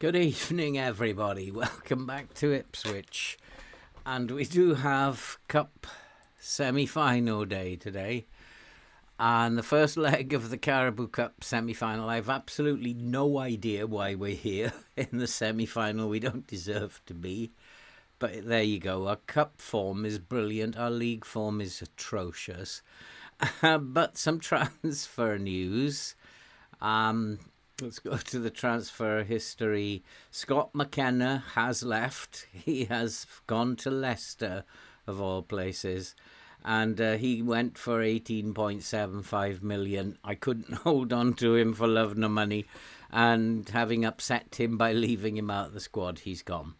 Good evening, everybody. Welcome back to Ipswich. And we do have Cup semi-final day today. And the first leg of the Carabou Cup semi-final. I have absolutely no idea why we're here in the semi-final. We don't deserve to be. But there you go. Our cup form is brilliant. Our league form is atrocious. But some transfer news. Let's go to the transfer history. Scott McKenna has left. He has gone to Leicester, of all places. And he went for 18.75 million. I couldn't hold on to him for love nor money. And having upset him by leaving him out of the squad, he's gone.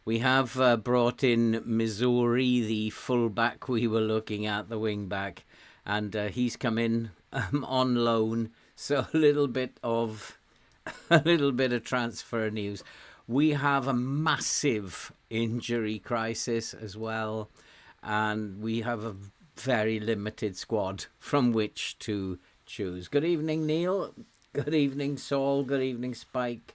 We have brought in Missouri, the fullback we were looking at, the wing-back. And he's come in on loan. So a little bit of transfer news. We have a massive injury crisis as well, and we have a very limited squad from which to choose. Good evening, Neil. Good evening, Saul. Good evening, Spike.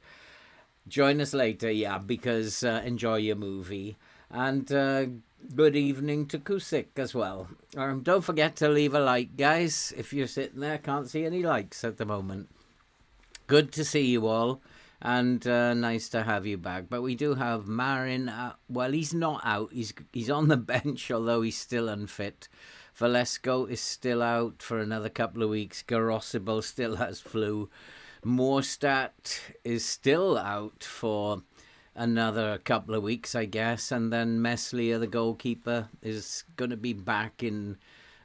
Join us later, because enjoy your movie. And good evening to Kusik as well. Don't forget to leave a like, guys. If you're sitting there, can't see any likes at the moment. Good to see you all, and nice to have you back. But we do have Marin. Well, he's not out. He's on the bench, although he's still unfit. Valesco is still out for another couple of weeks. Garosibel still has flu. Morstat is still out for another couple of weeks, I guess. And then Meslier, the goalkeeper, is going to be back in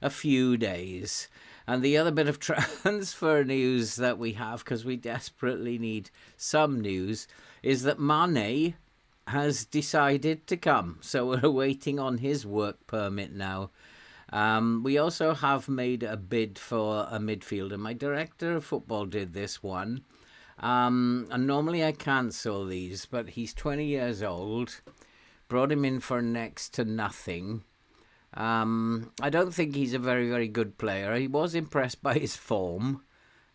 a few days. And the other bit of transfer news that we have, because we desperately need some news, is that Mane has decided to come. So we're waiting on his work permit now. We also have made a bid for a midfielder. My director of football did this one. And normally I cancel these, but he's 20 years old. Brought him in for next to nothing. I don't think he's a very, very good player. He was impressed by his form,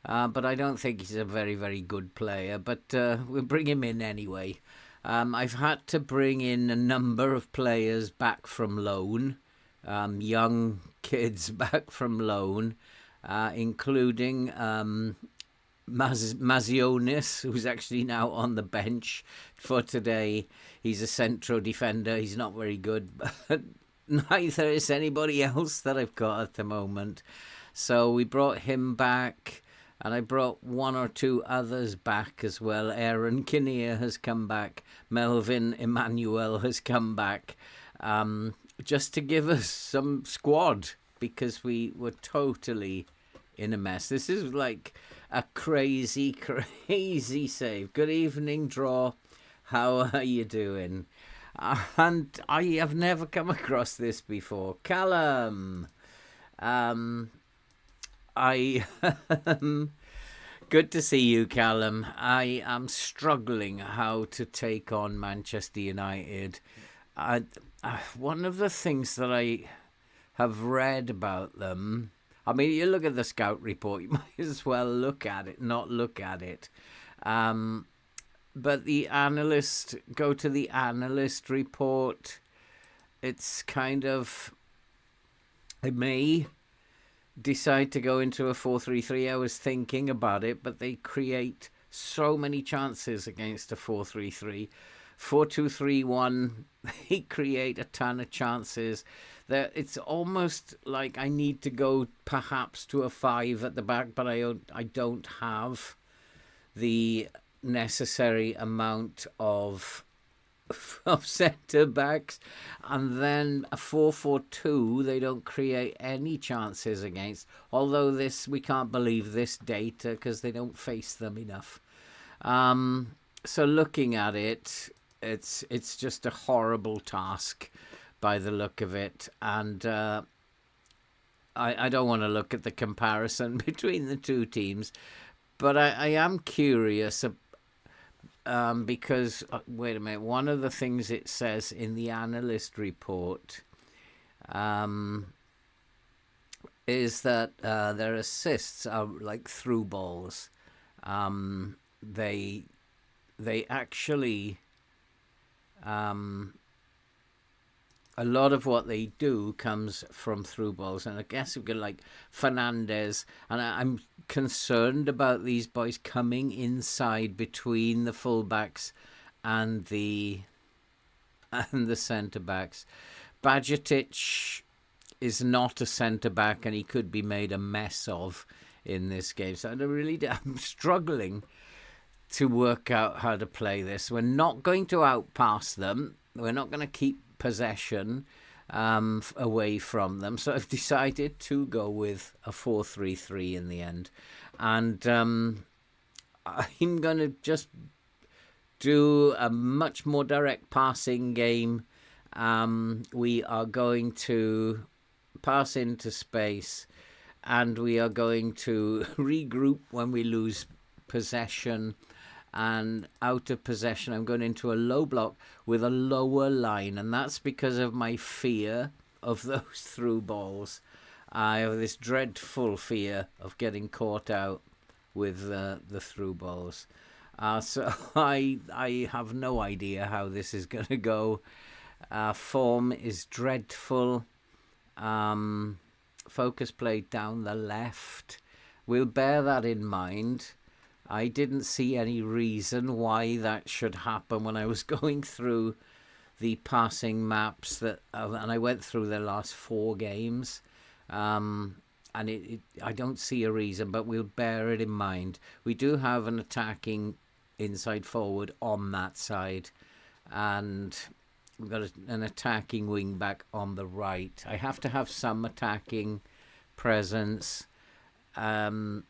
but I don't think he's a very, very good player. But we'll bring him in anyway. I've had to bring in a number of players back from loan, young kids back from loan, including Mazionis, who's actually now on the bench for today. He's a central defender. He's not very good, but neither is anybody else that I've got at the moment. So we brought him back, and I brought one or two others back as well. Aaron Kinnear has come back. Melvin Emmanuel has come back, just to give us some squad, because we were totally in a mess. This is like a crazy, crazy save. Good evening, Draw. How are you doing? And I have never come across this before. Callum, good to see you, Callum. I am struggling how to take on Manchester United. One of the things that I have read about them, I mean, you look at the scout report, you might as well look at it, not look at it. But go to the analyst report. It's kind of, they may decide to go into a 4-3-3. I was thinking about it, but they create so many chances against a 4-3-3. 4-2-3-1, they create a ton of chances. It's almost like I need to go perhaps to a 5 at the back, but I don't have the necessary amount of centre backs. And then a 4-4-2, they don't create any chances against, although we can't believe this data because they don't face them enough. So looking at it, it's just a horrible task by the look of it. And I don't want to look at the comparison between the two teams, but I am curious because, wait a minute, one of the things it says in the analyst report is that their assists are like through balls. They they actually, a lot of what they do comes from through balls. And I guess we've got like Fernandez, and I'm concerned about these boys coming inside between the fullbacks and the centre backs. Bajcetic is not a centre back, and he could be made a mess of in this game. So I'm struggling to work out how to play this. We're not going to outpass them. We're not going to keep possession away from them. So I've decided to go with a 4-3-3 in the end. And I'm going to just do a much more direct passing game. We are going to pass into space, and we are going to regroup when we lose possession. And out of possession, I'm going into a low block with a lower line, and that's because of my fear of those through balls. I have this dreadful fear of getting caught out with the through balls. So I have no idea how this is going to go. Form is dreadful. Focus play down the left. We'll bear that in mind. I didn't see any reason why that should happen when I was going through the passing maps and I went through the last 4 games. And I don't see a reason, but we'll bear it in mind. We do have an attacking inside forward on that side, and we've got an attacking wing back on the right. I have to have some attacking presence, and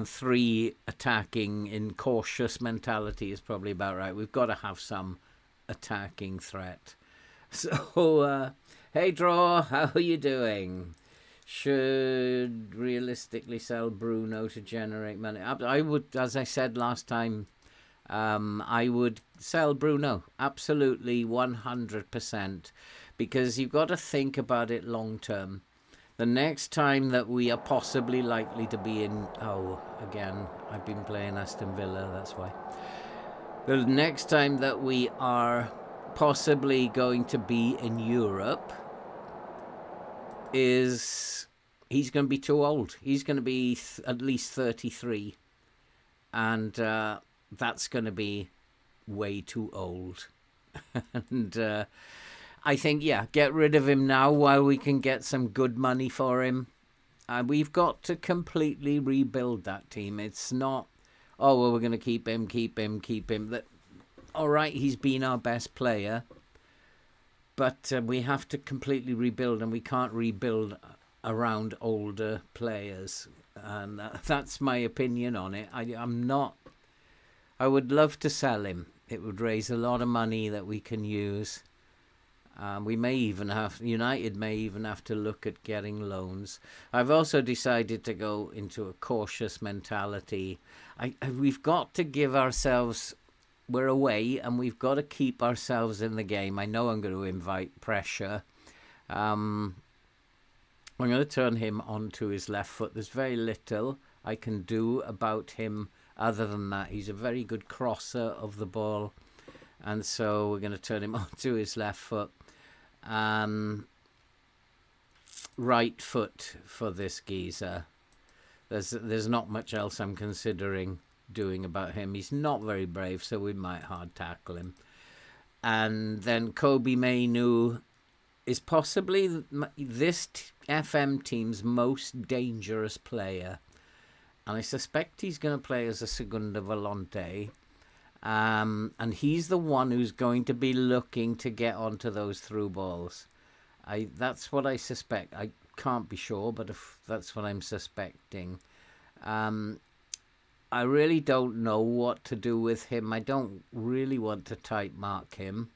3 attacking in cautious mentality is probably about right. We've got to have some attacking threat. So, hey Draw, how are you doing? Should realistically sell Bruno to generate money? I would, as I said last time, I would sell Bruno, absolutely 100%, because you've got to think about it long term. The next time that we are possibly likely to be in... Oh, again, I've been playing Aston Villa, that's why. The next time that we are possibly going to be in Europe is... He's going to be too old. He's going to be at least 33. And that's going to be way too old. And... I think, yeah, get rid of him now while we can get some good money for him. We've got to completely rebuild that team. It's not, oh, well, we're going to keep him. All right, he's been our best player. But we have to completely rebuild, and we can't rebuild around older players. And that's my opinion on it. I would love to sell him. It would raise a lot of money that we can use. United may even have to look at getting loans. I've also decided to go into a cautious mentality. We've got to give ourselves, we're away, and we've got to keep ourselves in the game. I know I'm going to invite pressure. I'm going to turn him onto his left foot. There's very little I can do about him other than that. He's a very good crosser of the ball. And so we're going to turn him onto his left foot. Right foot for this geezer. There's not much else I'm considering doing about him. He's not very brave, so we might hard tackle him. And then Kobe Mainu is possibly this FM team's most dangerous player. And I suspect he's going to play as a Segunda Volante. And he's the one who's going to be looking to get onto those through balls. That's what I suspect. I can't be sure, but that's what I'm suspecting. I really don't know what to do with him. I don't really want to tight mark him.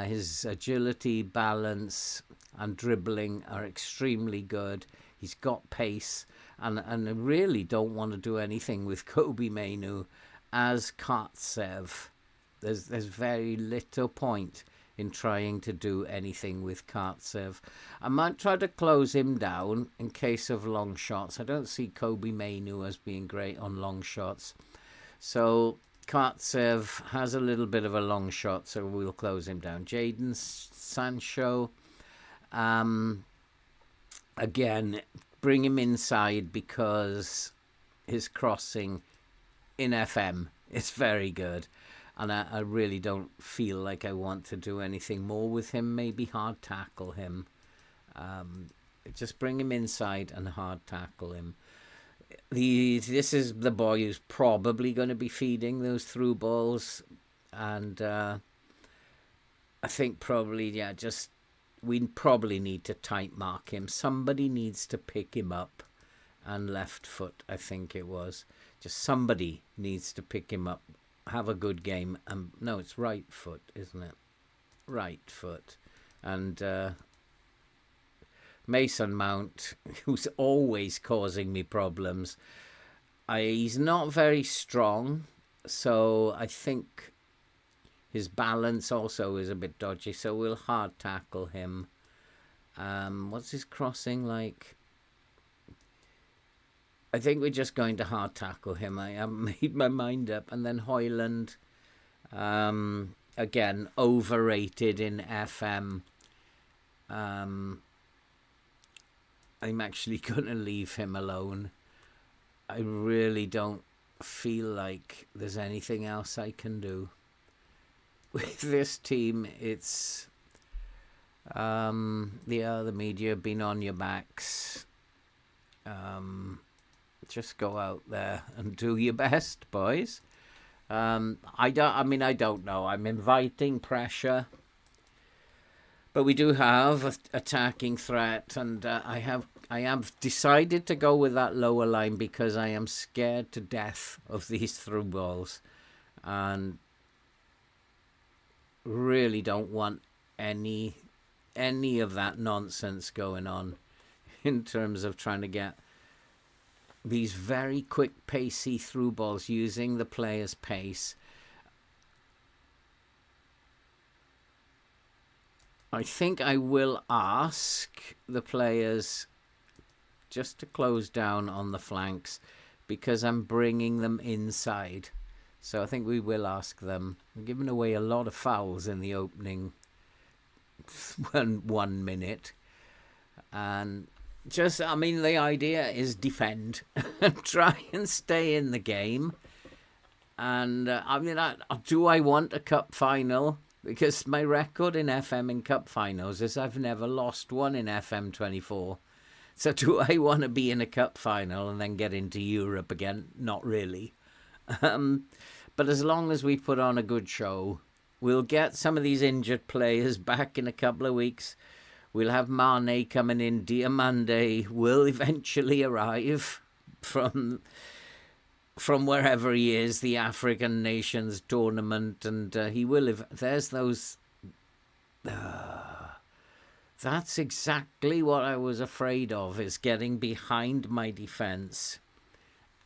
His agility, balance, and dribbling are extremely good. He's got pace, and I really don't want to do anything with Kobe Mainu as Kartsev. There's very little point in trying to do anything with Kartsev. I might try to close him down in case of long shots. I don't see Kobe Mainu as being great on long shots. So Kartsev has a little bit of a long shot, so we'll close him down. Jadon Sancho, again, bring him inside because his crossing in FM is very good. And I really don't feel like I want to do anything more with him. Maybe hard tackle him. Just bring him inside and hard tackle him. This is the boy who's probably going to be feeding those through balls. And I think probably, we probably need to tight mark him. Somebody needs to pick him up. And left foot, I think it was. Just somebody needs to pick him up, have a good game. No, it's right foot, isn't it? Right foot. And Mason Mount, who's always causing me problems. He's not very strong, so I think his balance also is a bit dodgy, so we'll hard tackle him. What's his crossing like? I think we're just going to hard tackle him. I haven't made my mind up. And then Hoyland, again, overrated in FM. I'm actually going to leave him alone. I really don't feel like there's anything else I can do. With this team, it's... the media have been on your backs. Just go out there and do your best, boys. I don't know. I'm inviting pressure, but we do have an attacking threat, and I have decided to go with that lower line because I am scared to death of these through balls, and really don't want any of that nonsense going on in terms of trying to get these very quick, pacey through balls using the player's pace. I think I will ask the players just to close down on the flanks because I'm bringing them inside. So I think we will ask them. We're giving away a lot of fouls in the opening 1 minute. And the idea is defend and try and stay in the game. And do I want a cup final? Because my record in FM in cup finals is I've never lost one in FM 24. So do I want to be in a cup final and then get into Europe again? Not really. But as long as we put on a good show, we'll get some of these injured players back in a couple of weeks. We'll have Mane coming in. Diamande will eventually arrive from wherever he is, the African Nations Tournament, and he will. There's those. That's exactly what I was afraid of, is getting behind my defence,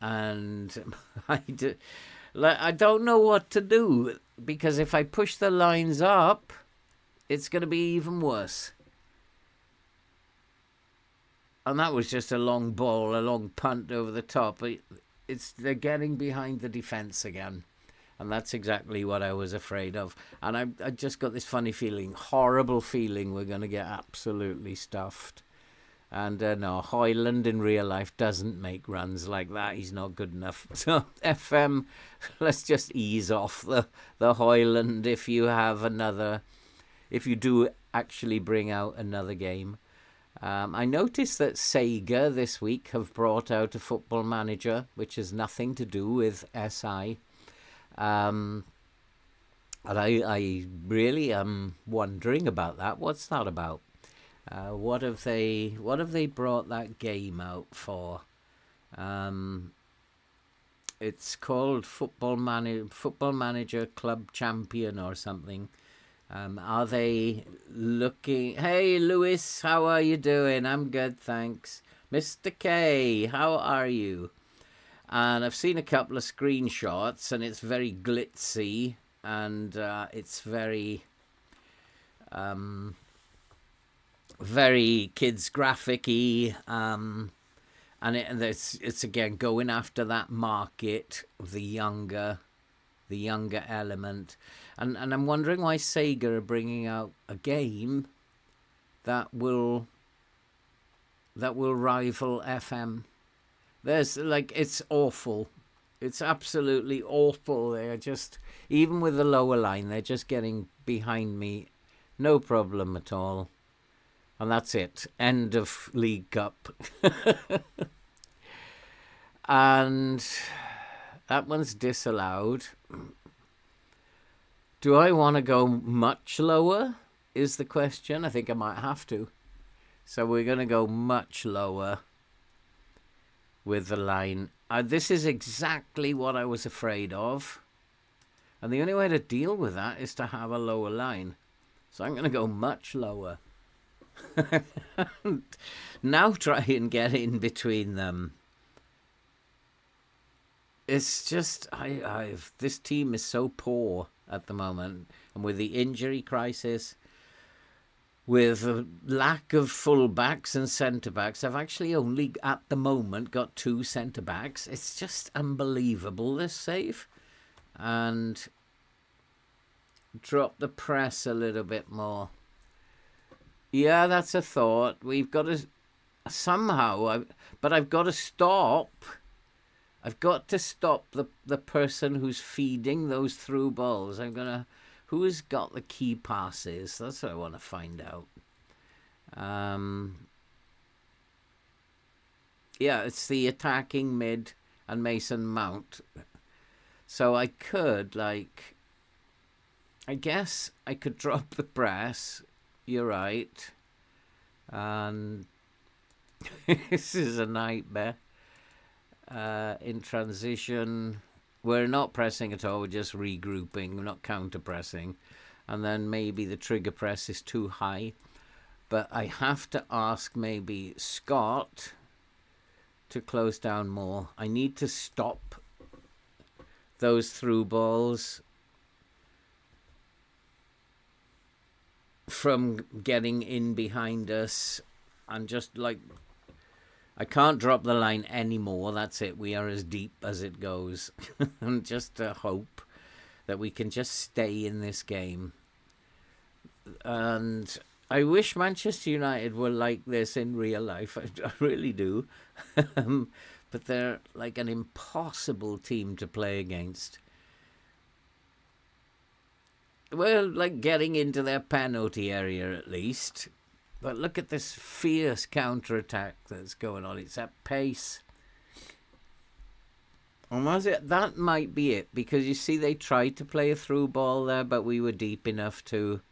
and I don't know what to do, because if I push the lines up, it's going to be even worse. And that was just a long ball, a long punt over the top. They're getting behind the defence again. And that's exactly what I was afraid of. And I just got this funny feeling, horrible feeling, we're going to get absolutely stuffed. And no, Hoyland in real life doesn't make runs like that. He's not good enough. So FM, let's just ease off the Hoyland if you do actually bring out another game. I noticed that Sega this week have brought out a Football Manager, which has nothing to do with SI. And I really am wondering about that. What's that about? What have they brought that game out for? It's called Football Manager Club Champion or something. Are they looking... Hey, Lewis, how are you doing? I'm good, thanks. Mr. K, how are you? And I've seen a couple of screenshots, and it's very glitzy, and it's very... very kids graphic-y. And it's again going after that market of the younger element. And I'm wondering why Sega are bringing out a game that will rival FM. There's like, it's awful. It's absolutely awful. They're just, even with the lower line, they're just getting behind me. No problem at all. And that's it. End of League Cup. And that one's disallowed. Do I want to go much lower is the question. I think I might have to. So we're going to go much lower with the line. This is exactly what I was afraid of. And the only way to deal with that is to have a lower line. So I'm going to go much lower. Now try and get in between them. It's just, this team is so poor at the moment. And with the injury crisis, with a lack of full-backs and centre-backs, I've actually only, at the moment, got 2 centre-backs. It's just unbelievable, this save. And drop the press a little bit more. Yeah, that's a thought. We've got to somehow, but I've got to stop. I've got to stop the person who's feeding those through balls. Who's got the key passes? That's what I want to find out. Yeah, it's the attacking mid and Mason Mount. So I could, I guess I could drop the press. You're right. And this is a nightmare. In transition, we're not pressing at all. We're just regrouping. We're not counter-pressing. And then maybe the trigger press is too high. But I have to ask maybe Scott to close down more. I need to stop those through balls from getting in behind us, and just I can't drop the line anymore. That's it. We are as deep as it goes. And just to hope that we can just stay in this game. And I wish Manchester United were like this in real life. I really do. But they're like an impossible team to play against. Well, like getting into their penalty area at least. But look at this fierce counter-attack that's going on. It's at pace. And that might be it. Because you see, they tried to play a through ball there, but we were deep enough to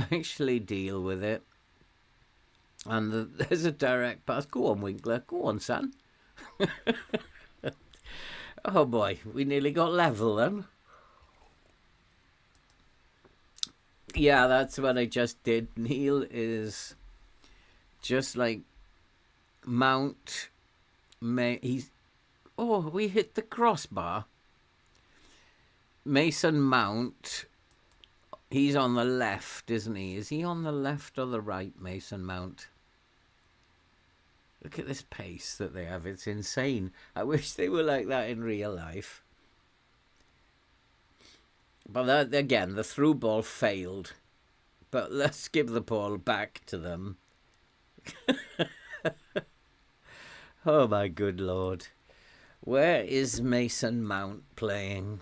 actually deal with it. And there's a direct pass. Go on, Winkler. Go on, son. Oh, boy. We nearly got level then. Yeah, that's what I just did. Neil is just like Mount. We hit the crossbar. Mason Mount. He's on the left, isn't he? Is he on the left or the right, Mason Mount? Look at this pace that they have. It's insane. I wish they were like that in real life. But again, the through ball failed. But let's give the ball back to them. Oh, my good Lord. Where is Mason Mount playing?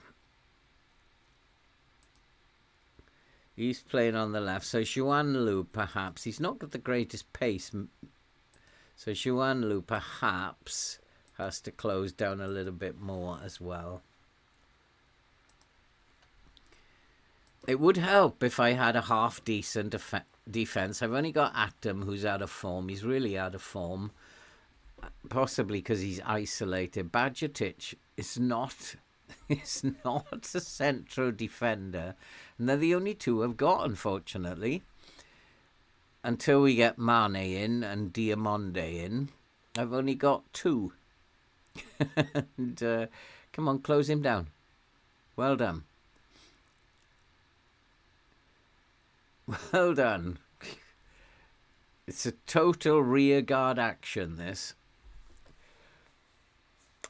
He's playing on the left. So Xuan Lu, perhaps. He's not got the greatest pace. So Xuan Lu, perhaps, has to close down a little bit more as well. It would help if I had a half-decent defence. I've only got Atom, who's out of form. He's really out of form. Possibly because he's isolated. Bajcetic is not... It's not a central defender. And they're the only two I've got, unfortunately. Until we get Mane in and Diamonde in, I've only got 2. And come on, close him down. Well done. Well done. It's a total rearguard action, this.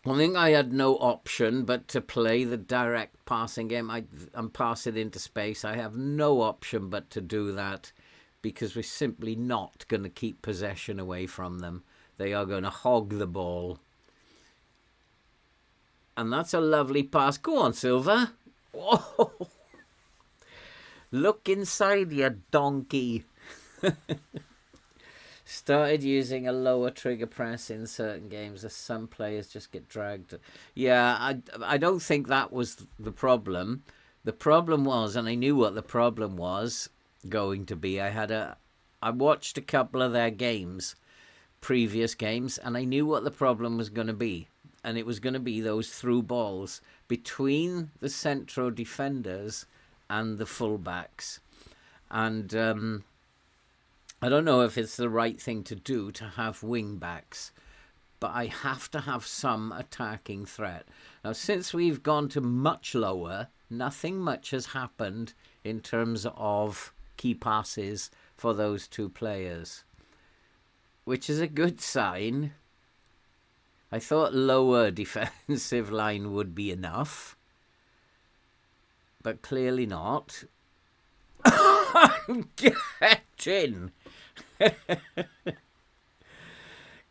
I think I had no option but to play the direct passing game. I'm passing into space. I have no option but to do that because we're simply not going to keep possession away from them. They are going to hog the ball. And that's a lovely pass. Go on, Silva. Oh, look inside, you donkey. Started using a lower trigger press in certain games as some players just get dragged. Yeah, I don't think that was the problem. The problem was, and I knew what the problem was going to be, I watched a couple of their games, previous games, and I knew what the problem was going to be. And it was going to be those through balls between the central defenders and the fullbacks. And I don't know if it's the right thing to do to have wing backs, but I have to have some attacking threat. Now, since we've gone to much lower, nothing much has happened in terms of key passes for those two players, which is a good sign. I thought lower defensive line would be enough, but clearly not. Get in.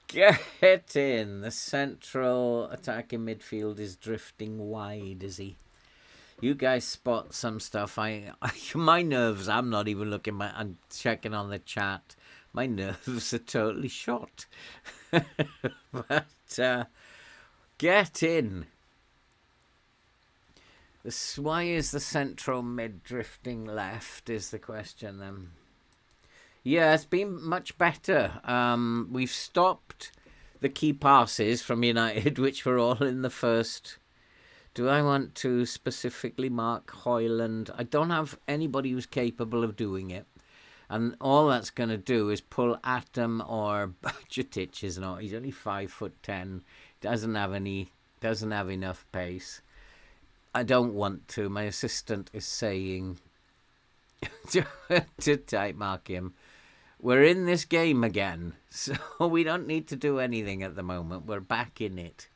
Get in. The central attacking midfield is drifting wide, is he? You guys spot some stuff. My nerves, I'm not even looking, I'm checking on the chat. My nerves are totally shot. But get in. Why is the central mid drifting left is the question then. Yeah, it's been much better. We've stopped the key passes from United, which were all in the first. Do I want to specifically mark Hoyland? I don't have anybody who's capable of doing it. And all that's going to do is pull Atom or Bajcetic is not. He's only 5'10". Doesn't have enough pace. I don't want to. My assistant is saying to type mark him. We're in this game again, so we don't need to do anything at the moment. We're back in it.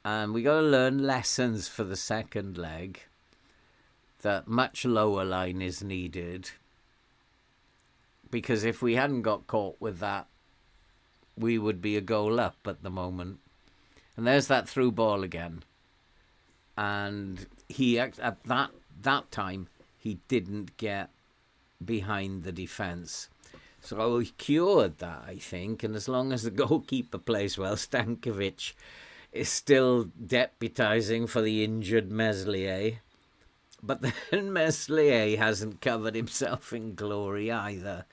And we got to learn lessons for the second leg. That much lower line is needed. Because if we hadn't got caught with that, we would be a goal up at the moment. And there's that through ball again. And he at that time, he didn't get behind the defence. So he cured that, I think. And as long as the goalkeeper plays well, Stankovic is still deputising for the injured Meslier. But then Meslier hasn't covered himself in glory either.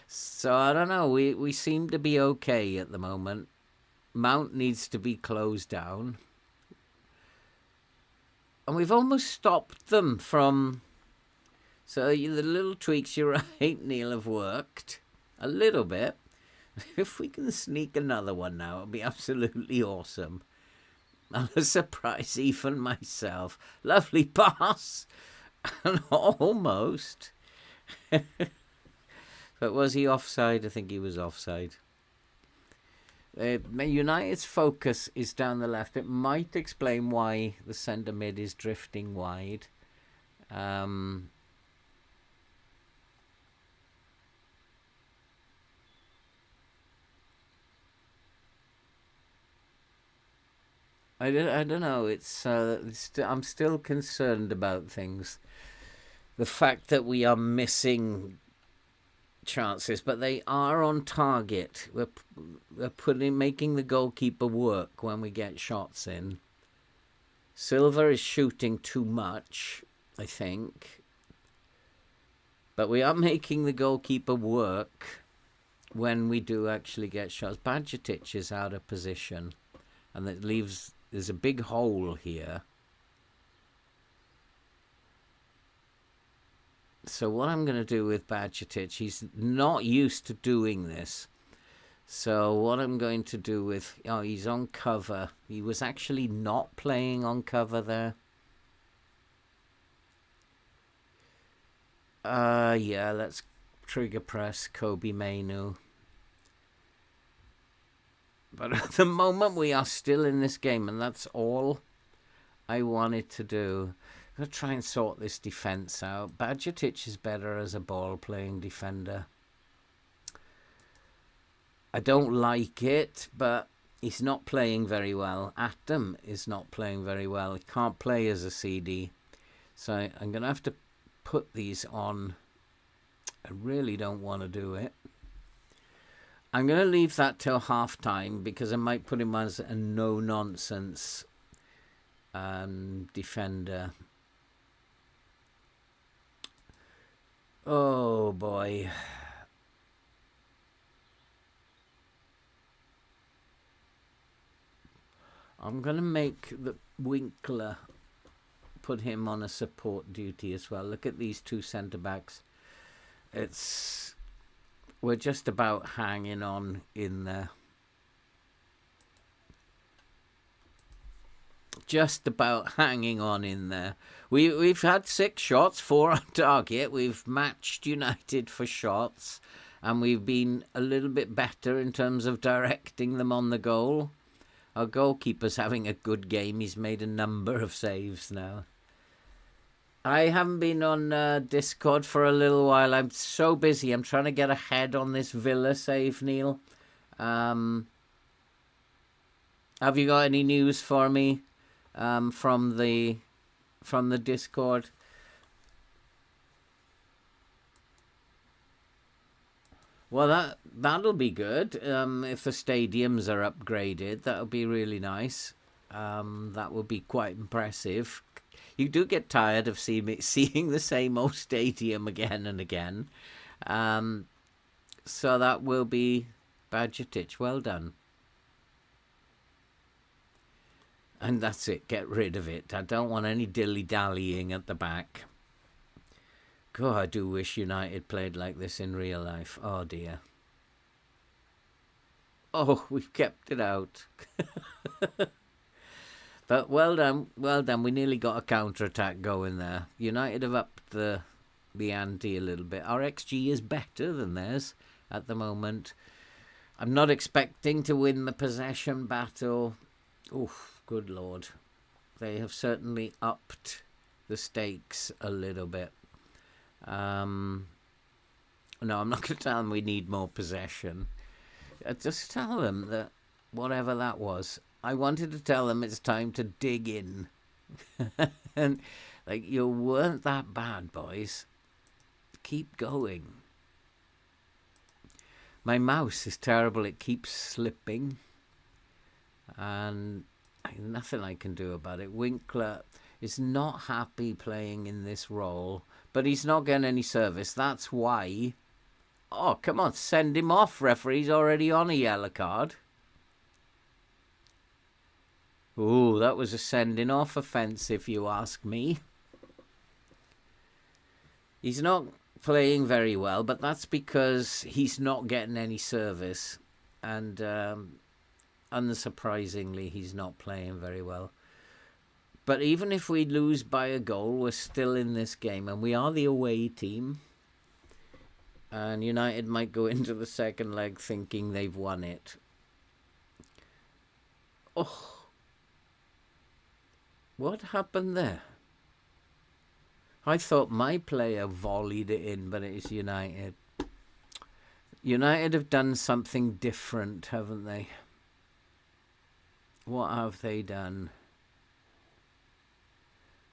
So I don't know. We seem to be okay at the moment. Mount needs to be closed down. And we've almost stopped them from... So the little tweaks, you're right, Neil, have worked a little bit. If we can sneak another one now, it'll be absolutely awesome. I'm a surprise even myself. Lovely pass. And almost. But was he offside? I think he was offside. United's focus is down the left. It might explain why the centre mid is drifting wide. I don't know. I'm still concerned about things. The fact that we are missing chances, but they are on target. We're making the goalkeeper work when we get shots in. Silva is shooting too much, I think. But we are making the goalkeeper work when we do actually get shots. Bajcetic is out of position, and that leaves... There's a big hole here. So what I'm going to do with Bajcetic, he's not used to doing this. So what I'm going to do with... Oh, he's on cover. He was actually not playing on cover there. Yeah, let's trigger press Kobe Mainu. But at the moment, we are still in this game, and that's all I wanted to do. I'm going to try and sort this defence out. Bajcetic is better as a ball-playing defender. I don't like it, but he's not playing very well. Atom is not playing very well. He can't play as a CD. So I'm going to have to put these on. I really don't want to do it. I'm going to leave that till half-time because I might put him as a no-nonsense defender. Oh, boy. I'm going to make the Winkler, put him on a support duty as well. Look at these two centre-backs. We're just about hanging on in there. Just about hanging on in there. We've had 6 shots, 4 on target. We've matched United for shots. And we've been a little bit better in terms of directing them on the goal. Our goalkeeper's having a good game. He's made a number of saves now. I haven't been on Discord for a little while. I'm so busy. I'm trying to get ahead on this Villa save, Neil. Have you got any news for me from the Discord? Well, that'll be good. If the stadiums are upgraded, that'll be really nice. That would be quite impressive. You do get tired of seeing the same old stadium again and again. So that will be Bajcetic. Well done. And that's it. Get rid of it. I don't want any dilly-dallying at the back. God, I do wish United played like this in real life. Oh, dear. Oh, we've kept it out. But well done, well done. We nearly got a counter-attack going there. United have upped the ante a little bit. Our XG is better than theirs at the moment. I'm not expecting to win the possession battle. Oof, good Lord. They have certainly upped the stakes a little bit. No, I'm not going to tell them we need more possession. Just tell them that whatever that was, I wanted to tell them it's time to dig in. And like, you weren't that bad, boys. Keep going. My mouse is terrible. It keeps slipping. And nothing I can do about it. Winkler is not happy playing in this role, but he's not getting any service. That's why. Oh, come on, send him off. Referee's already on a yellow card. Ooh, that was a sending off offence, if you ask me. He's not playing very well, but that's because he's not getting any service. And unsurprisingly, he's not playing very well. But even if we lose by a goal, we're still in this game. And we are the away team. And United might go into the second leg thinking they've won it. Oh. What happened there? I thought my player volleyed it in, but it's United. United have done something different, haven't they? What have they done?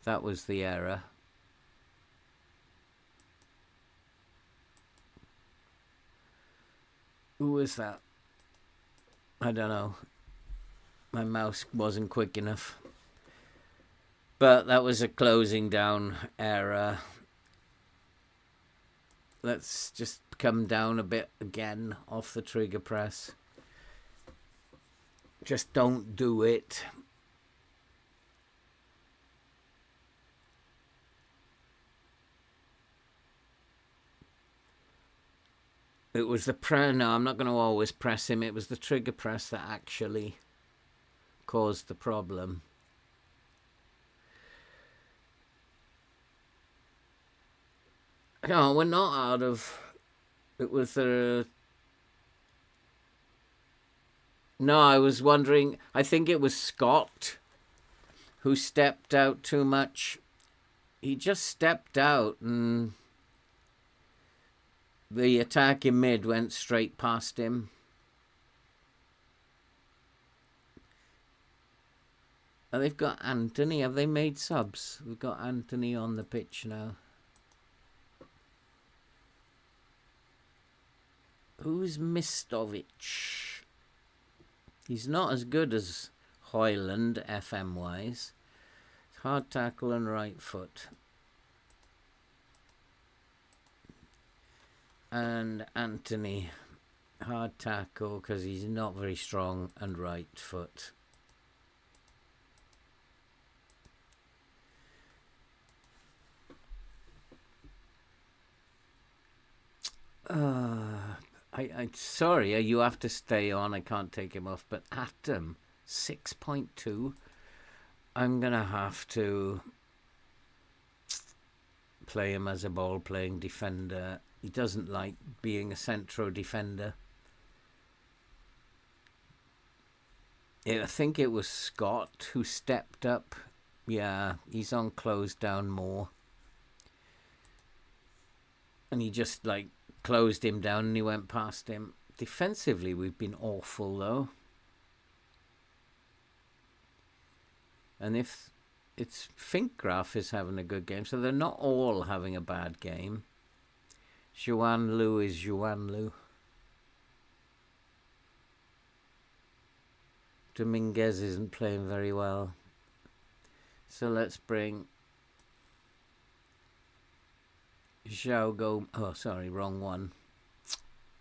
That was the error. Who was that? I don't know. My mouse wasn't quick enough. But that was a closing down error. Let's just come down a bit again off the trigger press. Just don't do it. It was the press. No, I'm not going to always press him. It was the trigger press that actually caused the problem. No, we're not out of... It was the... No, I was wondering. I think it was Scott who stepped out too much. He just stepped out and the attack in mid went straight past him. And they've got Anthony. Have they made subs? We've got Anthony on the pitch now. Who's Mistovich? He's not as good as Hoyland, FM-wise. Hard tackle and right foot. And Anthony, hard tackle because he's not very strong and right foot. Sorry, you have to stay on. I can't take him off. But Atom, 6.2. I'm going to have to play him as a ball-playing defender. He doesn't like being a central defender. I think it was Scott who stepped up. Yeah, he's on closed down more. And he just, closed him down and he went past him. Defensively, we've been awful, though. And if it's Finkgraf is having a good game, so they're not all having a bad game. Juan Lu is Juan Lu. Dominguez isn't playing very well. So let's bring oh, sorry, wrong one.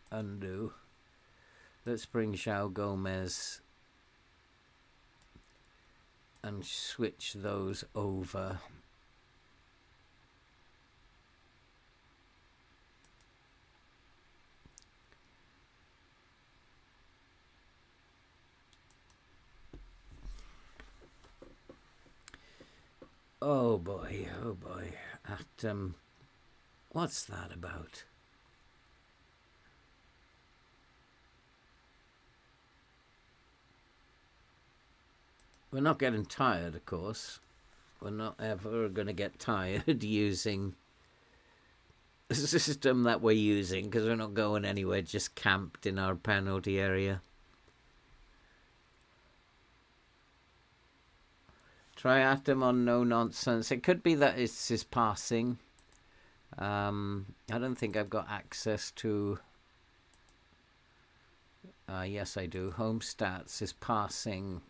Undo. Let's bring João Gomez and switch those over. Oh boy, oh boy. What's that about? We're not getting tired, of course. We're not ever going to get tired using the system that we're using because we're not going anywhere, just camped in our penalty area. Try Atom on no nonsense. It could be that it's his passing. I don't think I've got access to... yes, I do. Home stats is passing.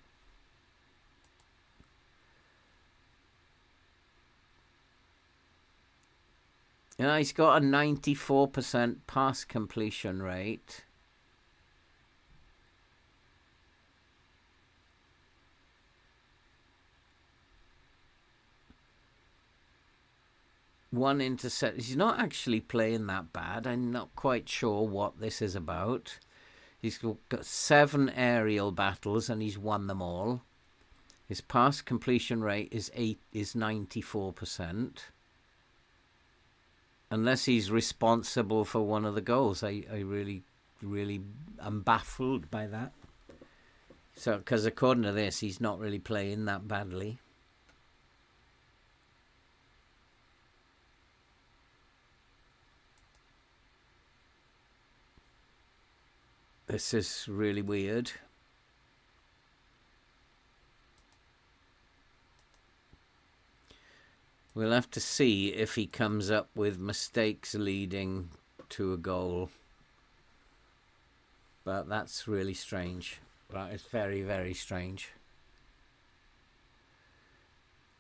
Yeah, he's got a 94% pass completion rate. One intercept. He's not actually playing that bad. I'm not quite sure what this is about. He's got 7 aerial battles and he's won them all. His pass completion rate is 94%. Unless he's responsible for one of the goals. I really am baffled by that. So, because according to this, he's not really playing that badly. This is really weird. We'll have to see if he comes up with mistakes leading to a goal. But that's really strange. That is very, very strange.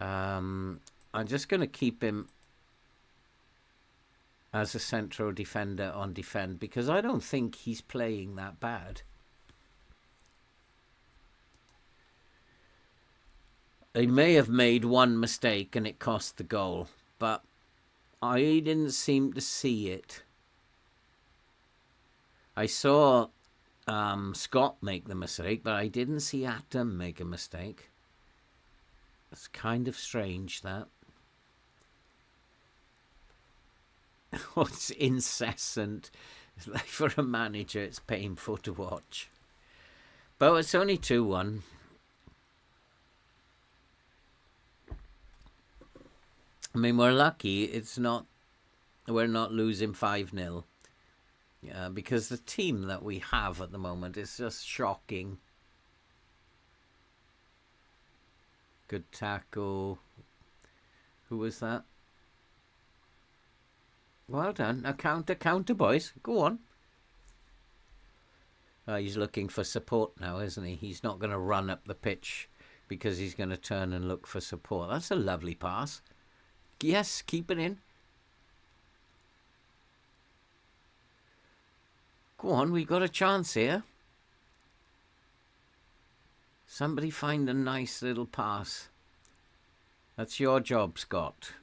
I'm just going to keep him as a central defender on defend because I don't think he's playing that bad. They may have made one mistake and it cost the goal, but I didn't seem to see it. I saw Scott make the mistake, but I didn't see Atom make a mistake. It's kind of strange, that. It's incessant. It's like for a manager, it's painful to watch. But it's only 2-1. I mean, we're lucky we're not losing 5-0. Yeah, because the team that we have at the moment is just shocking. Good tackle. Who was that? Well done. A counter, boys. Go on. He's looking for support now, isn't he? He's not going to run up the pitch because he's going to turn and look for support. That's a lovely pass. Yes, keep it in. Go on, we got a chance here. Somebody find a nice little pass. That's your job, Scott.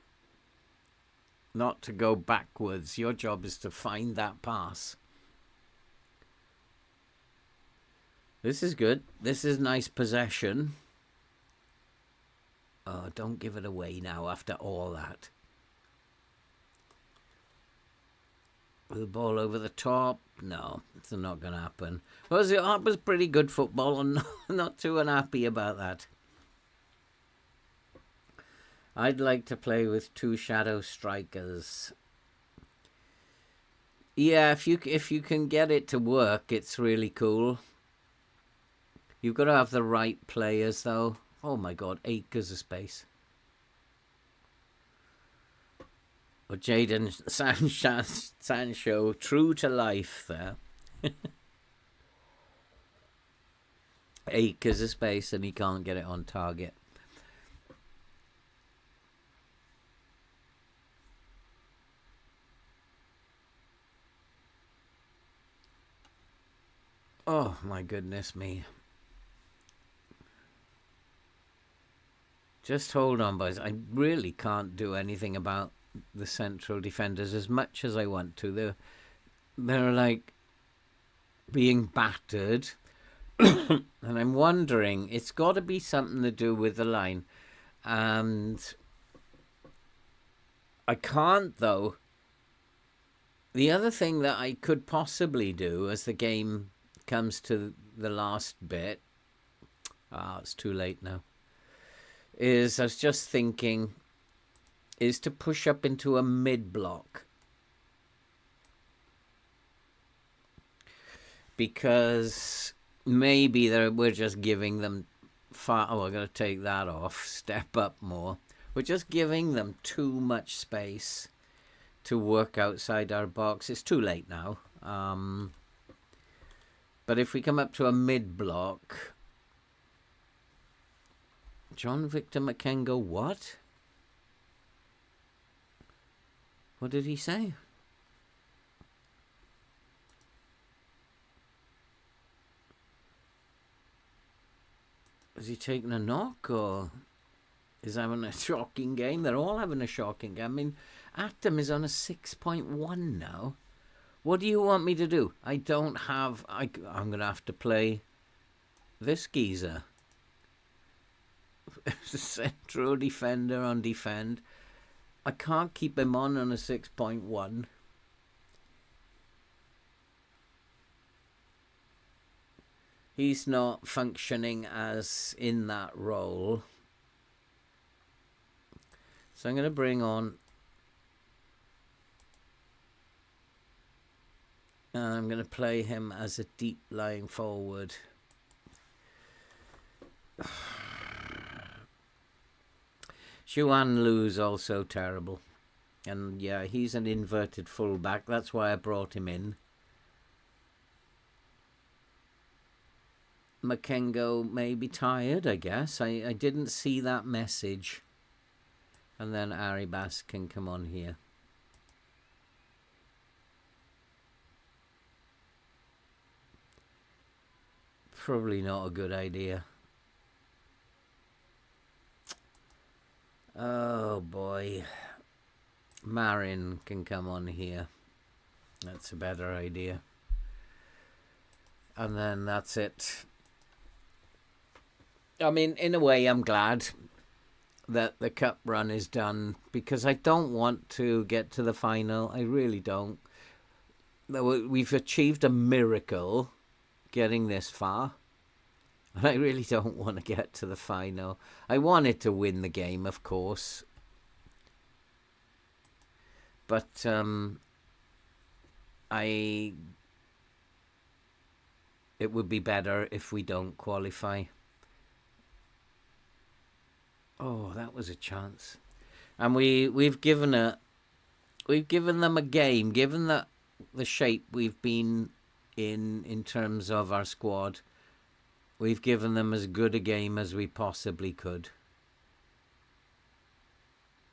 Not to go backwards. Your job is to find that pass. This is good. This is nice possession. Oh, don't give it away now after all that. The ball over the top. No, it's not going to happen. That was pretty good football. I'm not too unhappy about that. I'd like to play with 2 shadow strikers. Yeah, if you can get it to work, it's really cool. You've got to have the right players, though. Oh my God, acres of space. But Jadon Sancho, true to life there. Acres of space, and he can't get it on target. Oh my goodness me. Just hold on, boys. I really can't do anything about the central defenders as much as I want to. They're like being battered. And I'm wondering, it's got to be something to do with the line. And I can't, though. The other thing that I could possibly do as the game comes to the last bit, it's too late now, is I was just thinking, is to push up into a mid-block. Because maybe we're just giving them we're going to take that off, step up more. We're just giving them too much space to work outside our box. It's too late now. But if we come up to a mid-block, John Victor McKengo, what? What did he say? Is he taking a knock, or is having a shocking game? They're all having a shocking game. I mean, Actum is on a 6.1 now. What do you want me to do? I don't have... I'm going to have to play this geezer. Central defender on defend. I can't keep him on a 6.1. He's not functioning as in that role. So I'm going to bring on... I'm going to play him as a deep lying forward. Xuan Lu's also terrible. And yeah, he's an inverted fullback. That's why I brought him in. Makengo may be tired, I guess. I didn't see that message. And then Aribas can come on here. Probably not a good idea. Oh boy. Marin can come on here. That's a better idea. And then that's it. I mean, in a way, I'm glad that the cup run is done, because I don't want to get to the final. I really don't. We've achieved a miracle getting this far. And I really don't want to get to the final. I wanted to win the game, of course. But it would be better if we don't qualify. Oh, that was a chance. And we've given them a game, given the shape we've been in terms of our squad. We've given them as good a game as we possibly could.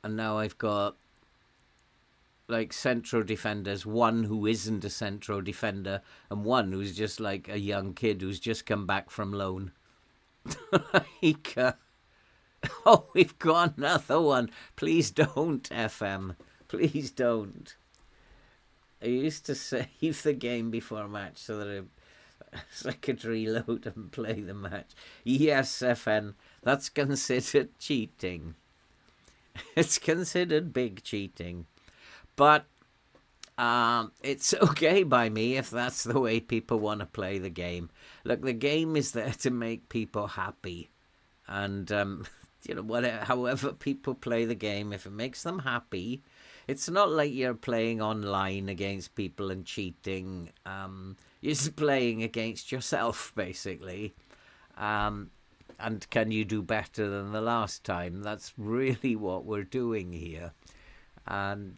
And now I've got like central defenders, one who isn't a central defender and one who's just like a young kid who's just come back from loan. Like, oh, we've got another one. Please don't, FM. Please don't. I used to save the game before a match so that I could reload and play the match. Yes, FN, that's considered cheating. It's considered big cheating. But it's okay by me if that's the way people want to play the game. Look, the game is there to make people happy. And, however people play the game, if it makes them happy, it's not like you're playing online against people and cheating. You're just playing against yourself, basically. And can you do better than the last time? That's really what we're doing here. And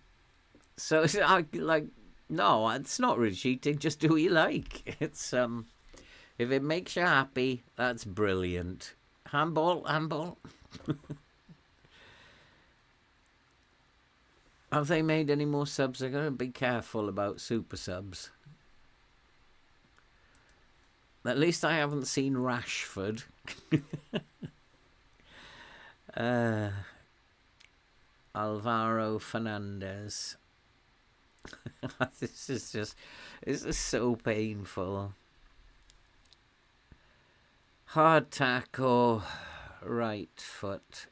so it's like, no, it's not really cheating. Just do what you like. It's if it makes you happy, that's brilliant. Handball. Have they made any more subs? I'm going to be careful about super subs. At least I haven't seen Rashford. Alvaro Fernandez. This is so painful. Hard tackle, right foot.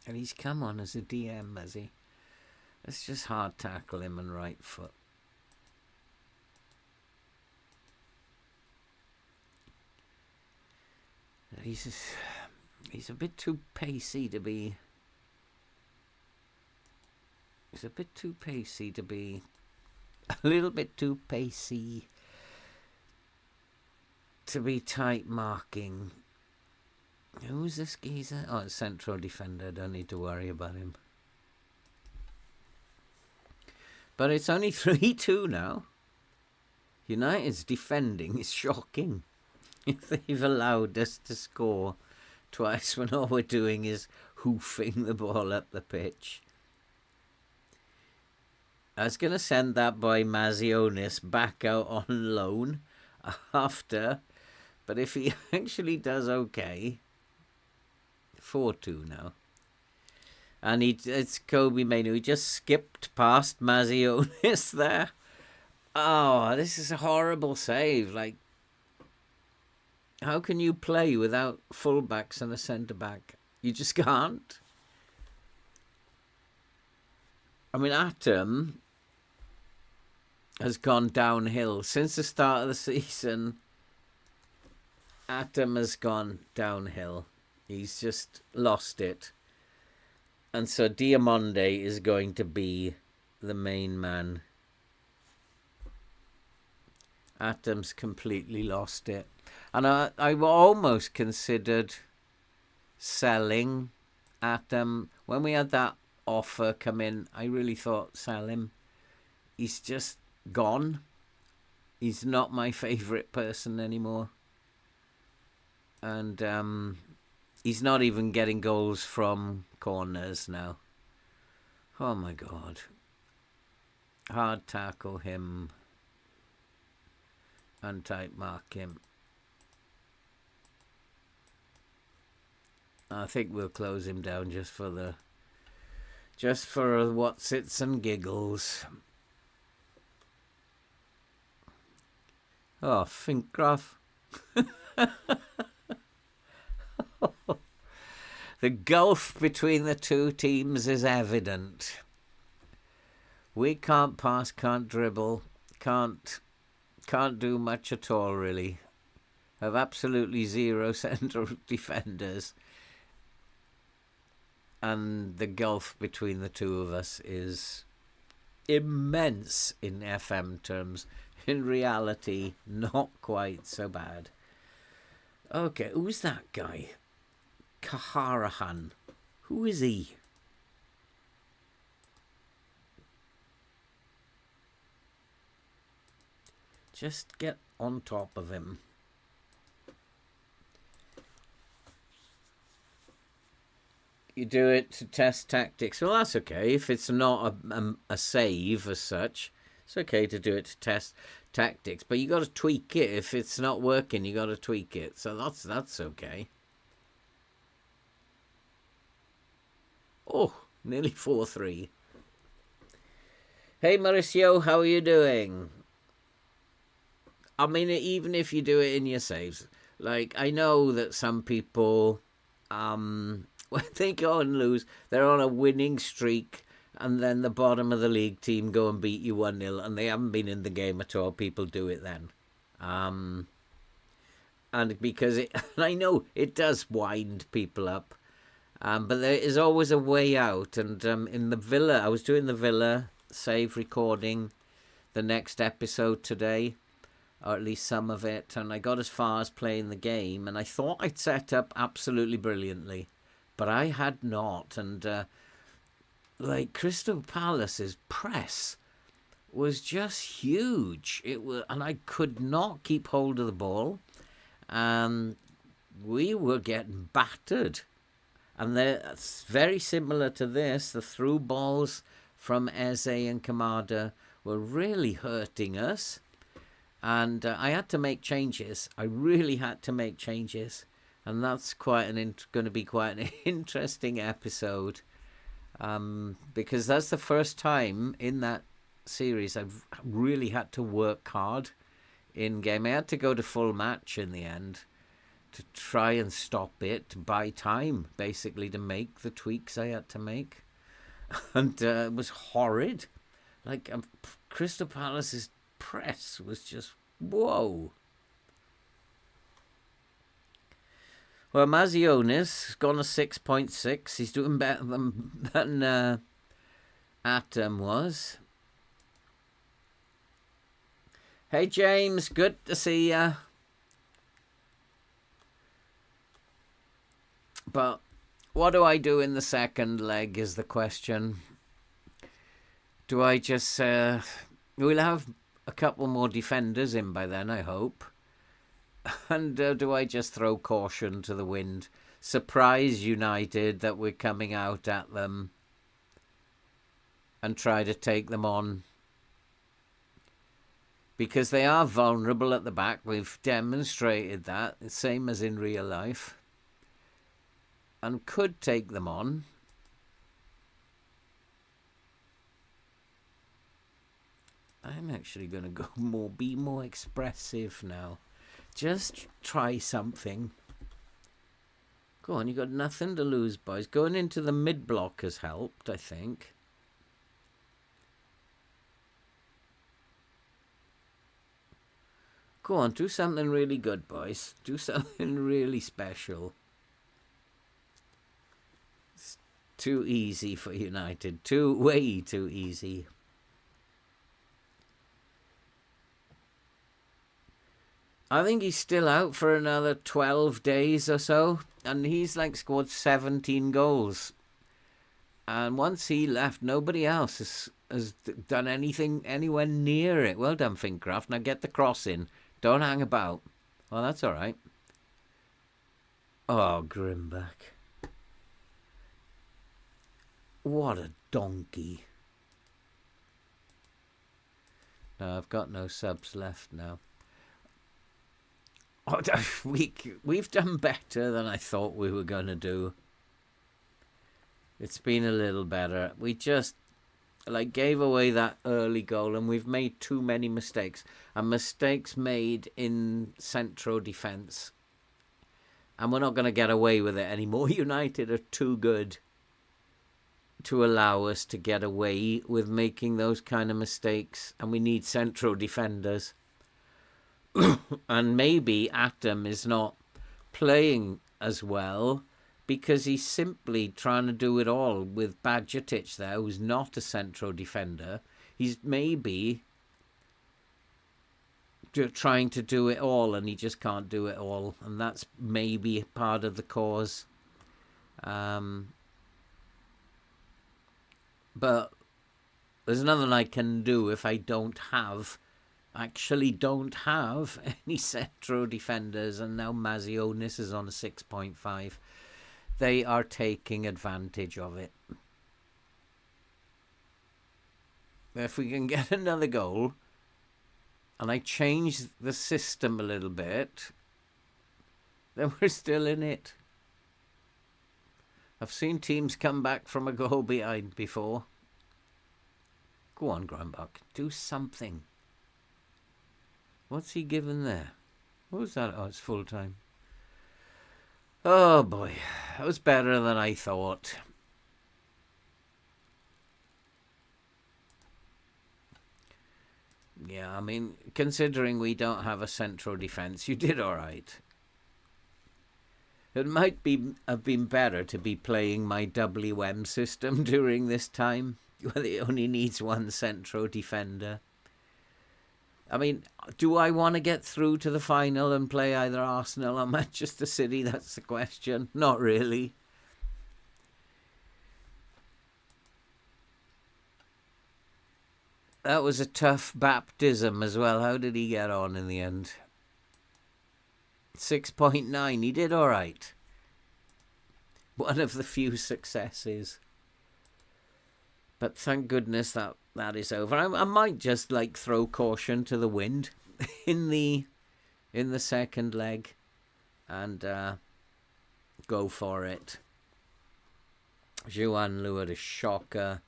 And he's come on as a DM, has he? Let's just hard tackle him and right foot. He's a bit too pacey to be. He's a bit too pacey to be. A little bit too pacey to be tight marking. Who's this geezer? Oh, it's central defender. Don't need to worry about him. But it's only 3-2 now. United's defending is shocking. They've allowed us to score twice when all we're doing is hoofing the ball up the pitch. I was going to send that boy Mazionis back out on loan after, but if he actually does okay, 4-2 now. And it's Kobe Mainu. He just skipped past Mazionis there. Oh, this is a horrible save. Like, how can you play without fullbacks and a centre-back? You just can't. I mean, Atom has gone downhill. Since the start of the season, Atom has gone downhill. He's just lost it. And so Diamonde is going to be the main man. Atom's completely lost it. And I almost considered selling Atom. When we had that offer come in, I really thought sell him. He's just gone. He's not my favourite person anymore. And he's not even getting goals from corners now. Oh my God. Hard tackle him. And tight mark him. I think we'll close him down just for what sits and giggles. Oh, Finkgraf. The gulf between the two teams is evident. We can't pass, can't dribble, can't do much at all, really. Have absolutely zero central defenders. And the gulf between the two of us is immense in FM terms. In reality, not quite so bad. Okay, who's that guy? Kaharahan. Who is he? Just get on top of him. You do it to test tactics. Well, that's okay. If it's not a save as such, it's okay to do it to test tactics. But you got to tweak it. If it's not working, you got to tweak it. So that's okay. Oh, nearly 4-3. Hey, Mauricio, how are you doing? I mean, even if you do it in your saves, like, I know that some people, when they go and lose, they're on a winning streak, and then the bottom of the league team go and beat you 1-0, and they haven't been in the game at all. People do it then. And because I know it does wind people up. But there is always a way out. And in the Villa, I was doing the Villa save recording the next episode today, or at least some of it, and I got as far as playing the game, and I thought I'd set up absolutely brilliantly, but I had not. And like, Crystal Palace's press was just huge. It was, and I could not keep hold of the ball, and we were getting battered. And that's very similar to this. The through balls from Eze and Kamada were really hurting us. And I had to make changes. I really had to make changes. And that's going to be quite an interesting episode. Because that's the first time in that series I've really had to work hard in game. I had to go to full match in the end to try and stop it, to buy time, basically, to make the tweaks I had to make. And it was horrid. Like, Crystal Palace's press was just, whoa. Well, Mazionis has gone to 6.6. He's doing better than Atom was. Hey, James, good to see ya. But what do I do in the second leg is the question. Do I just... we'll have a couple more defenders in by then, I hope. And do I just throw caution to the wind? Surprise United that we're coming out at them and try to take them on? Because they are vulnerable at the back. We've demonstrated that, same as in real life. And could take them on. I'm actually going to be more expressive now. Just try something. Go on, you got nothing to lose, boys. Going into the mid-block has helped, I think. Go on, do something really good, boys. Do something really special. It's too easy for United. Way too easy. I think he's still out for another 12 days or so. And he's like scored 17 goals. And once he left, nobody else has done anything anywhere near it. Well done, Fincraft. Now get the cross in. Don't hang about. Well, that's all right. Oh, Grimback. What a donkey. No, I've got no subs left now. Oh, we've done better than I thought we were going to do. It's been a little better. We just gave away that early goal, and we've made too many mistakes. And mistakes made in central defence. And we're not going to get away with it anymore. United are too good. to allow us to get away with making those kind of mistakes, and we need central defenders. And maybe Atom is not playing as well because he's simply trying to do it all with Badgetic there, who's not a central defender. He's maybe trying to do it all, and he just can't do it all, and that's maybe part of the cause. But there's nothing I can do if I don't have any central defenders, and now Mazionis is on a 6.5. They are taking advantage of it. If we can get another goal, and I change the system a little bit, then we're still in it. I've seen teams come back from a goal behind before. Go on, Grandbuck, do something. What's he given there? What was that? Oh, it's full time. Oh boy, that was better than I thought. Yeah, I mean, considering we don't have a central defence, you did all right. It might have been better to be playing my WM system during this time, where it only needs one central defender. I mean, do I want to get through to the final and play either Arsenal or Manchester City? That's the question. Not really. That was a tough baptism as well. How did he get on in the end? 6.9. He did all right. One of the few successes. But thank goodness that is over. I might just throw caution to the wind in the second leg and go for it. Juan lured a shocker.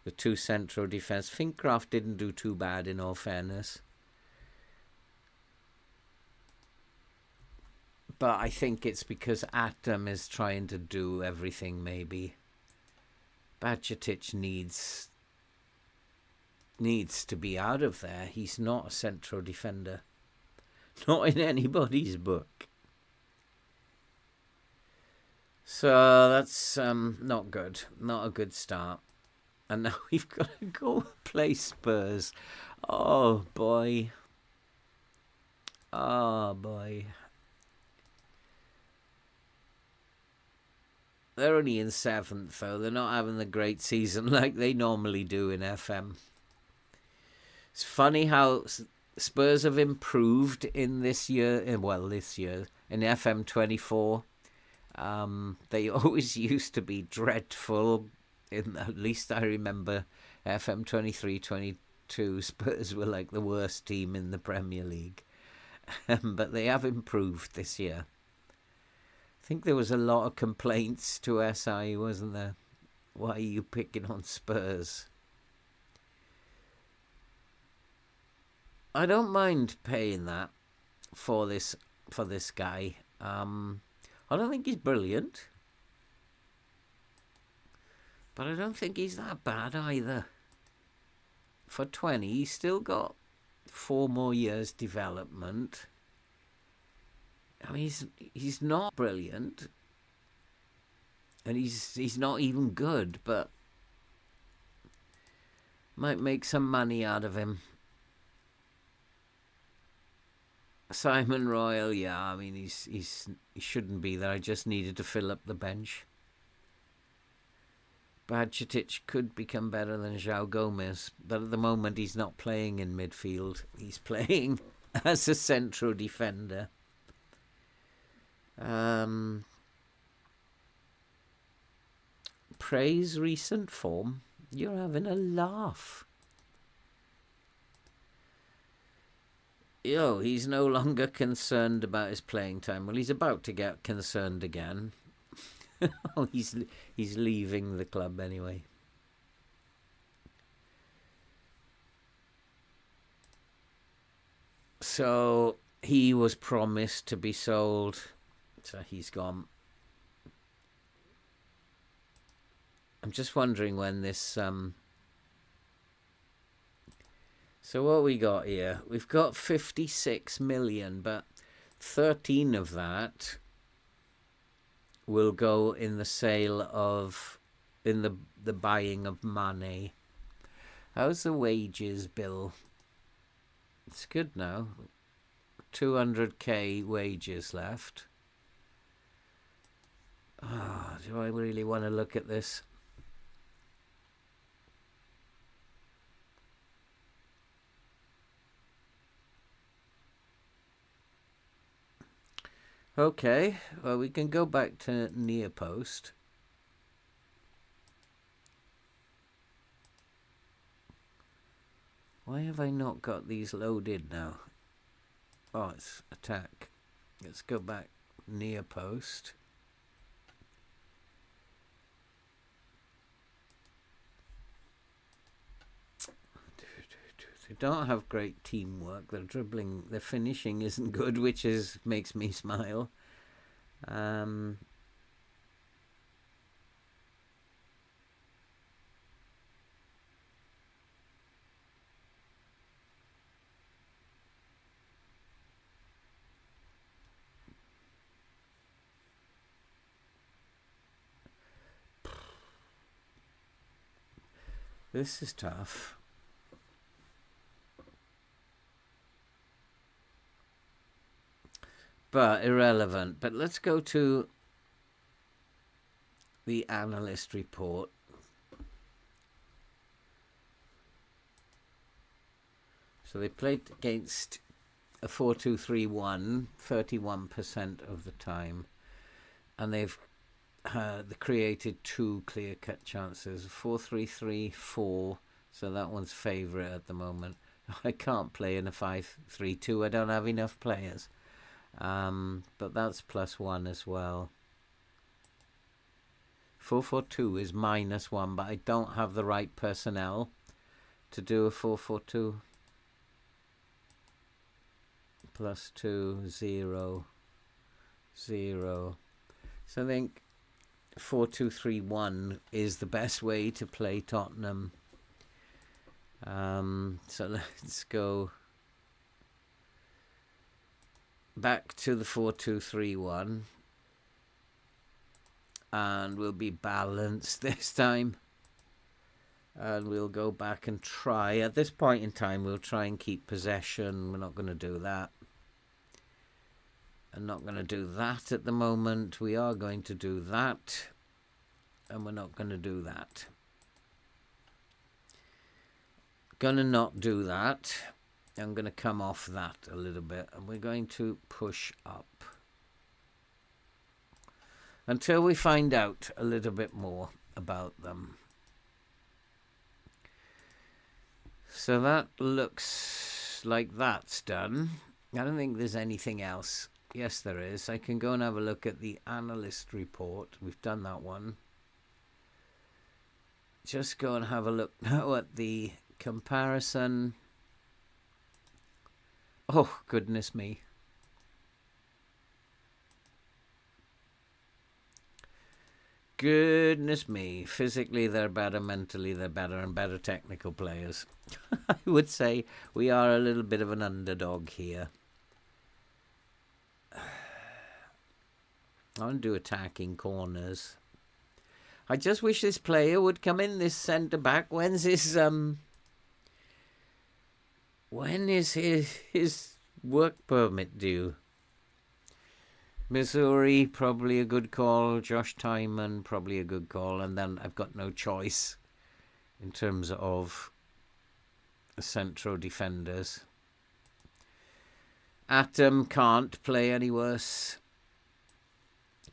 The two central defence. Fincraft didn't do too bad, in all fairness. But I think it's because Atom is trying to do everything, maybe. Badgetic needs to be out of there. He's not a central defender. Not in anybody's book. So that's not good. Not a good start. And now we've got to go play Spurs. Oh, boy. Oh, boy. They're only in 7th, though. They're not having the great season like they normally do in FM. It's funny how Spurs have improved in this year. Well, this year. In FM 24. They always used to be dreadful. At least I remember FM 23-22, Spurs were like the worst team in the Premier League. But they have improved this year. I think there was a lot of complaints to SI, wasn't there? Why are you picking on Spurs? I don't mind paying that for this guy. I don't think he's brilliant. But I don't think he's that bad either. For 20, he's still got 4 more years development. I mean, he's not brilliant. And he's not even good, but might make some money out of him. Simon Royal, yeah, I mean, he shouldn't be there. I just needed to fill up the bench. Badgetic could become better than João Gomez, but at the moment he's not playing in midfield. He's playing as a central defender. Praise recent form. You're having a laugh. He's no longer concerned about his playing time. Well, he's about to get concerned again. He's leaving the club anyway. So he was promised to be sold. So he's gone. I'm just wondering when this... So what we got here? We've got 56 million, but 13 of that will go in the sale of... in the buying of money. How's the wages bill? It's good now. 200k wages left. Oh, do I really want to look at this? Okay, well, we can go back to near post. Why have I not got these loaded now? Oh, it's attack. Let's go back near post. They don't have great teamwork. Their dribbling, their finishing isn't good, which makes me smile. This is tough. But irrelevant. But let's go to the analyst report. So they played against a 4-2-3-1 31% of the time. And they've created two clear-cut chances. 4-3-3-4. So that one's favourite at the moment. I can't play in a 5-3-2. I don't have enough players. But that's +1 as well. 4-4-2 is -1, but I don't have the right personnel to do a 4-4-2. +2, 0, 0. So I think 4-2-3-1 is the best way to play Tottenham. So let's go back to the 4-2-3-1, and we'll be balanced this time, and we'll go back and try. At this point in time, we'll try and keep possession. We're not going to do that. I'm not going to do that at the moment. We are going to do that, and we're not going to do that. Gonna not do that. I'm going to come off that a little bit, and we're going to push up until we find out a little bit more about them. So that looks like that's done. I don't think there's anything else. Yes, there is. I can go and have a look at the analyst report. We've done that one. Just go and have a look now at the comparison. Oh, goodness me. Goodness me. Physically, they're better. Mentally, they're better, and better technical players. I would say we are a little bit of an underdog here. I want to do attacking corners. I just wish this player would come in, this centre-back. When is his work permit due? Missouri, probably a good call. Josh Tyman, probably a good call. And then I've got no choice in terms of central defenders. Atom can't play any worse.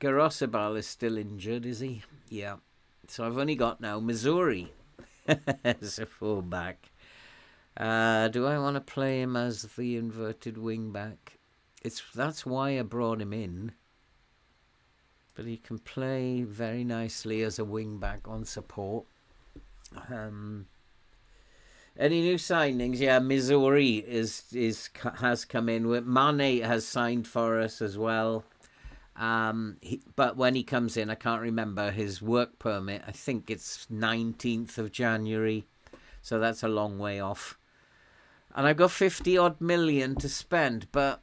Garosabal is still injured, is he? Yeah. So I've only got now Missouri as a fullback. Do I want to play him as the inverted wing back? That's why I brought him in. But he can play very nicely as a wing back on support. Any new signings? Yeah, Missouri has come in. Mane has signed for us as well. But when he comes in, I can't remember his work permit. I think it's 19th of January. So that's a long way off. And I've got 50 odd million to spend, but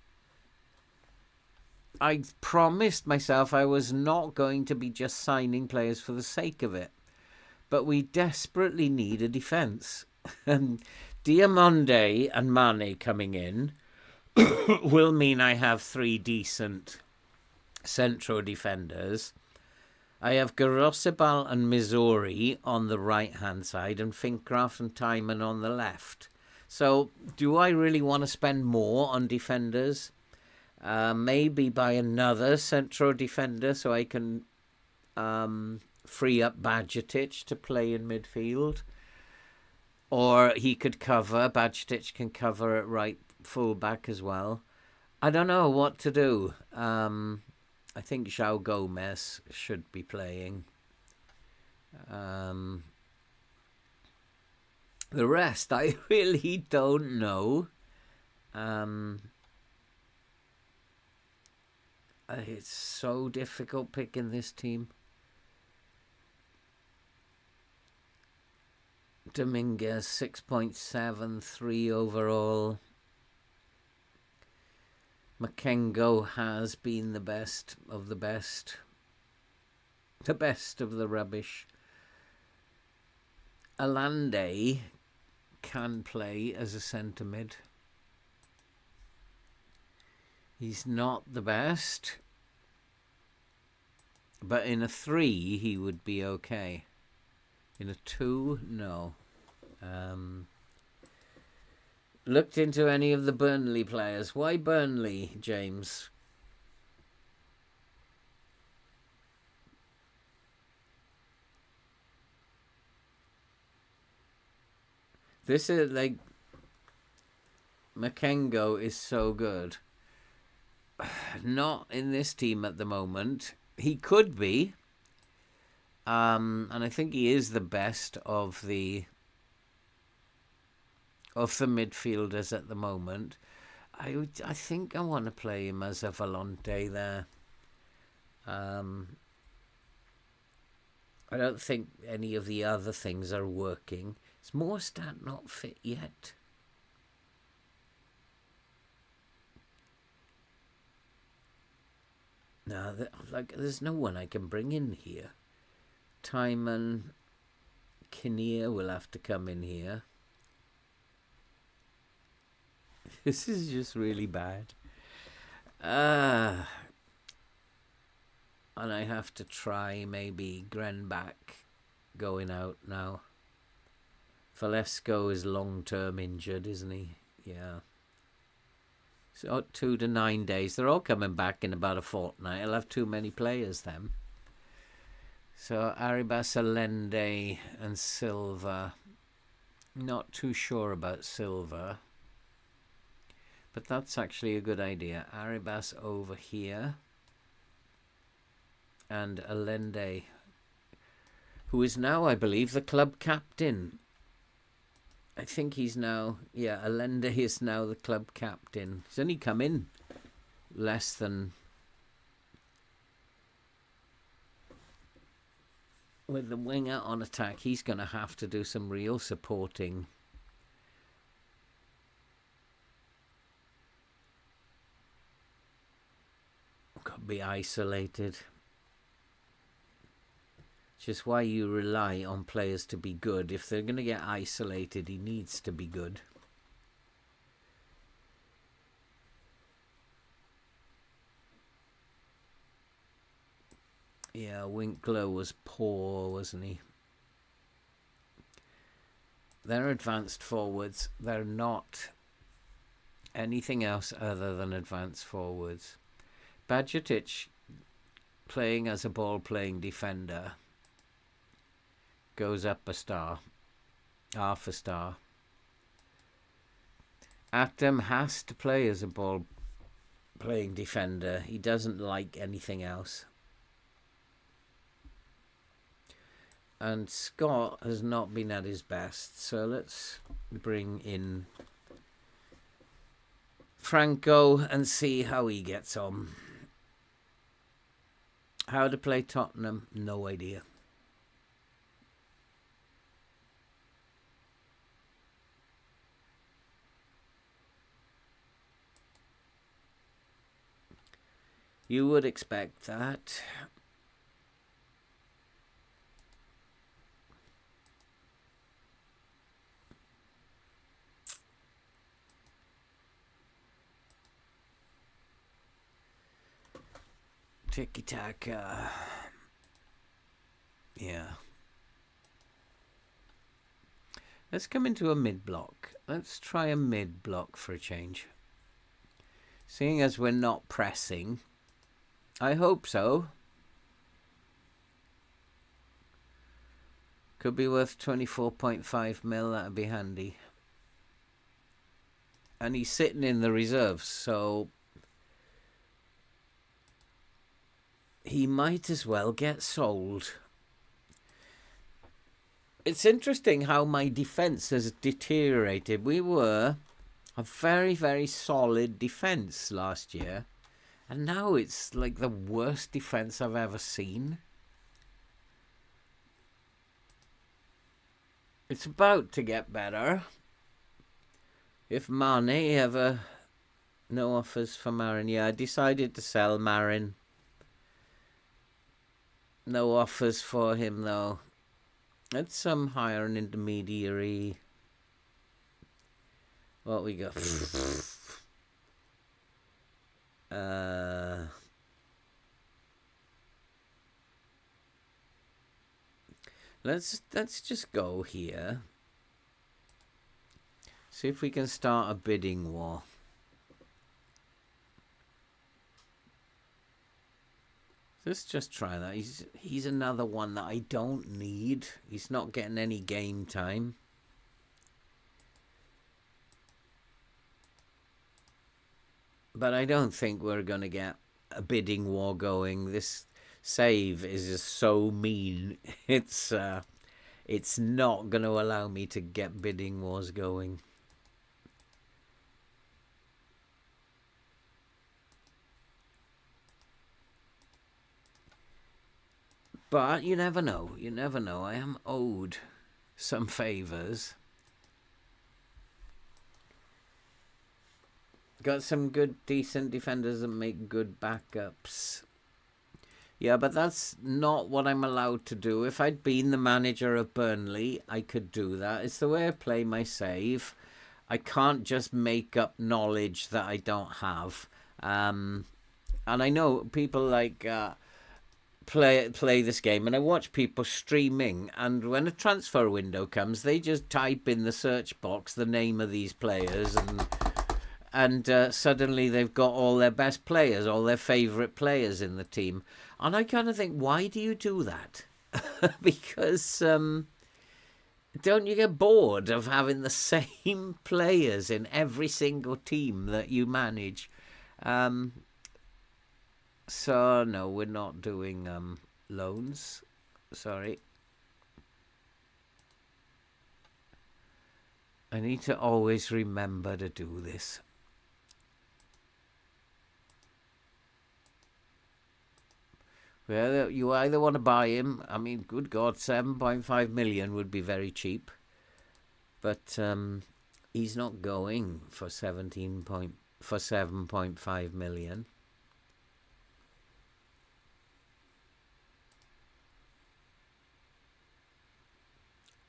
I promised myself I was not going to be just signing players for the sake of it. But we desperately need a defence. And Diamonde and Mane coming in will mean I have 3 decent central defenders. I have Garosibal and Missouri on the right-hand side and Fincraft and Timon on the left. So do I really want to spend more on defenders? Maybe buy another central defender so I can free up Bajcetic to play in midfield. Or he could cover, Bajcetic can cover at right full-back as well. I don't know what to do. I think João Gomez should be playing. The rest, I really don't know. It's so difficult picking this team. Dominguez, 6.73 overall. Makengo has been the best of the best. The best of the rubbish. Alande can play as a centre mid. He's not the best. But in a 3, he would be okay. In a 2, no. Looked into any of the Burnley players. Why Burnley, James? This is like... Makengo is so good. Not in this team at the moment. He could be. And I think he is the best of the midfielders at the moment. I think I want to play him as a volante there. I don't think any of the other things are working. Is Morstat not fit yet? No, there's no one I can bring in here. Timon, Kinnear will have to come in here. This is just really bad. And I have to try maybe Grenbach going out now. Valesco is long-term injured, isn't he? Yeah. So 2 to 9 days. They're all coming back in about a fortnight. I'll have too many players then. So Arribas, Allende and Silva. Not too sure about Silva. But that's actually a good idea. Arribas over here. And Allende, who is now, I believe, the club captain. I think he's now... Yeah, Allende is now the club captain. He's only come in less than... With the winger on attack, he's going to have to do some real supporting. Could be isolated. Just why you rely on players to be good. If they're going to get isolated, he needs to be good. Yeah, Winkler was poor, wasn't he? They're advanced forwards. They're not anything else other than advanced forwards. Bajcetic playing as a ball-playing defender goes up a star, half a star. Atom has to play as a ball-playing defender. He doesn't like anything else. And Scott has not been at his best, so let's bring in Franco and see how he gets on. How to play Tottenham? No idea. You would expect that. Tiki-taka. Yeah. Let's come into a mid-block. Let's try a mid-block for a change. Seeing as we're not pressing, I hope so. Could be worth 24.5 mil. That'd be handy. And he's sitting in the reserves, so he might as well get sold. It's interesting how my defence has deteriorated. We were a very, very solid defence last year, and now it's like the worst defence I've ever seen. It's about to get better. If Mane ever... No offers for Marin. Yeah, I decided to sell Marin. No offers for him, though. Let's hire an intermediary. What we got? Let's just go here. See if we can start a bidding war. Let's just try that. He's another one that I don't need. He's not getting any game time. But I don't think we're going to get a bidding war going. This save is just so mean. It's not going to allow me to get bidding wars going. But you never know. You never know. I am owed some favours. Got some good, decent defenders that make good backups. Yeah, but that's not what I'm allowed to do. If I'd been the manager of Burnley, I could do that. It's the way I play my save. I can't just make up knowledge that I don't have. And I know people like... play this game, and I watch people streaming, and when a transfer window comes, they just type in the search box the name of these players, and suddenly they've got all their best players, all their favourite players in the team. And I kind of think, why do you do that? Because don't you get bored of having the same players in every single team that you manage? So, no, we're not doing loans. Sorry. I need to always remember to do this. Well, you either want to buy him. I mean, good God, 7.5 million would be very cheap. But he's not going for 7.5 million.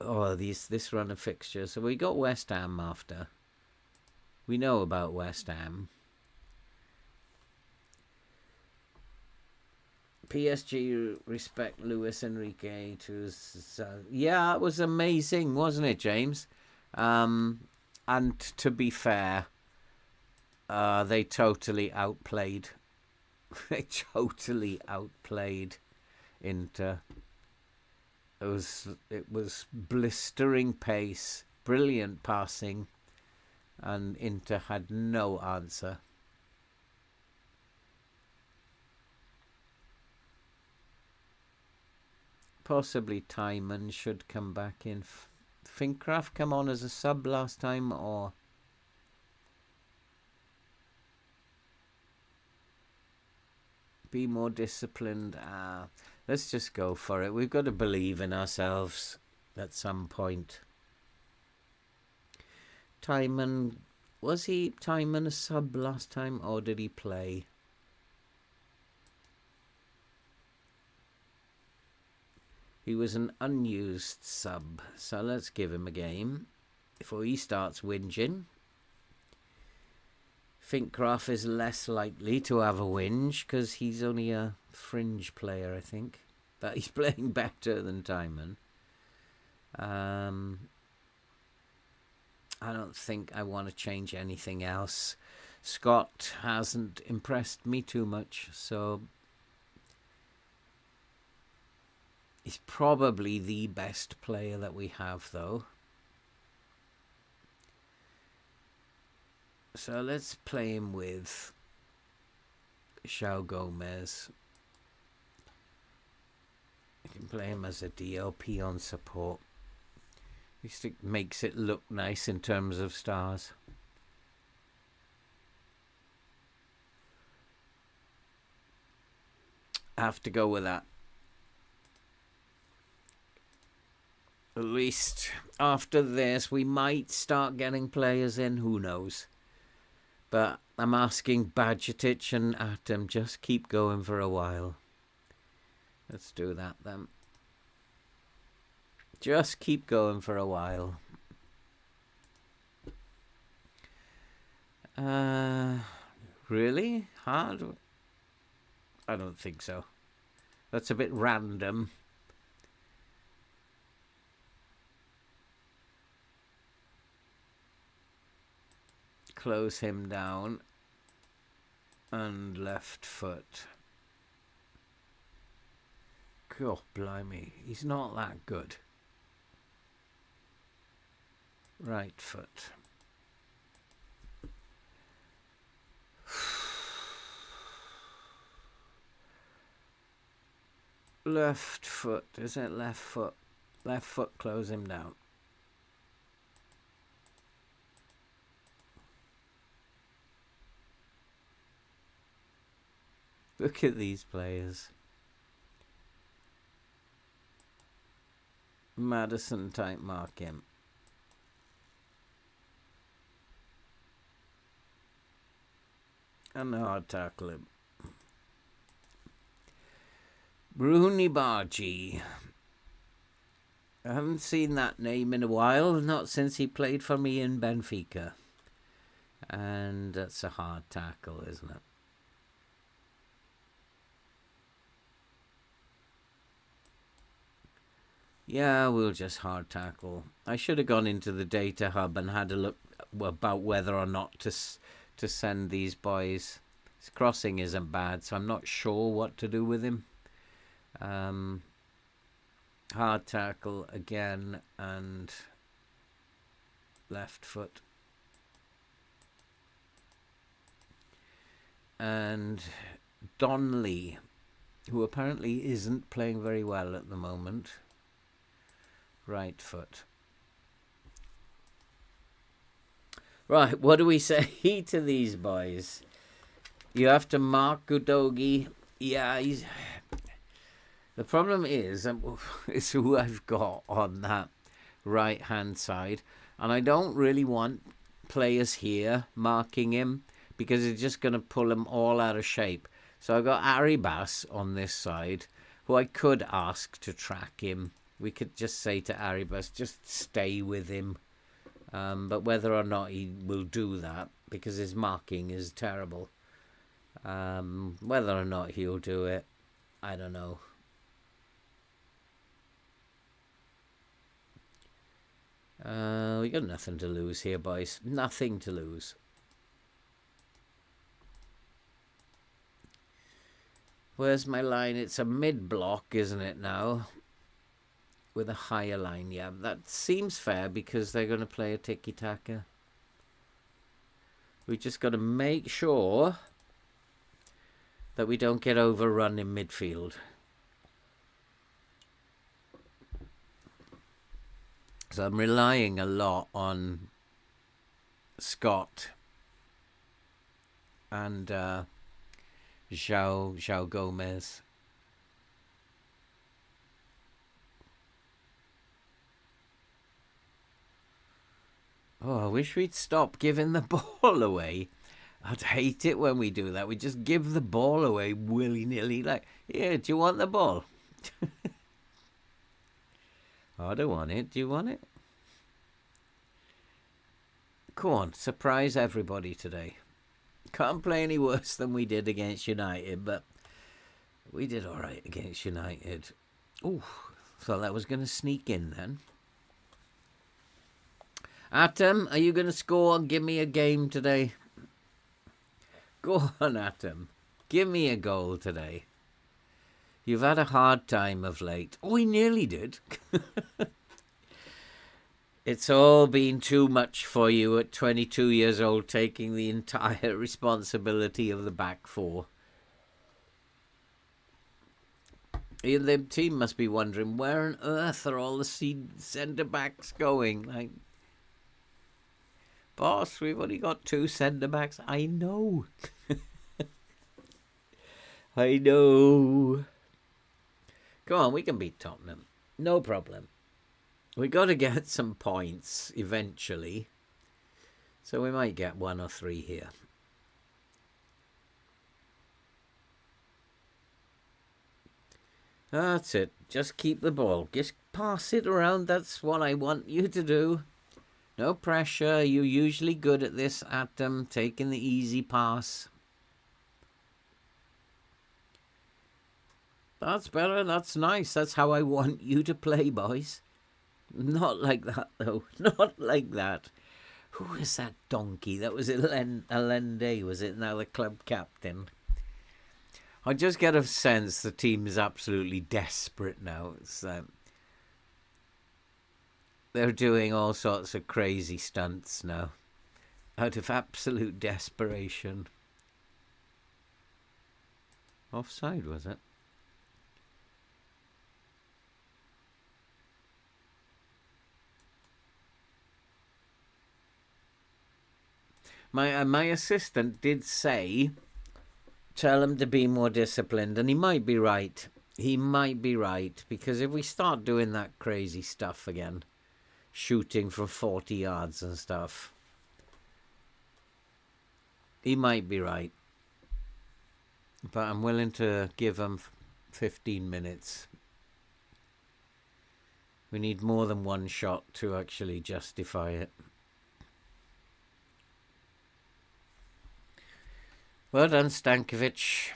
Oh, this run of fixtures. So we got West Ham after. We know about West Ham. PSG respect Luis Enrique to... yeah, it was amazing, wasn't it, James? And to be fair, they totally outplayed. They totally outplayed Inter. It was blistering pace, brilliant passing, and Inter had no answer. Possibly Timon should come back in. Fincraft come on as a sub last time, or... Be more disciplined. Let's just go for it. We've got to believe in ourselves at some point. Timon, was Timon a sub last time, or did he play? He was an unused sub, so let's give him a game before he starts whinging. Finkcraft is less likely to have a whinge because he's only a fringe player, I think. But he's playing better than Timon. I don't think I want to change anything else. Scott hasn't impressed me too much, so he's probably the best player that we have, though. So let's play him with João Gomez. You can play him as a DLP on support. At least it makes it look nice in terms of stars. I have to go with that. At least after this, we might start getting players in. Who knows? But I'm asking Badgetic and Atom, just keep going for a while. Let's do that then. Just keep going for a while. Really? Hard? I don't think so. That's a bit random. Close him down. And left foot. God blimey, he's not that good. Right foot. Left foot, is it left foot? Left foot, close him down. Look at these players. Madison type mark him. And hard tackle him. Bruni Bargi. I haven't seen that name in a while, not since he played for me in Benfica. And that's a hard tackle, isn't it? Yeah, we'll just hard tackle. I should have gone into the data hub and had a look about whether or not to send these boys. His crossing isn't bad, so I'm not sure what to do with him. Hard tackle again and left foot. And Donnelly, who apparently isn't playing very well at the moment. Right foot. Right, what do we say to these boys? You have to mark Udogi. Yeah, he's... The problem is who I've got on that right-hand side. And I don't really want players here marking him because it's just going to pull him all out of shape. So I've got Arribas on this side, who I could ask to track him. We could just say to Arribas, just stay with him. But whether or not he will do that, because his marking is terrible. Whether or not he'll do it, I don't know. We got nothing to lose here, boys. Nothing to lose. Where's my line? It's a mid-block, isn't it now? With a higher line, yeah. That seems fair because they're going to play a tiki-taka. We just got to make sure that we don't get overrun in midfield. So I'm relying a lot on Scott and João Gomez. Oh, I wish we'd stop giving the ball away. I'd hate it when we do that. We just give the ball away willy-nilly. Like, yeah, do you want the ball? I don't want it. Do you want it? Come on, surprise everybody today. Can't play any worse than we did against United, but we did all right against United. Ooh, thought that was going to sneak in then. Atom, are you going to score and give me a game today? Go on, Atom. Give me a goal today. You've had a hard time of late. Oh, he nearly did. It's all been too much for you at 22 years old, taking the entire responsibility of the back four. The team must be wondering, where on earth are all the centre-backs going? Like, boss, we've only got 2 centre-backs. I know. I know. Go on, we can beat Tottenham. No problem. We got to get some points eventually. So we might get 1 or 3 here. That's it. Just keep the ball. Just pass it around. That's what I want you to do. No pressure. You're usually good at this, Atom, taking the easy pass. That's better. That's nice. That's how I want you to play, boys. Not like that, though. Not like that. Who is that donkey? That was Allende, was it? Now the club captain. I just get a sense the team is absolutely desperate now. It's they're doing all sorts of crazy stunts now, out of absolute desperation. Offside, was it? My assistant did say, tell him to be more disciplined, and he might be right. He might be right, because if we start doing that crazy stuff again, shooting from 40 yards and stuff, he might be right. But I'm willing to give him 15 minutes. We need more than one shot to actually justify it. Well done, Stankovic.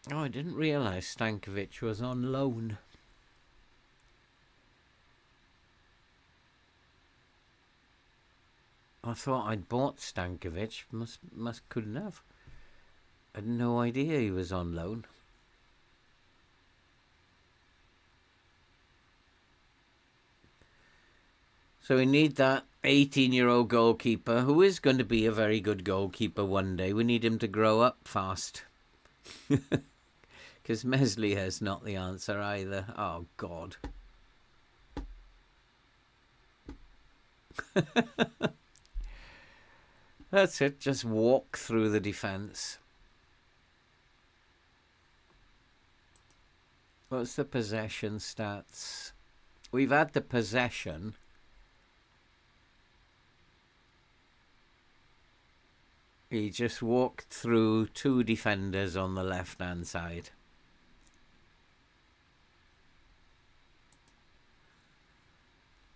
Oh, I didn't realise Stankovic was on loan. I thought I'd bought Stankovic. Couldn't have. I had no idea he was on loan. So we need that 18-year-old goalkeeper who is going to be a very good goalkeeper one day. We need him to grow up fast. Because Meslier is not the answer either. Oh, God. That's it. Just walk through the defence. What's the possession stats? We've had the possession. He just walked through 2 defenders on the left-hand side.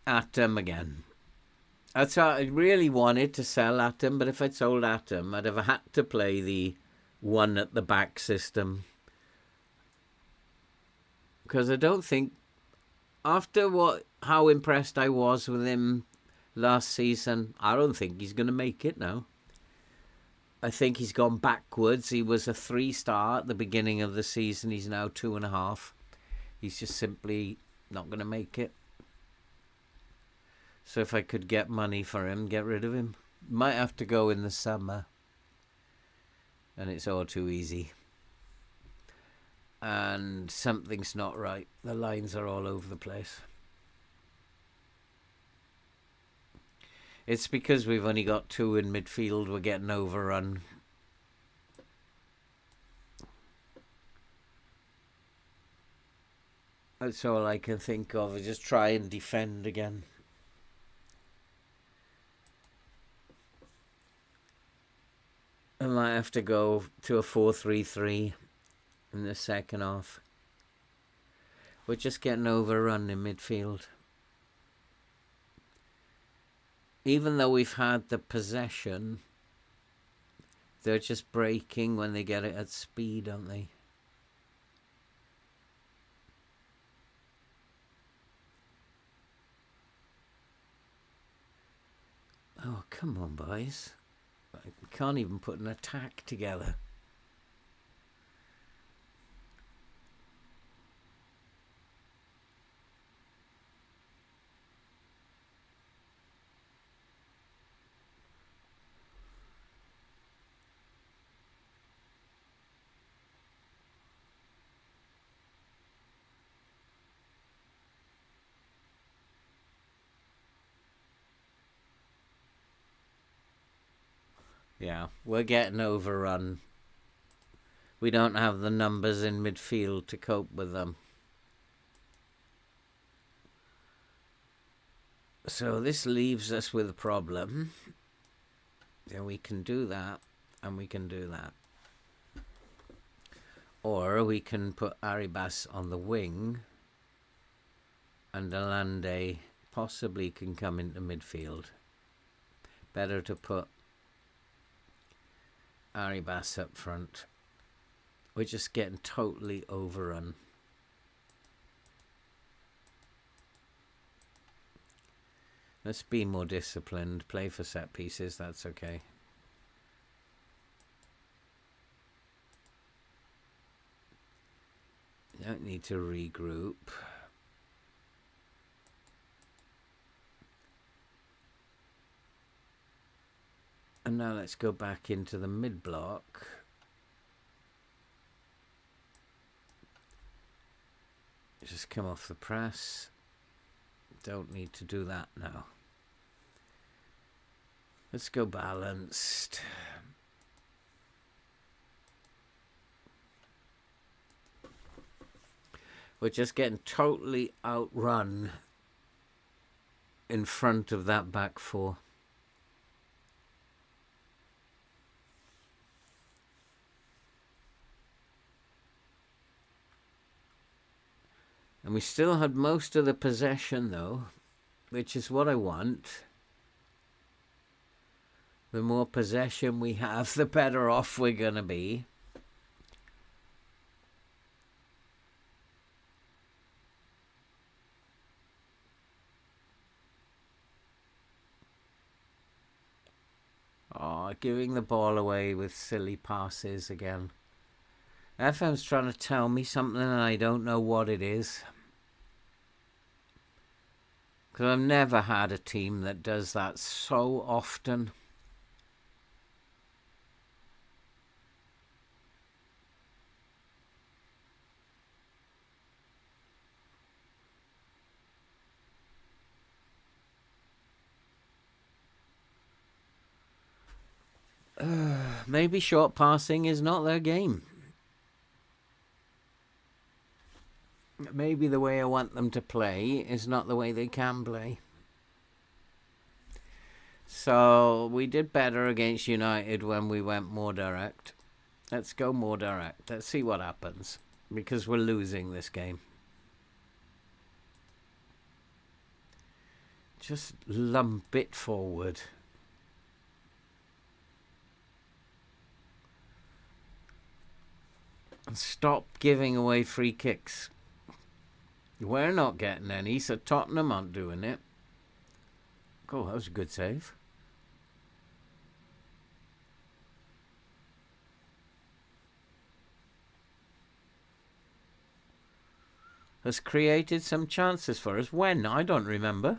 Atom again. That's how I really wanted to sell Atom, but if I'd sold Atom, I'd have had to play the one at the back system. Because I don't think, after how impressed I was with him last season, I don't think he's going to make it now. I think he's gone backwards. He was a 3-star at the beginning of the season. He's now 2.5. He's just simply not going to make it. So if I could get money for him, get rid of him. Might have to go in the summer. And it's all too easy. And something's not right. The lines are all over the place. It's because we've only got 2 in midfield. We're getting overrun. That's all I can think of, is just try and defend again. I might have to go to a 4-3-3 in the second half. We're just getting overrun in midfield. Even though we've had the possession, they're just breaking when they get it at speed, aren't they? Oh, come on, boys. We can't even put an attack together. Yeah, we're getting overrun. We don't have the numbers in midfield to cope with them. So this leaves us with a problem. Yeah, we can do that, and we can do that. Or we can put Arribas on the wing, and Delande possibly can come into midfield. Better to put Arribas up front. We're just getting totally overrun. Let's be more disciplined. Play for set pieces, that's okay. Don't need to regroup. And now let's go back into the mid-block. Just come off the press. Don't need to do that now. Let's go balanced. We're just getting totally outrun in front of that back four. And we still had most of the possession though, which is what I want. The more possession we have, the better off we're going to be. Oh, giving the ball away with silly passes again. FM's trying to tell me something and I don't know what it is. Because I've never had a team that does that so often. Maybe short passing is not their game. Maybe the way I want them to play is not the way they can play. So we did better against United when we went more direct. Let's go more direct. Let's see what happens. Because we're losing this game. Just lump it forward. And stop giving away free kicks. We're not getting any, so Tottenham aren't doing it. Oh, that was a good save. Has created some chances for us. When? I don't remember.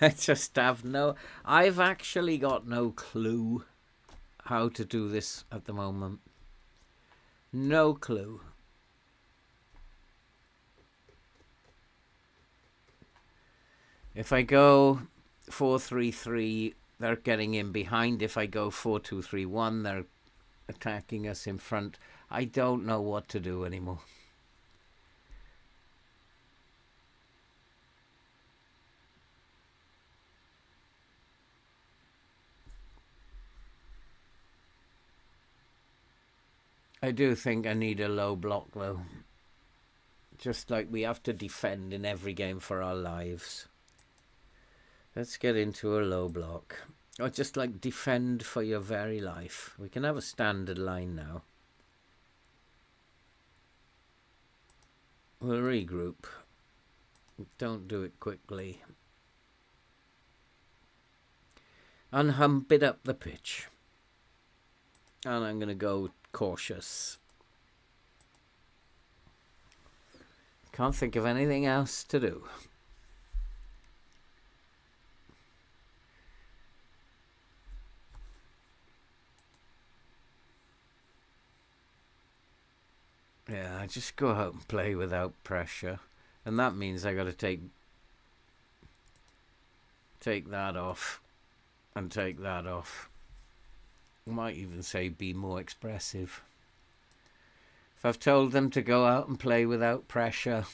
I just have no... I've actually got no clue how to do this at the moment. No clue. If I go 4-3-3, they're getting in behind. If I go 4-2-3-1, they're attacking us in front. I don't know what to do anymore. I do think I need a low block, though. Just like we have to defend in every game for our lives. Let's get into a low block. Or just like defend for your very life. We can have a standard line now. We'll regroup. Don't do it quickly. And hump it up the pitch. And I'm going to go cautious. Can't think of anything else to do. Yeah, I just go out and play without pressure. And that means I got to take that off and take that off. I might even say be more expressive. If I've told them to go out and play without pressure,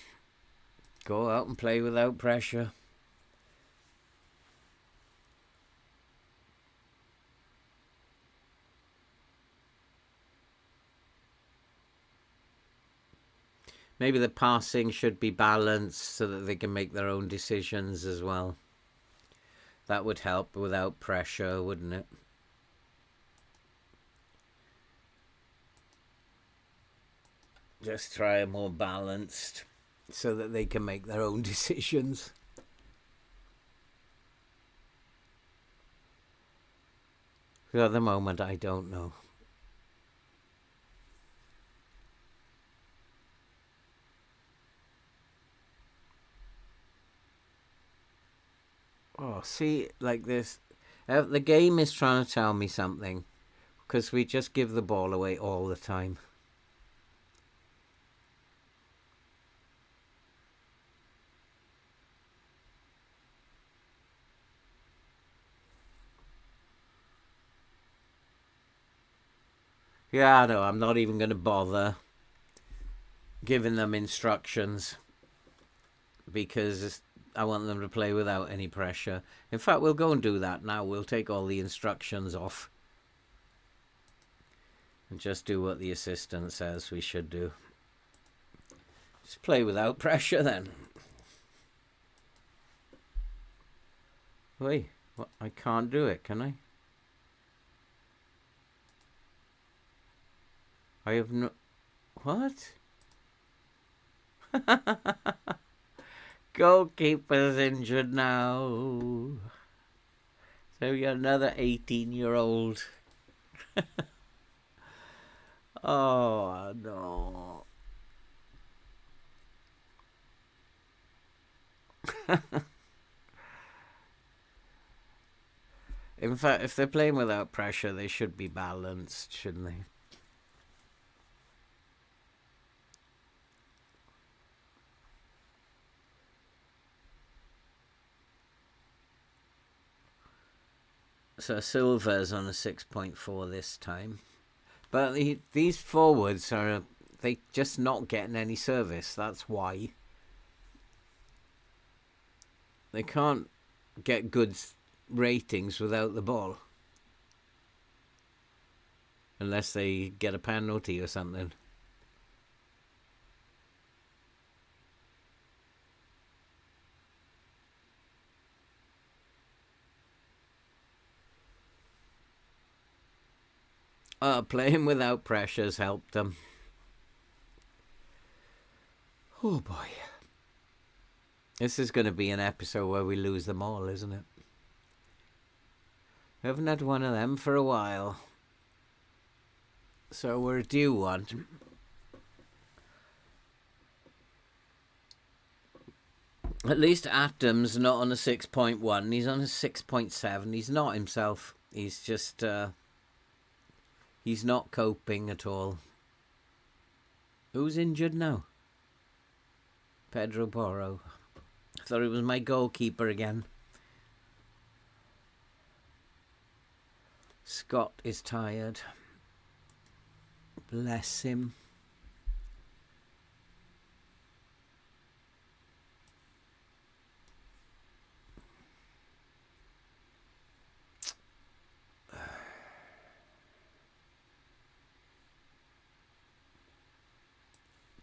go out and play without pressure. Maybe the passing should be balanced so that they can make their own decisions as well. That would help without pressure, wouldn't it? Just try a more balanced so that they can make their own decisions. At the moment, I don't know. Oh, see, like this. The game is trying to tell me something because we just give the ball away all the time. Yeah, no, I'm not even going to bother giving them instructions because I want them to play without any pressure. In fact, we'll go and do that now. We'll take all the instructions off and just do what the assistant says we should do. Just play without pressure then. Wait, what? I can't do it, can I? I have no... What? Goalkeeper's injured now. So we got another 18-year-old. Oh, no. In fact, if they're playing without pressure, they should be balanced, shouldn't they? So Silva's on a 6.4 this time. But these forwards are they just not getting any service. That's why. They can't get good ratings without the ball. Unless they get a penalty or something. Playing without pressure's helped them. Oh boy. This is going to be an episode where we lose them all, isn't it? We haven't had one of them for a while. So we're due one. At least Atom's not on a 6.1. He's on a 6.7. He's not himself. He's just... he's not coping at all. Who's injured now? Pedro Porro. I thought it was my goalkeeper again. Scott is tired. Bless him.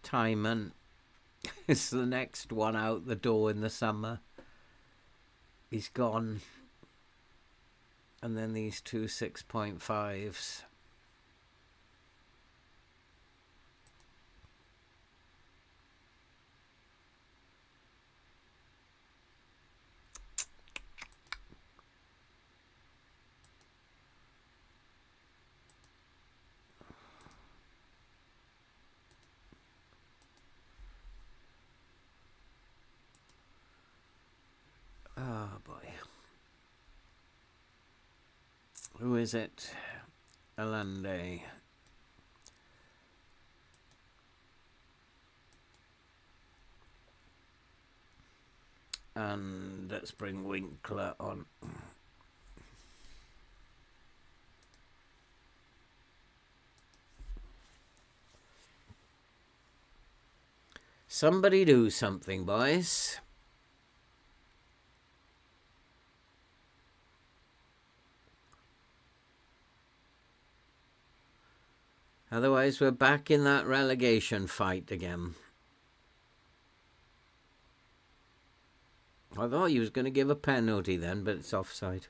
Timon is the next one out the door in the summer. He's gone. And then these two 6.5s. Oh boy. Who is it? Alande. And let's bring Winkler on. Somebody do something, boys. Otherwise, we're back in that relegation fight again. I thought he was going to give a penalty then, but it's offside.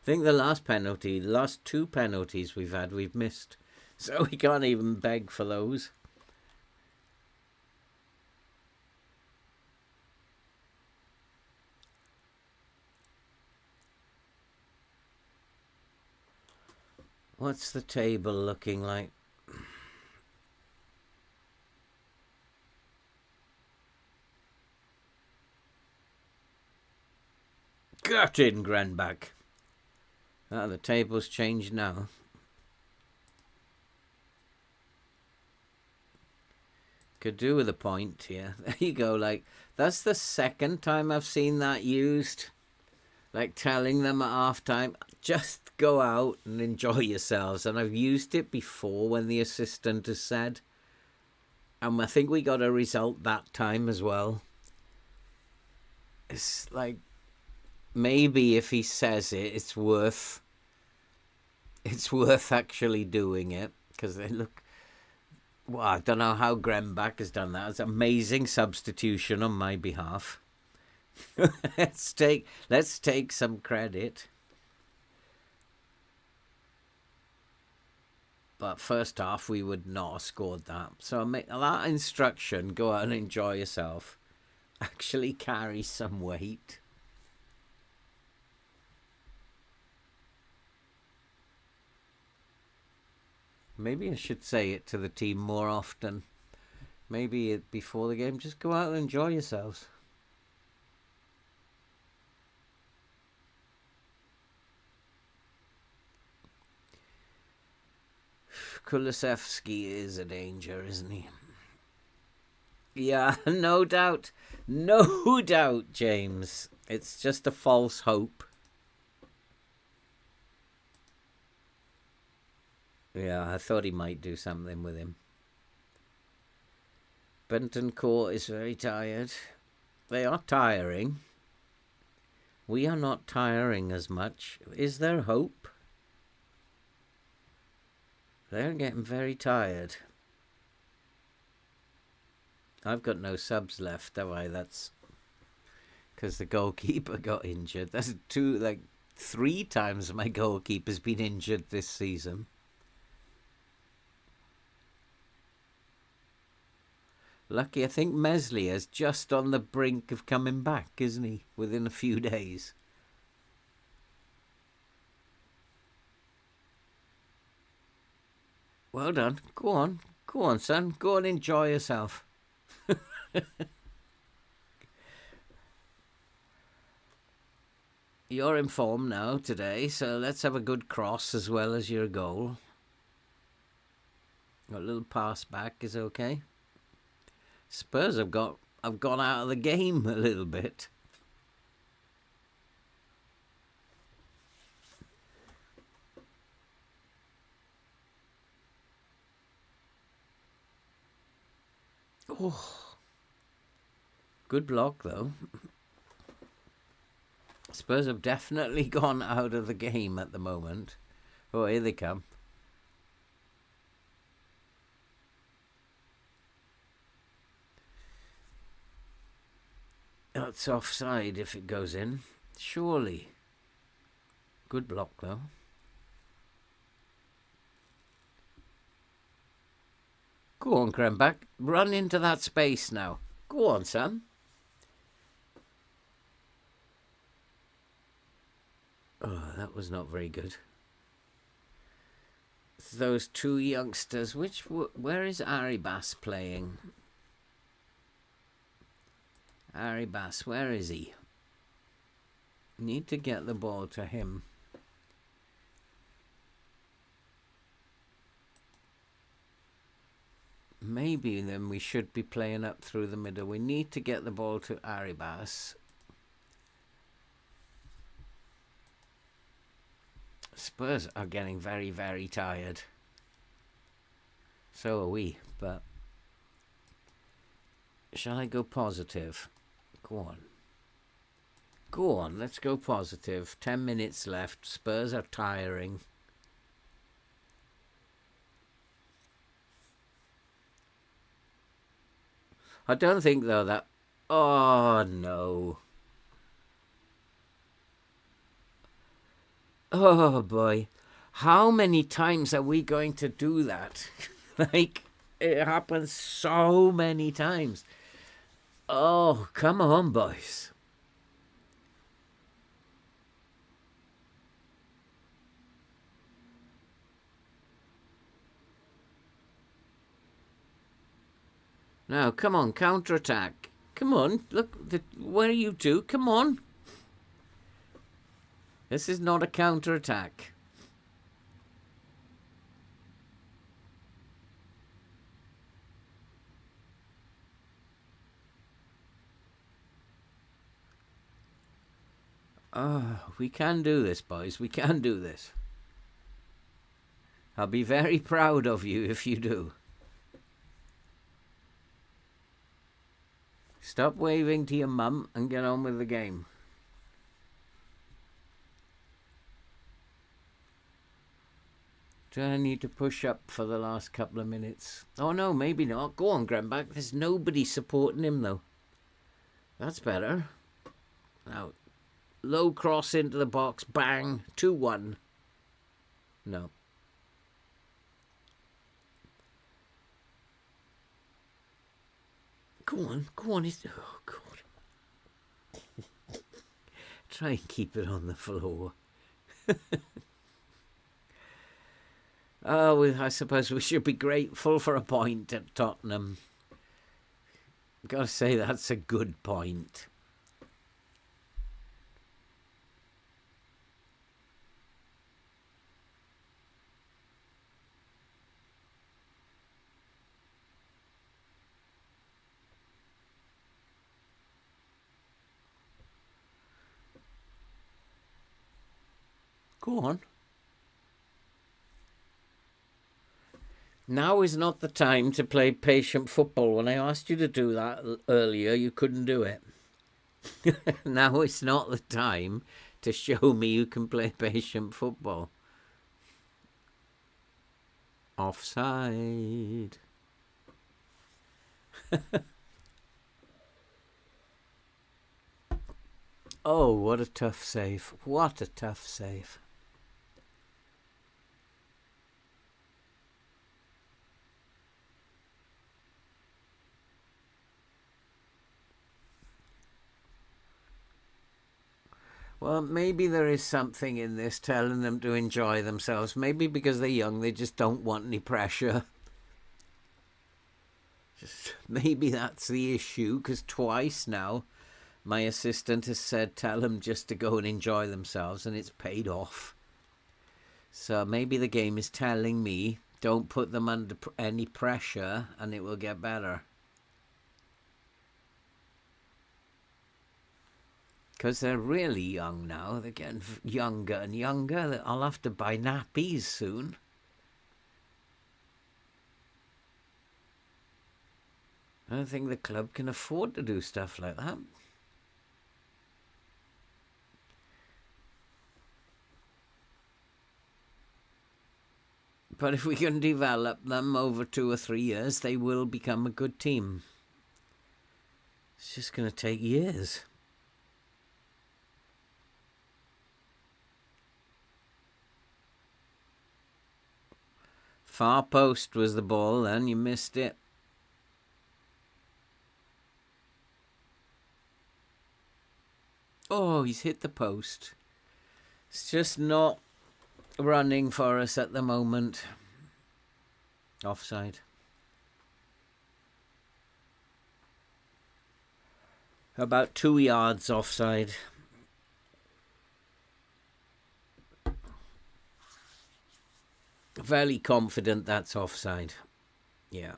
I think the last two penalties we've had, we've missed. So we can't even beg for those. What's the table looking like? Get in, Grenbach. Ah, the table's changed now. Could do with a point here. There you go. Like, that's the second time I've seen that used. Like telling them at half-time, just go out and enjoy yourselves. And I've used it before when the assistant has said. And I think we got a result that time as well. It's like, maybe if he says it, it's worth actually doing it. Because they look... Well, I don't know how Grenbach has done that. It's an amazing substitution on my behalf. let's take some credit. But first half we would not have scored that. So that instruction, go out and enjoy yourself, actually carries some weight. Maybe I should say it to the team more often. Maybe before the game, just go out and enjoy yourselves. Kulusevski is a danger, isn't he? Yeah, no doubt. No doubt, James. It's just a false hope. Yeah, I thought he might do something with him. Bentoncourt is very tired. They are tiring. We are not tiring as much. Is there hope? They're getting very tired. I've got no subs left, have I? That's because the goalkeeper got injured. That's 3 times my goalkeeper's been injured this season. Lucky, I think Meslier's just on the brink of coming back, isn't he? Within a few days. Well done. Go on. Go on, son. Go and enjoy yourself. You're in form now today, so let's have a good cross as well as your goal. A little pass back is okay. Spurs have gone out of the game a little bit. Oh, good block though. Spurs have definitely gone out of the game at the moment. Oh, here they come. That's offside if it goes in. Surely. Good block though. Go on, Krembach. Run into that space now. Go on, son. Oh, that was not very good. Those two youngsters. Where is Aribas playing? Aribas, where is he? Need to get the ball to him. Maybe then we should be playing up through the middle. We need to get the ball to Aribas. Spurs are getting very, very tired. So are we, but shall I go positive? Go on. Go on, let's go positive. 10 minutes left. Spurs are tiring. I don't think, though, that... Oh, no. Oh, boy. How many times are we going to do that? Like, it happens so many times. Oh, come on, boys. Now, come on, counter-attack. Come on, look, where are you two? Come on. This is not a counter-attack. Oh, we can do this, boys. We can do this. I'll be very proud of you if you do. Stop waving to your mum and get on with the game. Do I need to push up for the last couple of minutes? Oh, no, maybe not. Go on, Grandback. There's nobody supporting him, though. That's better. Now, low cross into the box. Bang. 2-1. No. Go on. Go on. Oh, God. Try and keep it on the floor. Oh, I suppose we should be grateful for a point at Tottenham. I've got to say that's a good point. Go on. Now is not the time to play patient football. When I asked you to do that earlier, you couldn't do it. Now it's not the time to show me you can play patient football. Offside. Oh, what a tough save. What a tough save. Well, maybe there is something in this telling them to enjoy themselves. Maybe because they're young, they just don't want any pressure. Maybe that's the issue, because twice now my assistant has said tell them just to go and enjoy themselves, and it's paid off. So maybe the game is telling me don't put them under any pressure and it will get better. because they're really young now. They're getting younger and younger. I'll have to buy nappies soon. I don't think the club can afford to do stuff like that. But if we can develop them over 2 or 3 years, they will become a good team. It's just going to take years. Far post was the ball then, you missed it. Oh, he's hit the post. It's just not running for us at the moment. Offside. About 2 yards offside. Fairly confident that's offside. Yeah.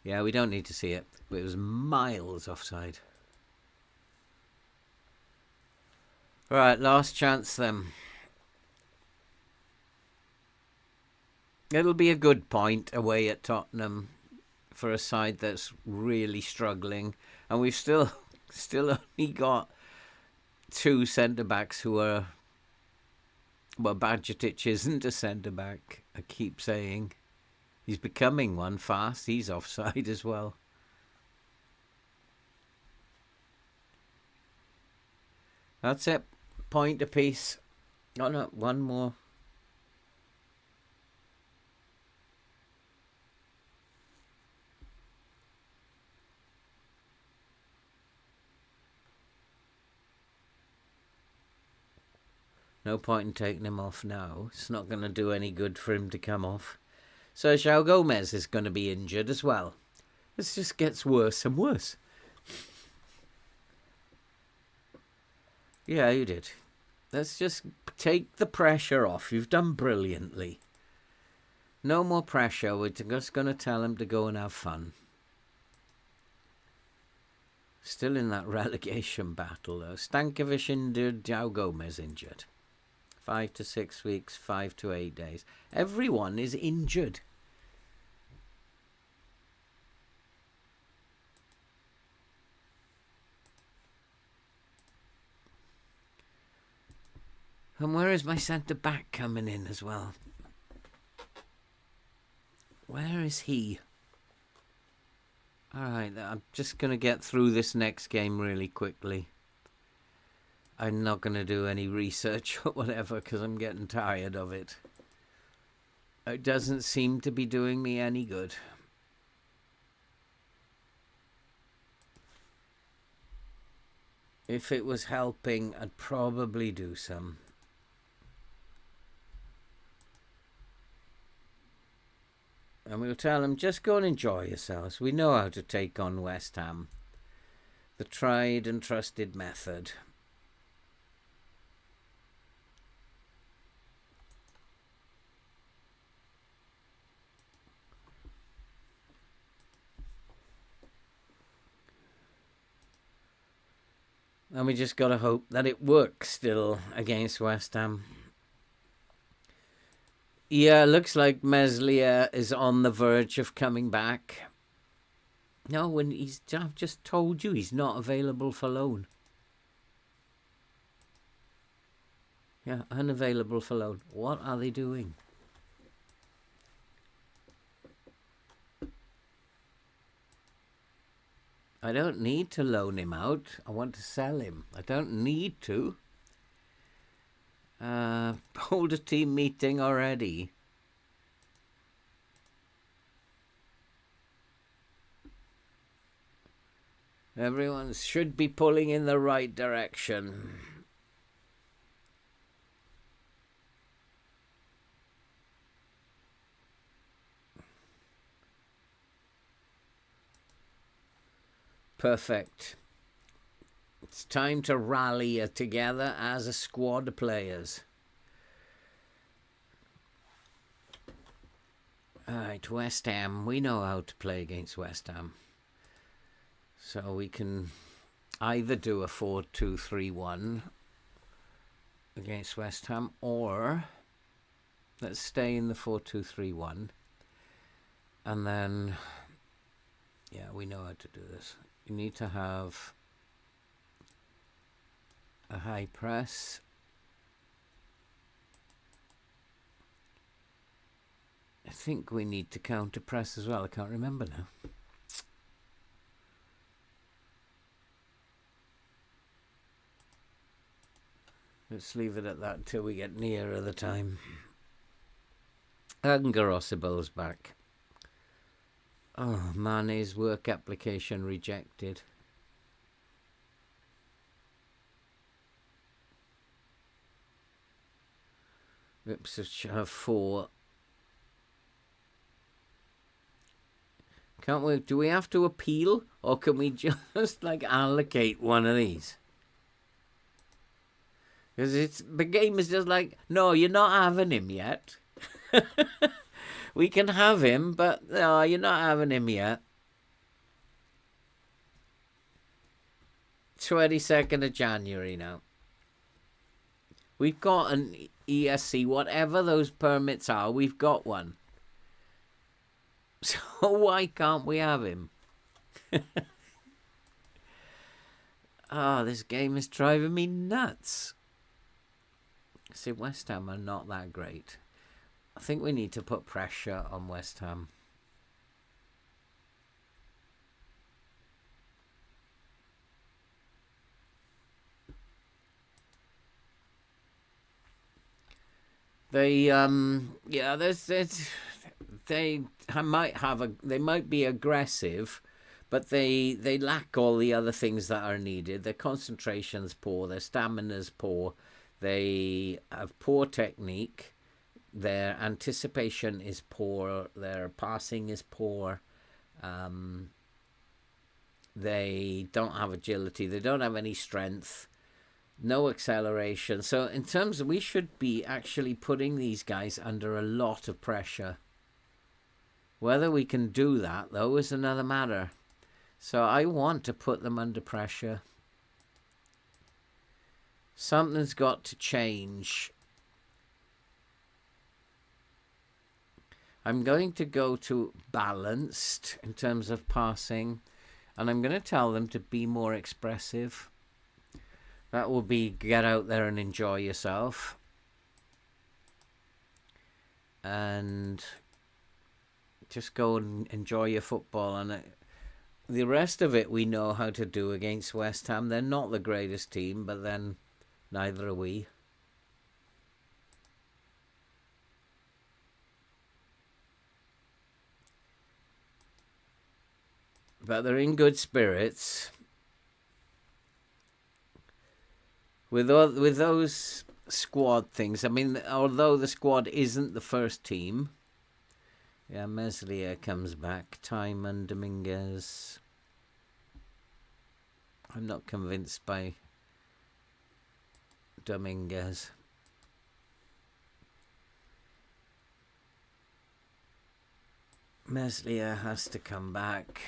Yeah, we don't need to see it. But it was miles offside. Right, last chance then. It'll be a good point away at Tottenham for a side that's really struggling. And we've still only got 2 centre-backs who are... Well, Badgetic isn't a centre-back, I keep saying. He's becoming one fast. He's offside as well. That's it. Point apiece. Oh no, one more. No point in taking him off now. It's not going to do any good for him to come off. So João Gomez is going to be injured as well. This just gets worse and worse. Yeah, you did. Let's just take the pressure off. You've done brilliantly. No more pressure. We're just going to tell him to go and have fun. Still in that relegation battle, though. Stankovic injured, João Gomez injured. 5 to 6 weeks, 5 to 8 days. Everyone is injured. And where is my centre-back coming in as well? Where is he? Alright, I'm just going to get through this next game really quickly. I'm not going to do any research or whatever because I'm getting tired of it. It doesn't seem to be doing me any good. If it was helping, I'd probably do some. And we'll tell them, just go and enjoy yourselves. We know how to take on West Ham. The tried and trusted method. And we just got to hope that it works still against West Ham. Yeah, looks like Meslier is on the verge of coming back. No, when I've just told you he's not available for loan. Yeah, unavailable for loan. What are they doing? I don't need to loan him out. I want to sell him. I don't need to. Hold a team meeting already. Everyone should be pulling in the right direction. Perfect. It's time to rally together as a squad of players. All right, West Ham. We know how to play against West Ham. So we can either do a 4-2-3-1 against West Ham, or let's stay in the 4-2-3-1. And then, yeah, we know how to do this. You need to have a high press. I think we need to counter press as well. I can't remember now. Let's leave it at that till we get nearer the time. And Garosible's back. Oh, Mane's work application rejected. Ipswich have 4. Can't we? Do we have to appeal, or can we just like allocate one of these? Because the game is just like, no, you're not having him yet. We can have him, but no, you're not having him yet. 22nd of January now. We've got an ESC, whatever those permits are, we've got one. So why can't we have him? Oh, this game is driving me nuts. See, West Ham are not that great. I think we need to put pressure on West Ham. They might be aggressive, but they lack all the other things that are needed. Their concentration's poor, their stamina's poor, they have poor technique, their anticipation is poor, their passing is poor, they don't have agility, they don't have any strength, no acceleration. So in terms of, we should be actually putting these guys under a lot of pressure. Whether we can do that, though, is another matter. So I want to put them under pressure. Something's got to change. I'm going to go to balanced in terms of passing, and I'm going to tell them to be more expressive. That will be get out there and enjoy yourself. And just go and enjoy your football. And the rest of it we know how to do against West Ham. They're not the greatest team, but then neither are we. But they're in good spirits. With those squad things, I mean, although the squad isn't the first team, yeah, Meslier comes back, Timon, Dominguez. I'm not convinced by Dominguez. Meslier has to come back.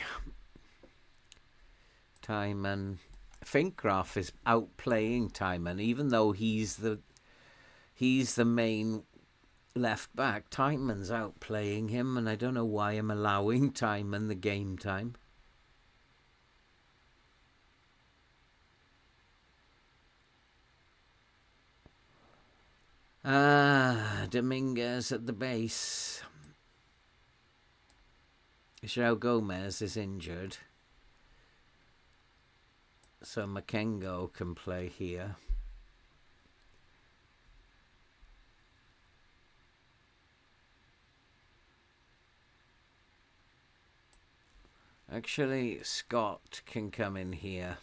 Timon. Finkgraf is outplaying Timon, even though he's the main left back. Timon's outplaying him, and I don't know why I'm allowing Timon the game time. Dominguez at the base. João Gomez is injured, so Makengo can play here. Actually, Scott can come in here,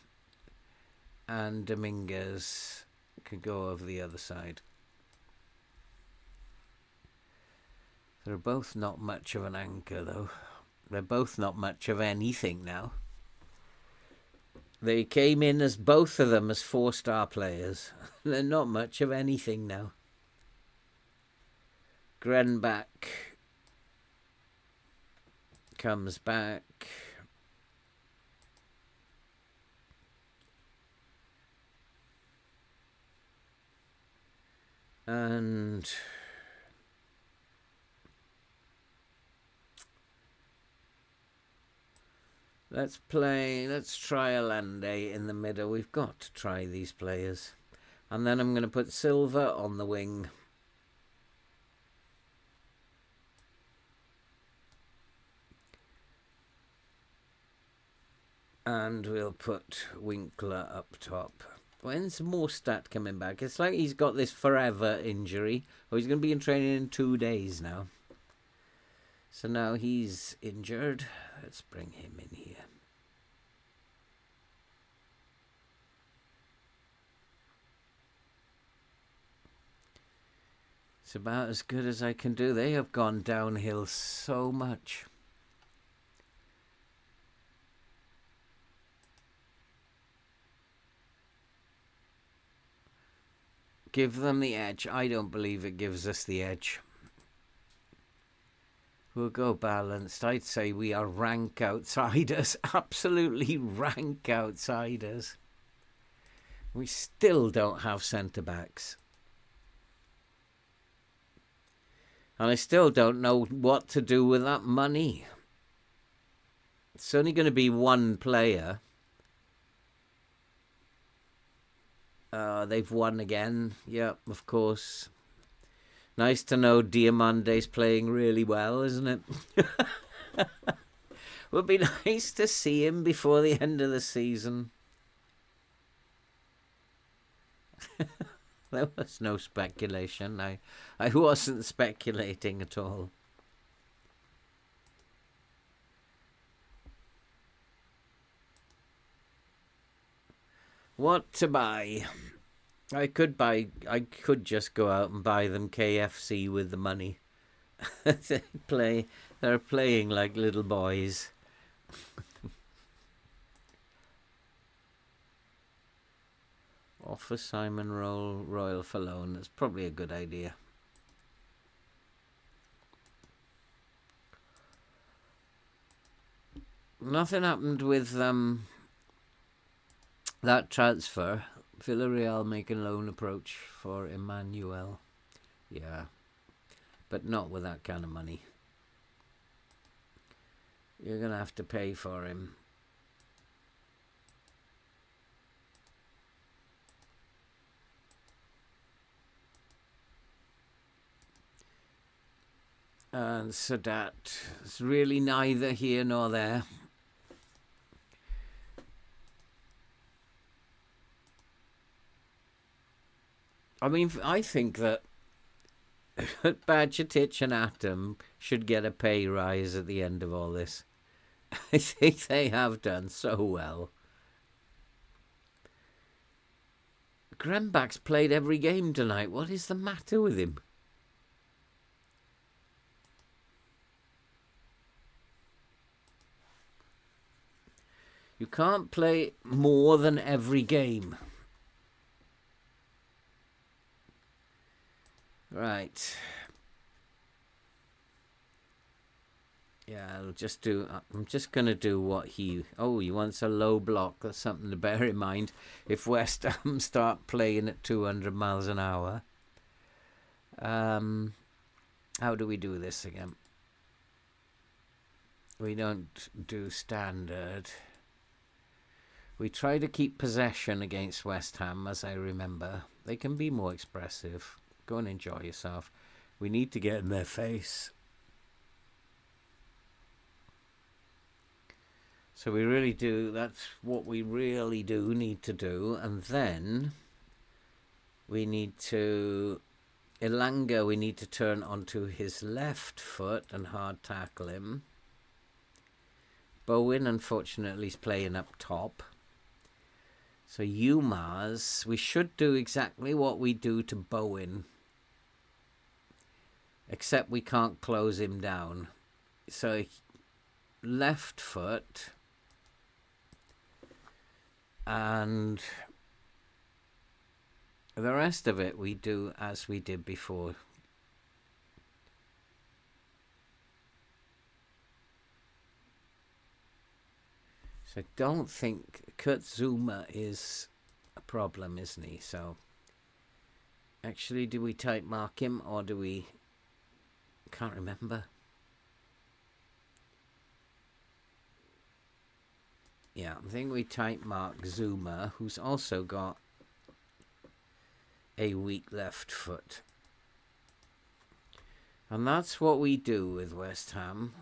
and Dominguez can go over the other side. They're both not much of an anchor, though. They're both not much of anything now. They came in as both of them as 4-star players. They're not much of anything now. Grenbach comes back. And let's try Allende in the middle. We've got to try these players. And then I'm going to put Silva on the wing. And we'll put Winkler up top. When's Morstadt coming back? It's like he's got this forever injury. Oh, he's going to be in training in 2 days now. So now he's injured. Let's bring him in here. It's about as good as I can do. They have gone downhill so much. Give them the edge. I don't believe it gives us the edge. We'll go balanced. I'd say we are rank outsiders. Absolutely rank outsiders. We still don't have centre-backs. And I still don't know what to do with that money. It's only going to be one player. They've won again. Yep, of course. Nice to know Diamante's playing really well, isn't it? Would be nice to see him before the end of the season. There was no speculation. I wasn't speculating at all. What to buy? I could just go out and buy them KFC with the money. They're playing like little boys. Offer Simon Royal for loan. That's probably a good idea. Nothing happened with that transfer. Villarreal making loan approach for Emmanuel. Yeah. But not with that kind of money. You're going to have to pay for him. And Sadat is really neither here nor there. I mean, I think that Bajcetic and Atom should get a pay rise at the end of all this. I think they have done so well. Grembach's played every game tonight. What is the matter with him? You can't play more than every game. Right. Yeah, I'm just going to do what he wants a low block. That's something to bear in mind if West Ham start playing at 200 miles an hour. How do we do this again? We don't do standard. We try to keep possession against West Ham, as I remember. They can be more expressive. Go and enjoy yourself. We need to get in their face. So we really do, that's what we really do need to do. And then we need to, Elanga, we need to turn onto his left foot and hard tackle him. Bowen, unfortunately, is playing up top. So Yilmaz, we should do exactly what we do to Bowen. Except we can't close him down. So left foot. And the rest of it we do as we did before. So I don't think Kurt Zuma is a problem, isn't he? So actually, do we type mark him or do we... Can't remember. Yeah, I think we type mark Zuma, who's also got a weak left foot. And that's what we do with West Ham.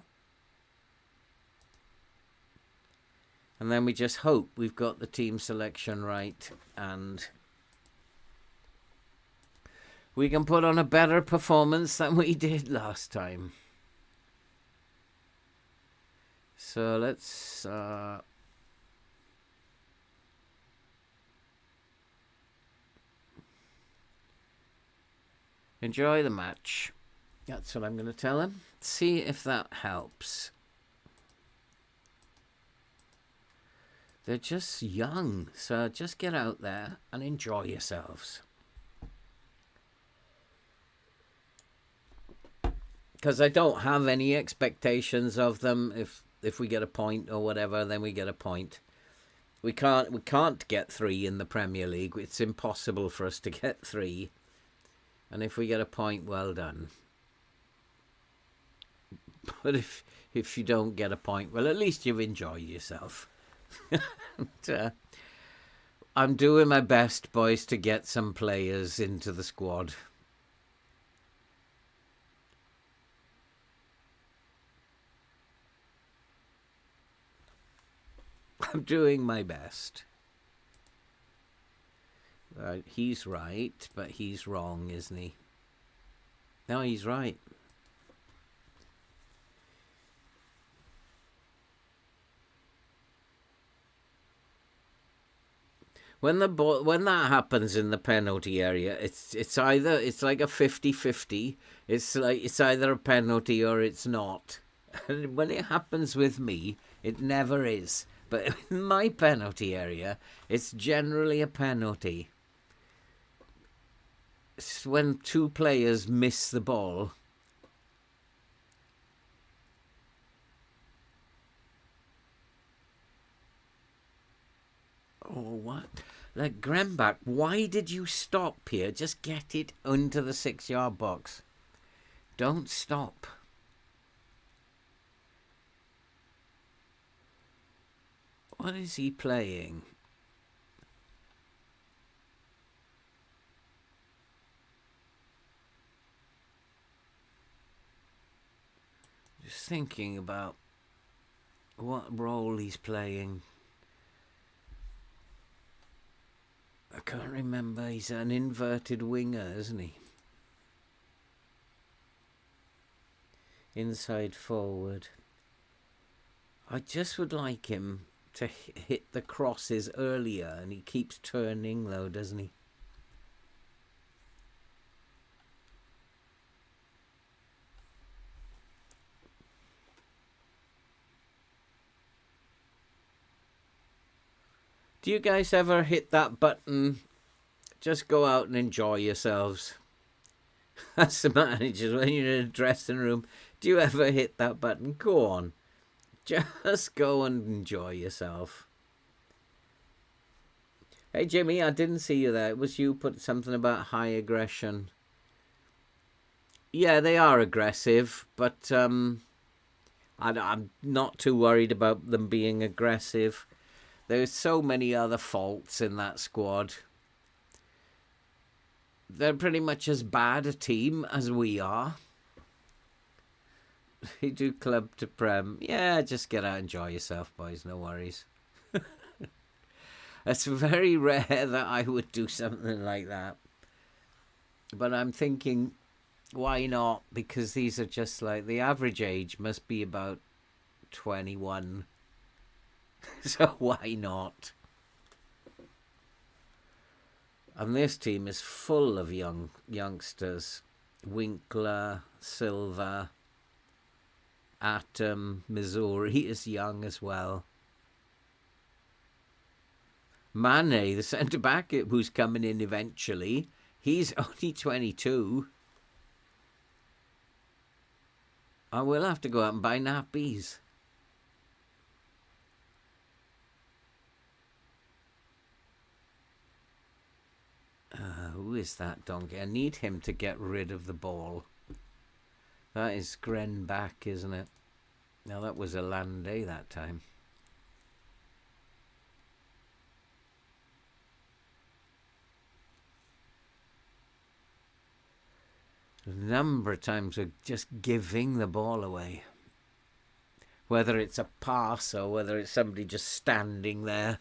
And then we just hope we've got the team selection right and we can put on a better performance than we did last time. So let's... enjoy the match. That's what I'm going to tell him. See if that helps. They're just young, so just get out there and enjoy yourselves. Because I don't have any expectations of them. If we get a point or whatever, then we get a point. We can't get 3 in the Premier League. It's impossible for us to get 3. And if we get a point, well done. But if you don't get a point, well, at least you've enjoyed yourself. And, I'm doing my best, boys, to get some players into the squad. I'm doing my best. He's right, but he's wrong, isn't he? No, he's right. When that happens in the penalty area, it's like a 50-50. It's either a penalty or it's not. And when it happens with me, it never is. But in my penalty area, it's generally a penalty. It's when 2 players miss the ball. Oh, what? Like, Grembach, why did you stop here? Just get it into the 6-yard box. Don't stop. What is he playing? Just thinking about what role he's playing. I can't remember. He's an inverted winger, isn't he? Inside forward. I just would like him to hit the crosses earlier, and he keeps turning though, doesn't he? Do you guys ever hit that button? Just go out and enjoy yourselves. That's the managers when you're in a dressing room. Do you ever hit that button? Go on. Just go and enjoy yourself. Hey, Jimmy, I didn't see you there. It was you put something about high aggression. Yeah, they are aggressive, but I'm not too worried about them being aggressive. There's so many other faults in that squad. They're pretty much as bad a team as we are. They do club to prem. Yeah, just get out and enjoy yourself, boys. No worries. It's very rare that I would do something like that. But I'm thinking, why not? Because these are just like, the average age must be about 21. So why not? And this team is full of youngsters. Winkler, Silva, Atom, Missouri is young as well. Mane, the centre-back who's coming in eventually, he's only 22. I will have to go out and buy nappies. Who is that donkey? I need him to get rid of the ball. That is Gren back, isn't it? Now that was a land day that time. A number of times we're just giving the ball away. Whether it's a pass or whether it's somebody just standing there.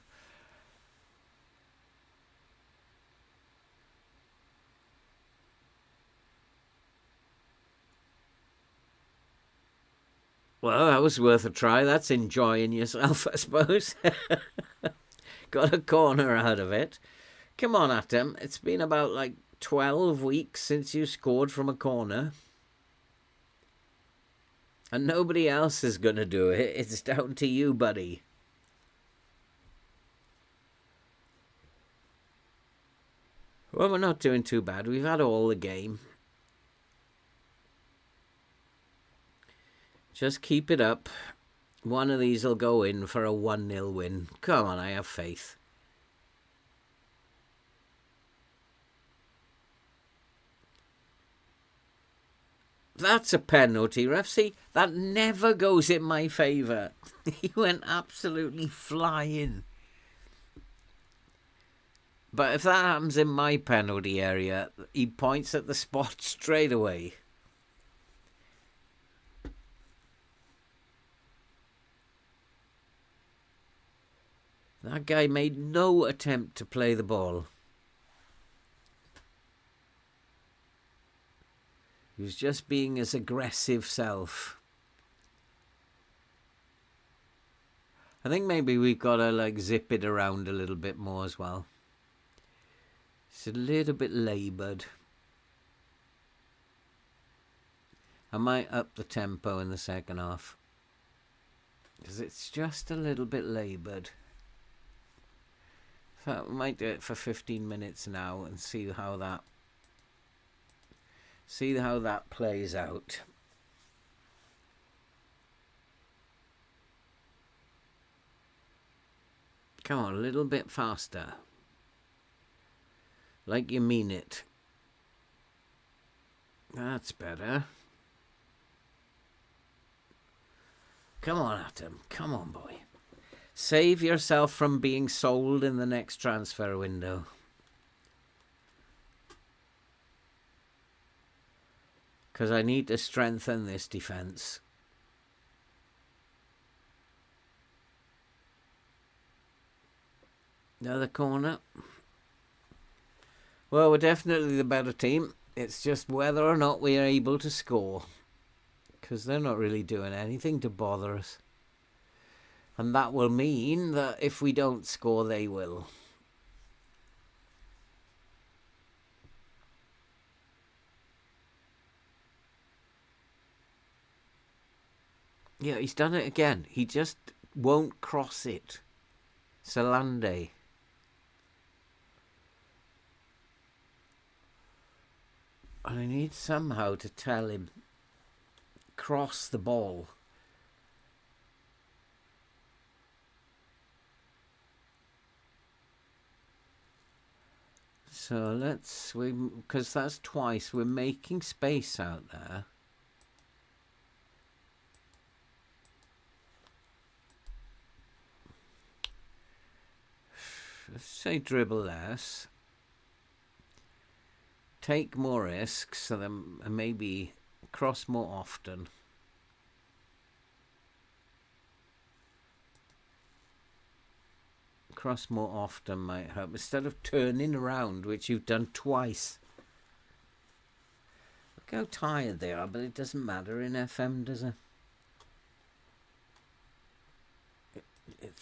Well, that was worth a try. That's enjoying yourself, I suppose. Got a corner out of it. Come on, Atom. It's been about like 12 weeks since you scored from a corner. And nobody else is going to do it. It's down to you, buddy. Well, we're not doing too bad. We've had all the game. Just keep it up. One of these will go in for a 1-0 win. Come on, I have faith. That's a penalty, ref. See, that never goes in my favour. He went absolutely flying. But if that happens in my penalty area, he points at the spot straight away. That guy made no attempt to play the ball. He was just being his aggressive self. I think maybe we've got to like zip it around a little bit more as well. It's a little bit laboured. I might up the tempo in the second half. Because it's just a little bit laboured. So we might do it for 15 minutes now and see how that plays out. Come on, a little bit faster. Like you mean it. That's better. Come on, Atom. Come on, boy. Save yourself from being sold in the next transfer window. Because I need to strengthen this defence. Another corner. Well, we're definitely the better team. It's just whether or not we are able to score. Because they're not really doing anything to bother us. And that will mean that if we don't score, they will. Yeah, he's done it again. He just won't cross it. Salande. And I need somehow to tell him, cross the ball. So because that's twice, we're making space out there. Let's say dribble less. Take more risks, so then maybe cross more often. Cross more often might help, instead of turning around, which you've done twice. Look how tired they are, but it doesn't matter in FM, does it?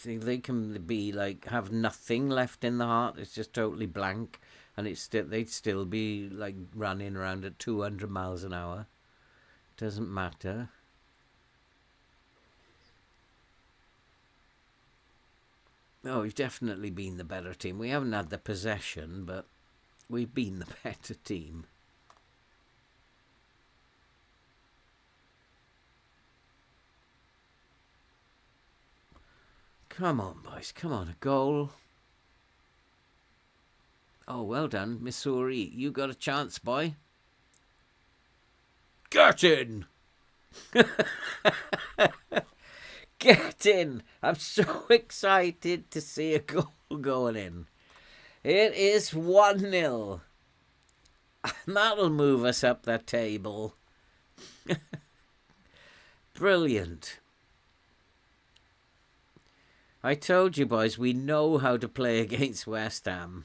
They can be like, have nothing left in the heart, it's just totally blank, and they'd still be like running around at 200 miles an hour. Doesn't matter. Oh, we've definitely been the better team. We haven't had the possession, but we've been the better team. Come on, boys. Come on, a goal. Oh, well done, Missouri. You got a chance, boy. Get in! Get in! I'm so excited to see a goal going in. It is 1-0. That'll move us up that table. Brilliant. I told you, boys, we know how to play against West Ham.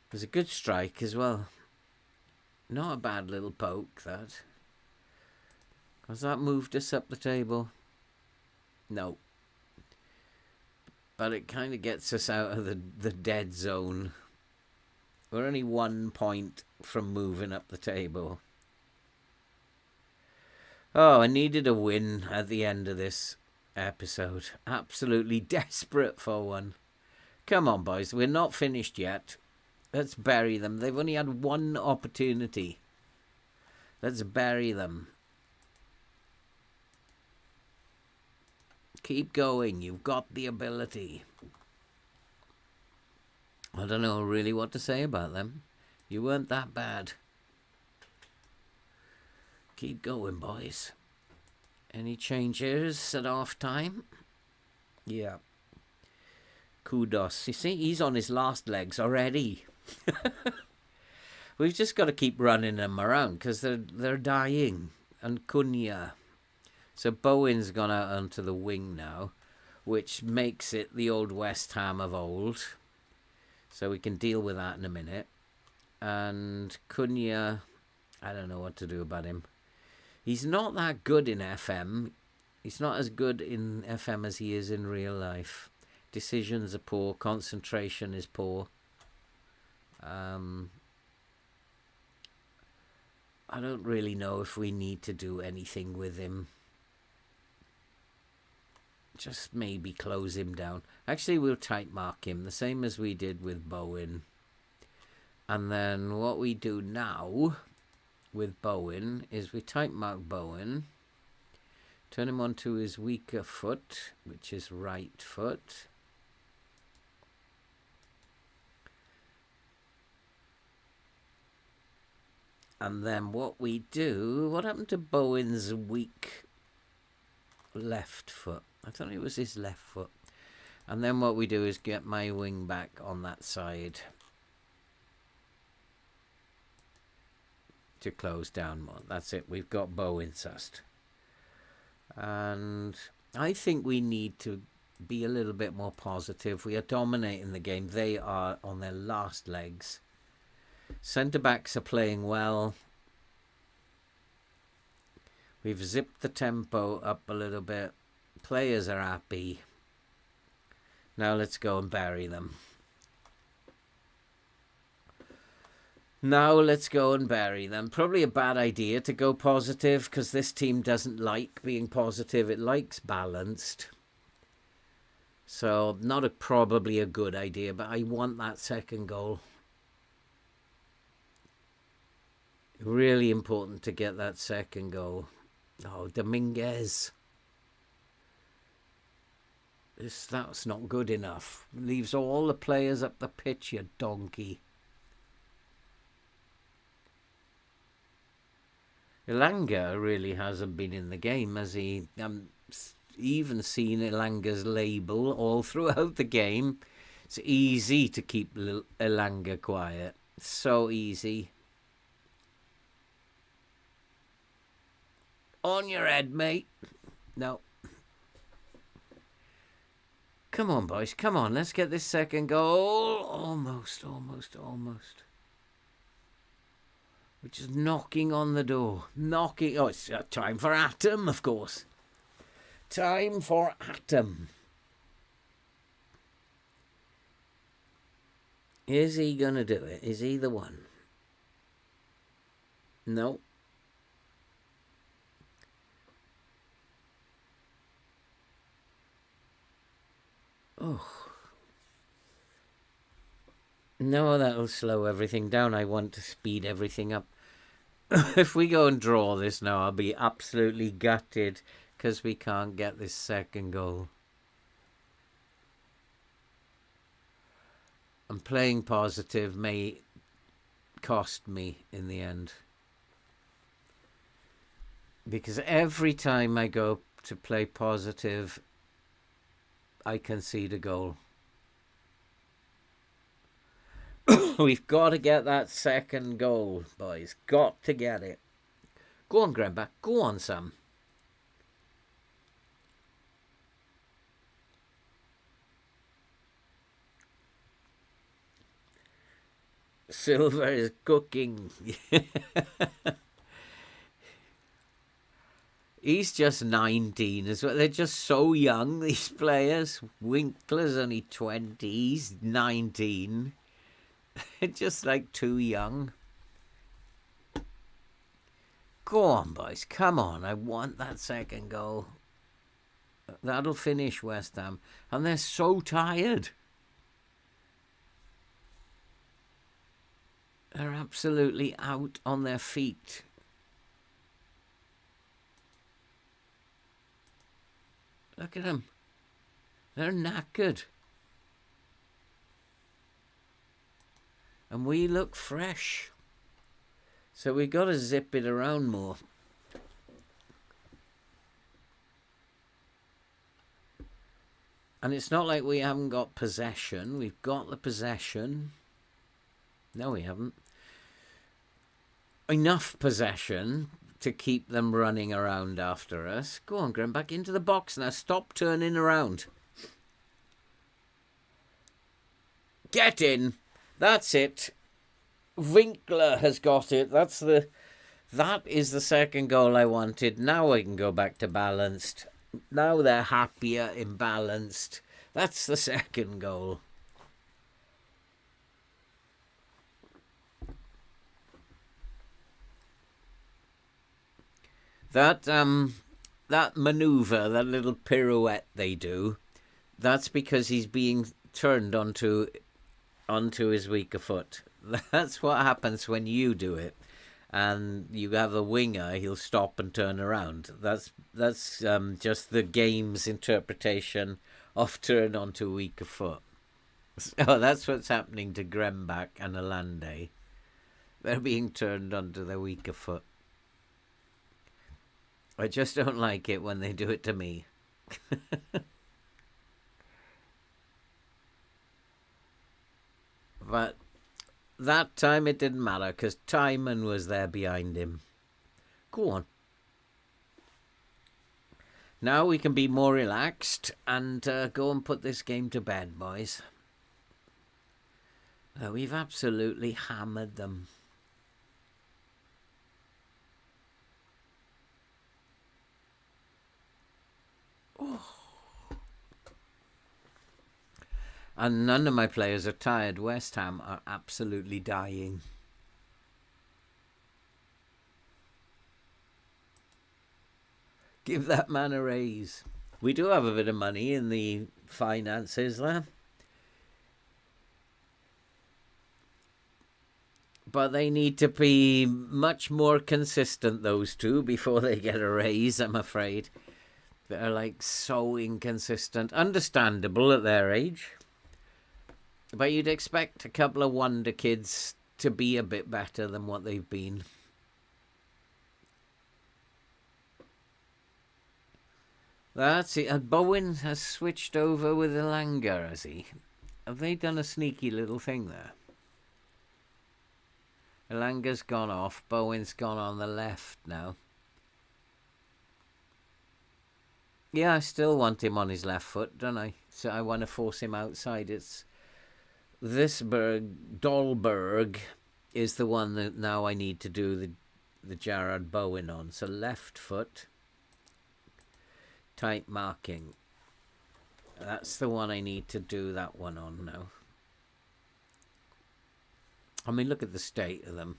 It was a good strike as well. Not a bad little poke, that. Has that moved us up the table? No. But it kind of gets us out of the dead zone. We're only 1 point from moving up the table. Oh, I needed a win at the end of this episode. Absolutely desperate for one. Come on, boys. We're not finished yet. Let's bury them. They've only had one opportunity. Let's bury them. Keep going. You've got the ability. I don't know really what to say about them. You weren't that bad. Keep going, boys. Any changes at half time? Yeah. Kudos. You see, he's on his last legs already. We've just got to keep running them around because they're dying. And Cunha. So Bowen's gone out onto the wing now, which makes it the old West Ham of old. So we can deal with that in a minute. And Cunha, I don't know what to do about him. He's not that good in FM. He's not as good in FM as he is in real life. Decisions are poor. Concentration is poor. I don't really know if we need to do anything with him. Just maybe close him down. Actually, we'll tight mark him, the same as we did with Bowen. And then what we do now with Bowen is we tight mark Bowen, turn him onto his weaker foot, which is right foot. And then what we do, what happened to Bowen's weak left foot? I thought it was his left foot. And then what we do is get my wing back on that side to close down more. That's it. We've got Bowen sussed. And I think we need to be a little bit more positive. We are dominating the game. They are on their last legs. Centre-backs are playing well. We've zipped the tempo up a little bit. Players are happy. Now let's go and bury them. Now let's go and bury them. Probably a bad idea to go positive because this team doesn't like being positive. It likes balanced. So not probably a good idea, but I want that second goal. Really important to get that second goal. Oh, Dominguez. That's not good enough. Leaves all the players up the pitch, you donkey. Elanga really hasn't been in the game, has he? Even seen Elanga's label all throughout the game. It's easy to keep Elanga quiet. So easy. On your head, mate. No. Come on, boys. Come on. Let's get this second goal. Almost. We're just knocking on the door. Knocking. Oh, it's time for Atom, of course. Time for Atom. Is he going to do it? Is he the one? No. Oh. No, that'll slow everything down. I want to speed everything up. If we go and draw this now, I'll be absolutely gutted because we can't get this second goal. And playing positive may cost me in the end. Because every time I go to play positive, I concede a goal. We've got to get that second goal, boys. Got to get it. Go on, Grandpa. Go on, Sam. Silver is cooking. He's just 19 as well. They're just so young, these players. Winkler's only 20. He's 19. They're just like too young. Go on, boys. Come on. I want that second goal. That'll finish West Ham. And they're so tired. They're absolutely out on their feet. Look at them. They're knackered. And we look fresh. So we got to zip it around more. And it's not like we haven't got possession. We've got the possession. No, we haven't. Enough possession to keep them running around after us. Go on, Graham, back into the box now. Stop turning around. Get in. That's it. Winkler has got it. That is the second goal I wanted. Now I can go back to balanced. Now they're happier, imbalanced. That's the second goal. That maneuver, that little pirouette they do, that's because he's being turned onto his weaker foot. That's what happens when you do it, and you have a winger. He'll stop and turn around. That's just the game's interpretation of turn onto weaker foot. So that's what's happening to Grembach and Alande. They're being turned onto their weaker foot. I just don't like it when they do it to me. But that time it didn't matter because Timon was there behind him. Go on. Now we can be more relaxed and go and put this game to bed, boys. We've absolutely hammered them. Oh. And none of my players are tired. West Ham are absolutely dying. Give that man a raise. We do have a bit of money in the finances there. But they need to be much more consistent, those two, before they get a raise, I'm afraid. They're like so inconsistent. Understandable at their age. But you'd expect a couple of wonder kids to be a bit better than what they've been. That's it. And Bowen has switched over with Elanga, has he? Have they done a sneaky little thing there? Elanga's gone off. Bowen's gone on the left now. Yeah, I still want him on his left foot, don't I? So I want to force him outside. It's Dahlberg is the one that now I need to do the Jarrod Bowen on. So left foot, tight marking. That's the one I need to do that one on now. I mean, look at the state of them.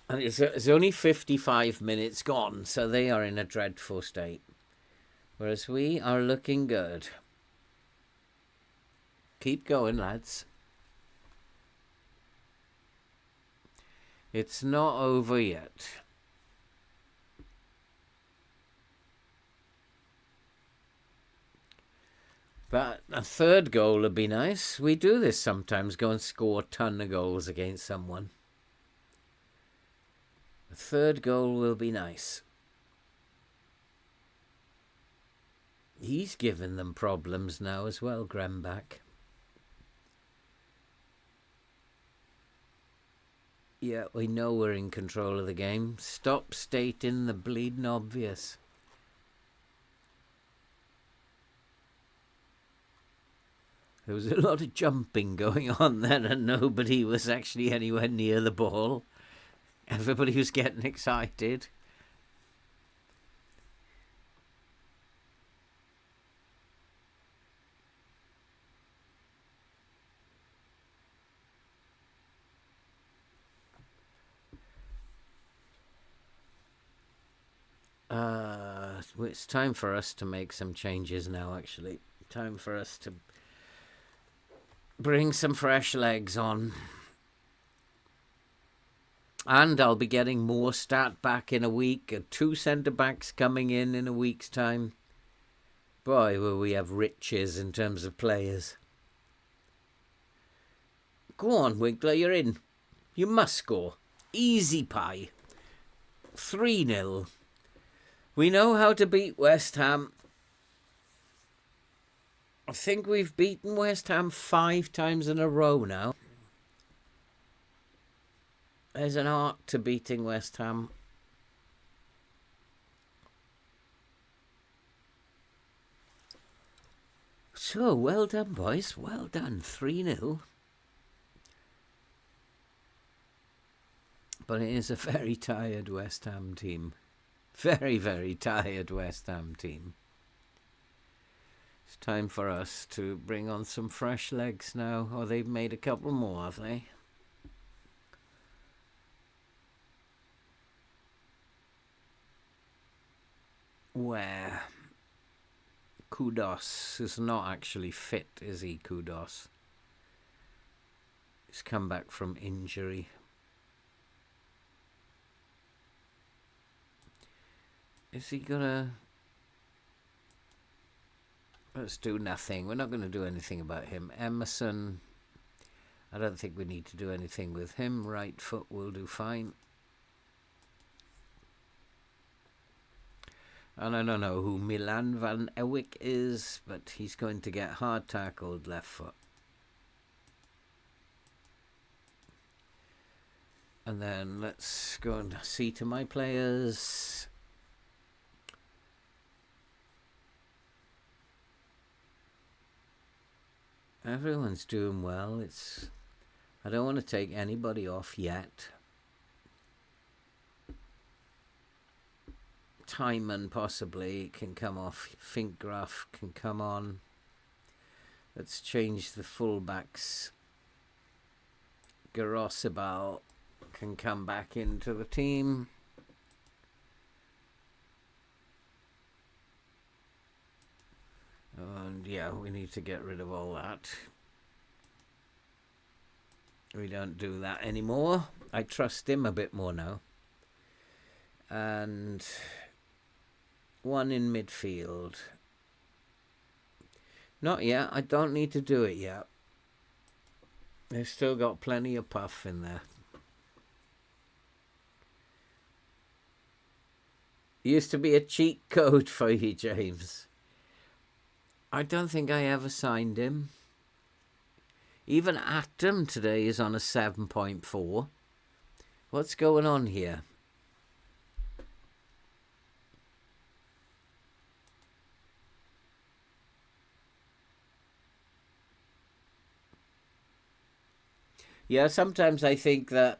And it's only 55 minutes gone, so they are in a dreadful state. Whereas we are looking good. Keep going, lads. It's not over yet. But a third goal would be nice. We do this sometimes, go and score a ton of goals against someone. A third goal will be nice. He's given them problems now as well, Grembach. Yeah, we know we're in control of the game. Stop stating the bleeding obvious. There was a lot of jumping going on then, and nobody was actually anywhere near the ball. Everybody was getting excited. It's time for us to make some changes now, actually. Time for us to bring some fresh legs on. And I'll be getting more stat back in a week. 2 centre-backs coming in a week's time. Boy, will we have riches in terms of players. Go on, Winkler, you're in. You must score. Easy pie. 3-0. We know how to beat West Ham. I think we've beaten West Ham 5 times in a row now. There's an art to beating West Ham. So, well done, boys. Well done. 3-0. But it is a very tired West Ham team. Very, very tired West Ham team. It's time for us to bring on some fresh legs now. Oh, they've made a couple more, have they? Where? Kudos is not actually fit, is he, Kudos? He's come back from injury. Is he gonna... Let's do nothing. We're not going to do anything about him. Emerson, I don't think we need to do anything with him. Right foot will do fine. And I don't know who Milan van Ewijk is, but he's going to get hard tackled left foot. And then let's go and see to my players. Everyone's doing well. I don't want to take anybody off yet. Timon possibly can come off. Finkgraf can come on. Let's change the fullbacks. Garosibal can come back into the team. And yeah, we need to get rid of all that. We don't do that anymore. I trust him a bit more now. And one in midfield. Not yet. I don't need to do it yet. They've still got plenty of puff in there. Used to be a cheat code for you, James. I don't think I ever signed him. Even Atom today is on a 7.4. What's going on here? Yeah, sometimes I think that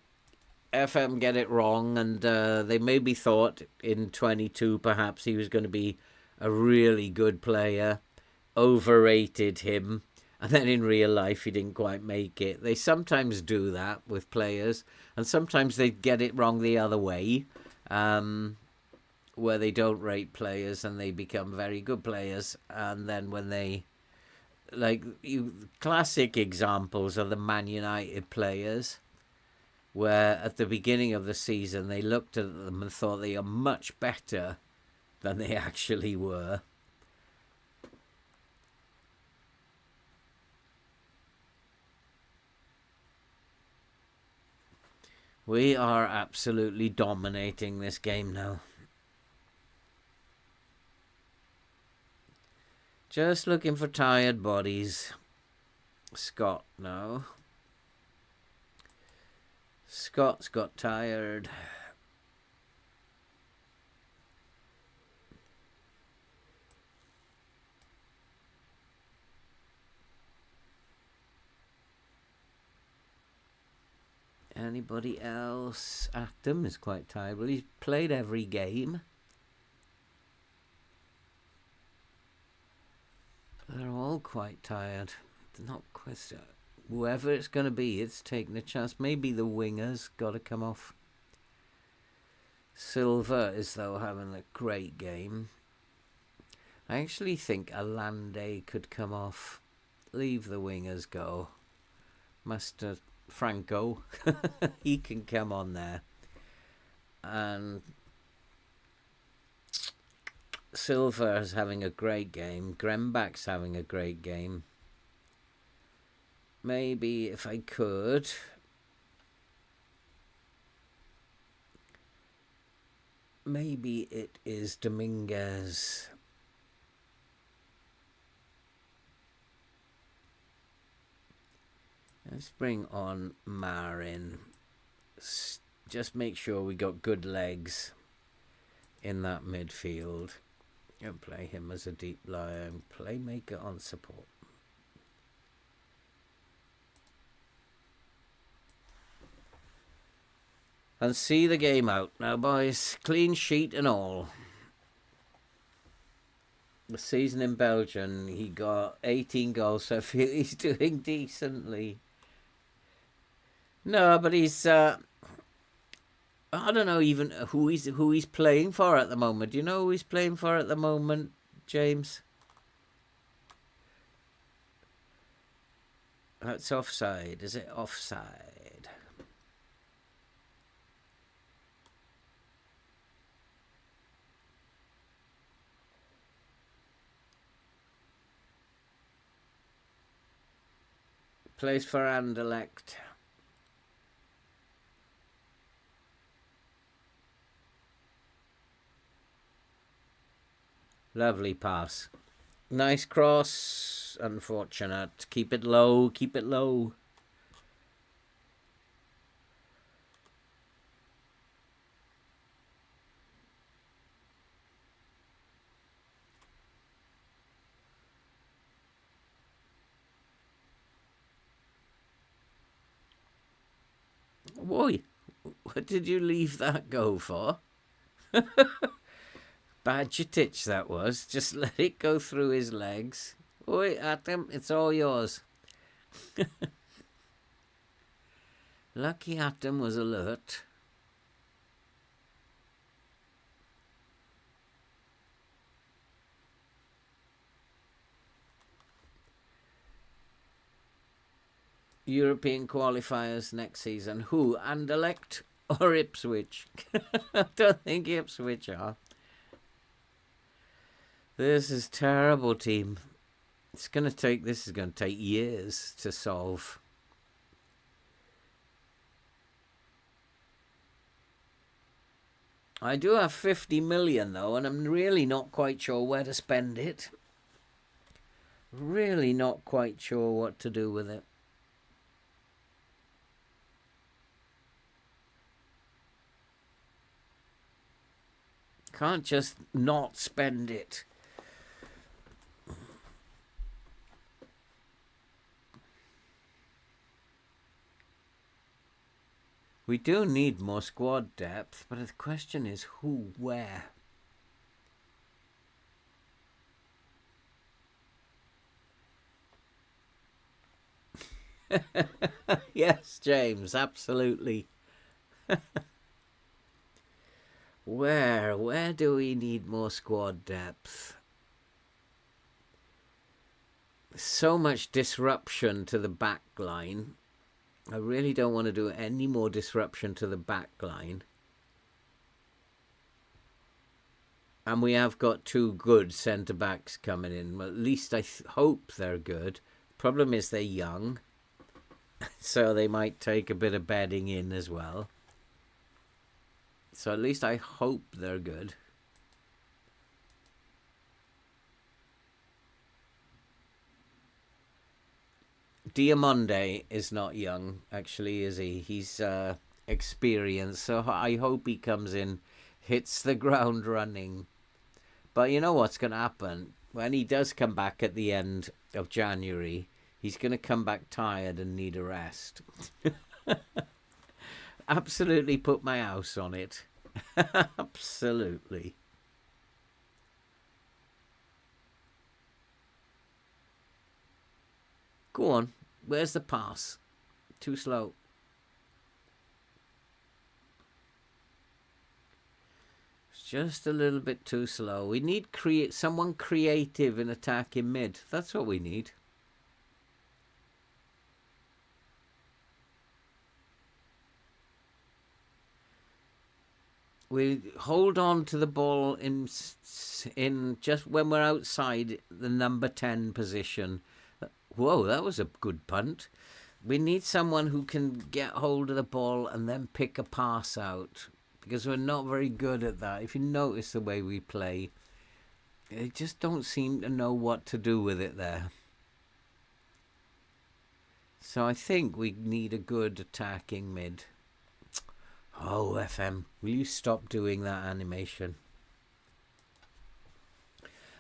FM get it wrong, and they maybe thought in 22 perhaps he was going to be a really good player. Overrated him, and then in real life he didn't quite make it. They sometimes do that with players, and sometimes they get it wrong the other way, where they don't rate players and they become very good players, and then when they classic examples are the Man United players, where at the beginning of the season they looked at them and thought they are much better than they actually were. We are absolutely dominating this game now. Just looking for tired bodies. Scott, no. Scott's got tired. Anybody else? Acton is quite tired. Well, he's played every game. They're all quite tired. Not question. Whoever it's going to be, it's taking a chance. Maybe the winger's got to come off. Silva is, though, having a great game. I actually think Alande could come off. Leave the wingers go. Master Franco, he can come on there. And Silva is having a great game. Grembach's having a great game. Maybe if I could, maybe it is Dominguez. Let's bring on Marin. Just make sure we got good legs in that midfield. And play him as a deep lying playmaker on support. And see the game out now, boys. Clean sheet and all. The season in Belgium, he got 18 goals, so I feel he's doing decently. No, but he's... I don't know even who he's playing for at the moment. Do you know who he's playing for at the moment, James? That's offside. Is it offside? Plays for Anderlecht. Lovely pass. Nice cross. Unfortunate. Keep it low. Keep it low. Boy, what did you leave that go for? Badgetich that was. Just let it go through his legs. Oi, Atom, it's all yours. Lucky Atom was alert. European qualifiers next season. Who? Anderlecht or Ipswich? I don't think Ipswich are. This is terrible, team. This is going to take years to solve. I do have 50 million though, and I'm really not quite sure where to spend it. Really not quite sure what to do with it. Can't just not spend it. We do need more squad depth, but the question is who, where? Yes, James, absolutely. Where do we need more squad depth? So much disruption to the back line. I really don't want to do any more disruption to the back line. And we have got two good centre-backs coming in. Well, at least I hope they're good. Problem is they're young. So they might take a bit of bedding in as well. So at least I hope they're good. Diamonde is not young, actually, is he? He's experienced, so I hope he comes in, hits the ground running. But you know what's going to happen? When he does come back at the end of January, he's going to come back tired and need a rest. Absolutely put my house on it. Absolutely. Go on. Where's the pass? Too slow. It's just a little bit too slow. We need someone creative in attacking mid. That's what we need. We hold on to the ball in just when we're outside the number 10 position. Whoa, that was a good punt. We need someone who can get hold of the ball and then pick a pass out, because we're not very good at that. If you notice the way we play, they just don't seem to know what to do with it there. So I think we need a good attacking mid. Oh, FM, will you stop doing that animation?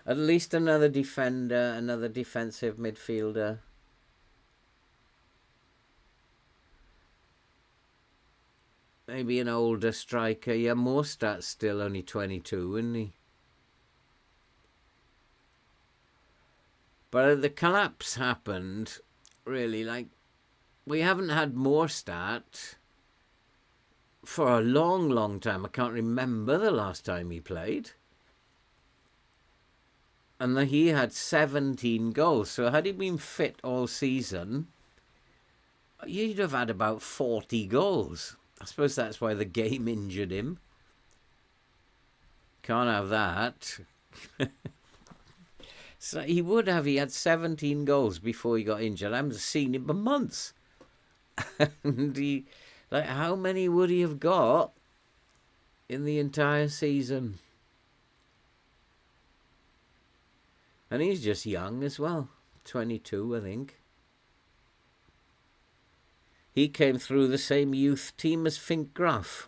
At least another defender, another defensive midfielder. Maybe an older striker. Yeah, Morstat's still only 22, isn't he? But the collapse happened, really, like, we haven't had Morstat for a long, long time. I can't remember the last time he played. And he had 17 goals. So had he been fit all season, he'd have had about 40 goals. I suppose that's why the game injured him. Can't have that. So he would have. He had 17 goals before he got injured. I haven't seen him for months. And how many would he have got in the entire season? And he's just young as well. 22, I think. He came through the same youth team as Fink Graf.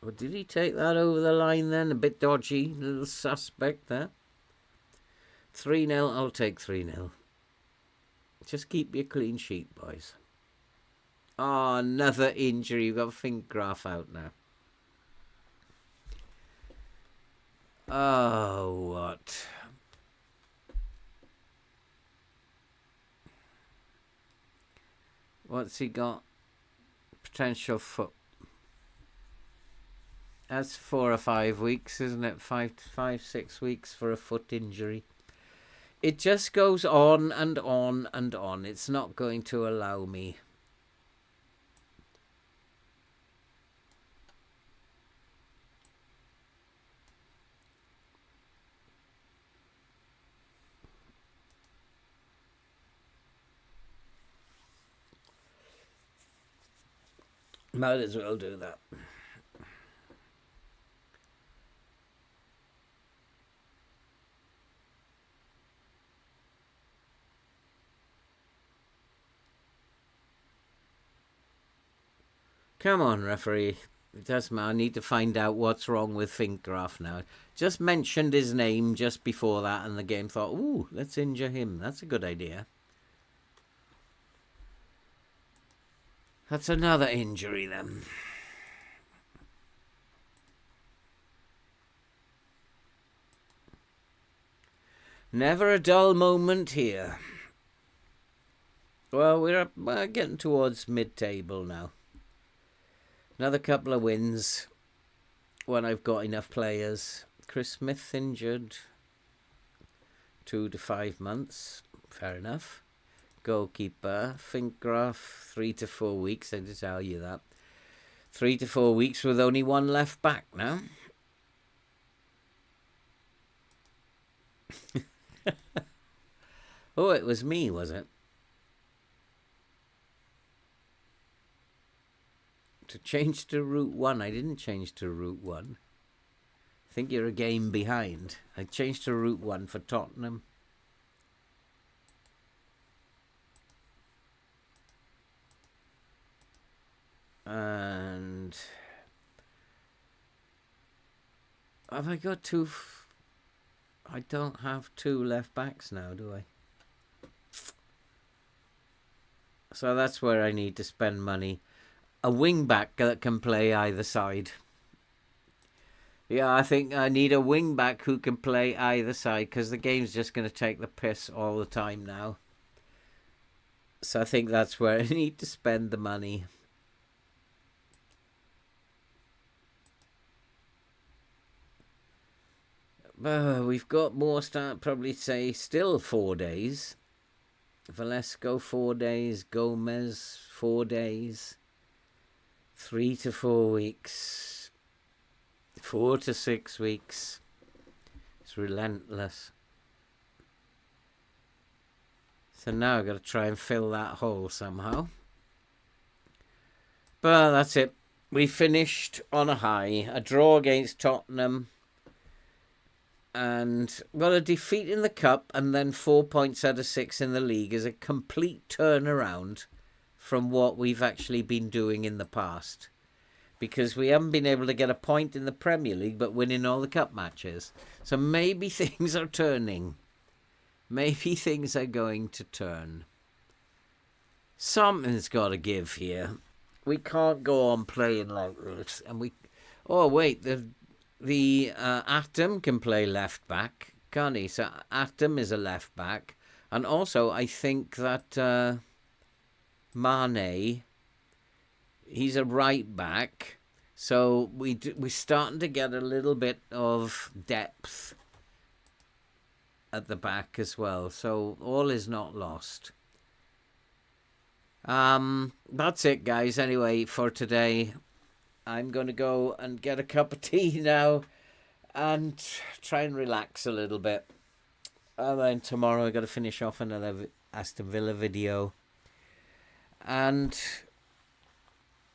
Or did he take that over the line then? A bit dodgy, a little suspect there. 3-0, I'll take 3-0. Just keep your clean sheet, boys. Oh, another injury. You've got Fink Graf out now. Oh, what? What's he got? Potential foot. That's 4 or 5 weeks, isn't it? 6 weeks for a foot injury. It just goes on and on and on. It's not going to allow me. Might as well do that. Come on, referee. It doesn't matter. I need to find out what's wrong with Fink Graf now. Just mentioned his name just before that, and the game thought, ooh, let's injure him. That's a good idea. That's another injury then. Never a dull moment here. Well, we're getting towards mid-table now. Another couple of wins when I've got enough players. Chris Smith injured. 2 to 5 months. Fair enough. Goalkeeper. Fink Graf, 3 to 4 weeks. I did tell you that. 3 to 4 weeks with only one left back now. Oh, it was me, was it? To change to Route 1. I didn't change to Route 1. I think you're a game behind. I changed to Route 1 for Tottenham. And have I got two? I don't have two left backs now, do I? So that's where I need to spend money. A wing back that can play either side. Yeah, I think I need a wing back who can play either side, because the game's just going to take the piss all the time now. So I think that's where I need to spend the money. We've got more start, probably say still 4 days. Velasco 4 days, Gomez 4 days, 3 to 4 weeks, 4 to 6 weeks. It's relentless. So now I've got to try and fill that hole somehow. But that's it. We finished on a high. A draw against Tottenham. And got a defeat in the cup, and then 4 points out of 6 in the league is a complete turnaround from what we've actually been doing in the past. Because we haven't been able to get a point in the Premier League, but winning all the cup matches. So maybe things are turning. Maybe things are going to turn. Something's got to give here. We can't go on playing like this. And we... Oh, wait, the Atom can play left back, can't he? So Atom is a left back. And also, I think that Mane, he's a right back. So we're starting to get a little bit of depth at the back as well. So all is not lost. That's it, guys. Anyway, for today, I'm going to go and get a cup of tea now and try and relax a little bit. And then tomorrow I've got to finish off another Aston Villa video. And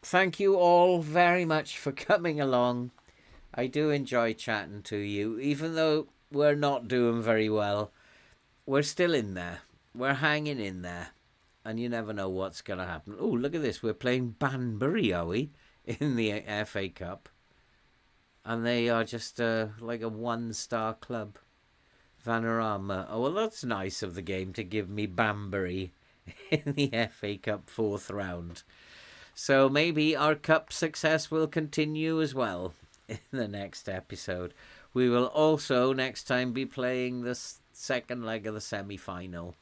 thank you all very much for coming along. I do enjoy chatting to you. Even though we're not doing very well, we're still in there. We're hanging in there. And you never know what's going to happen. Oh, look at this. We're playing Banbury, are we? In the FA Cup. And they are just like a one-star club. Vanarama. Oh, well, that's nice of the game to give me Banbury in the FA Cup 4th round. So maybe our cup success will continue as well in the next episode. We will also next time be playing the second leg of the semi-final.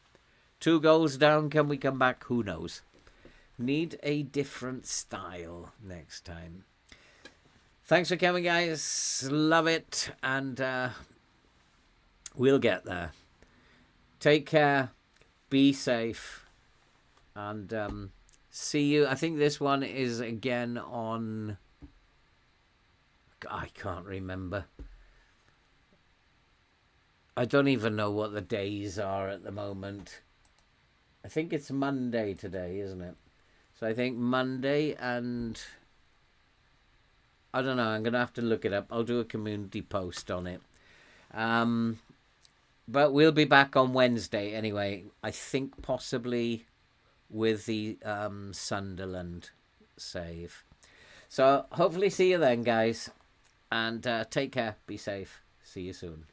2 goals down, can we come back? Who knows? Need a different style next time. Thanks for coming, guys. Love it. And we'll get there. Take care. Be safe. And see you. I think this one is again on... I can't remember. I don't even know what the days are at the moment. I think it's Monday today, isn't it? So I think Monday, and I don't know, I'm going to have to look it up. I'll do a community post on it. But we'll be back on Wednesday anyway. I think possibly with the Sunderland save. So hopefully see you then, guys. And take care. Be safe. See you soon.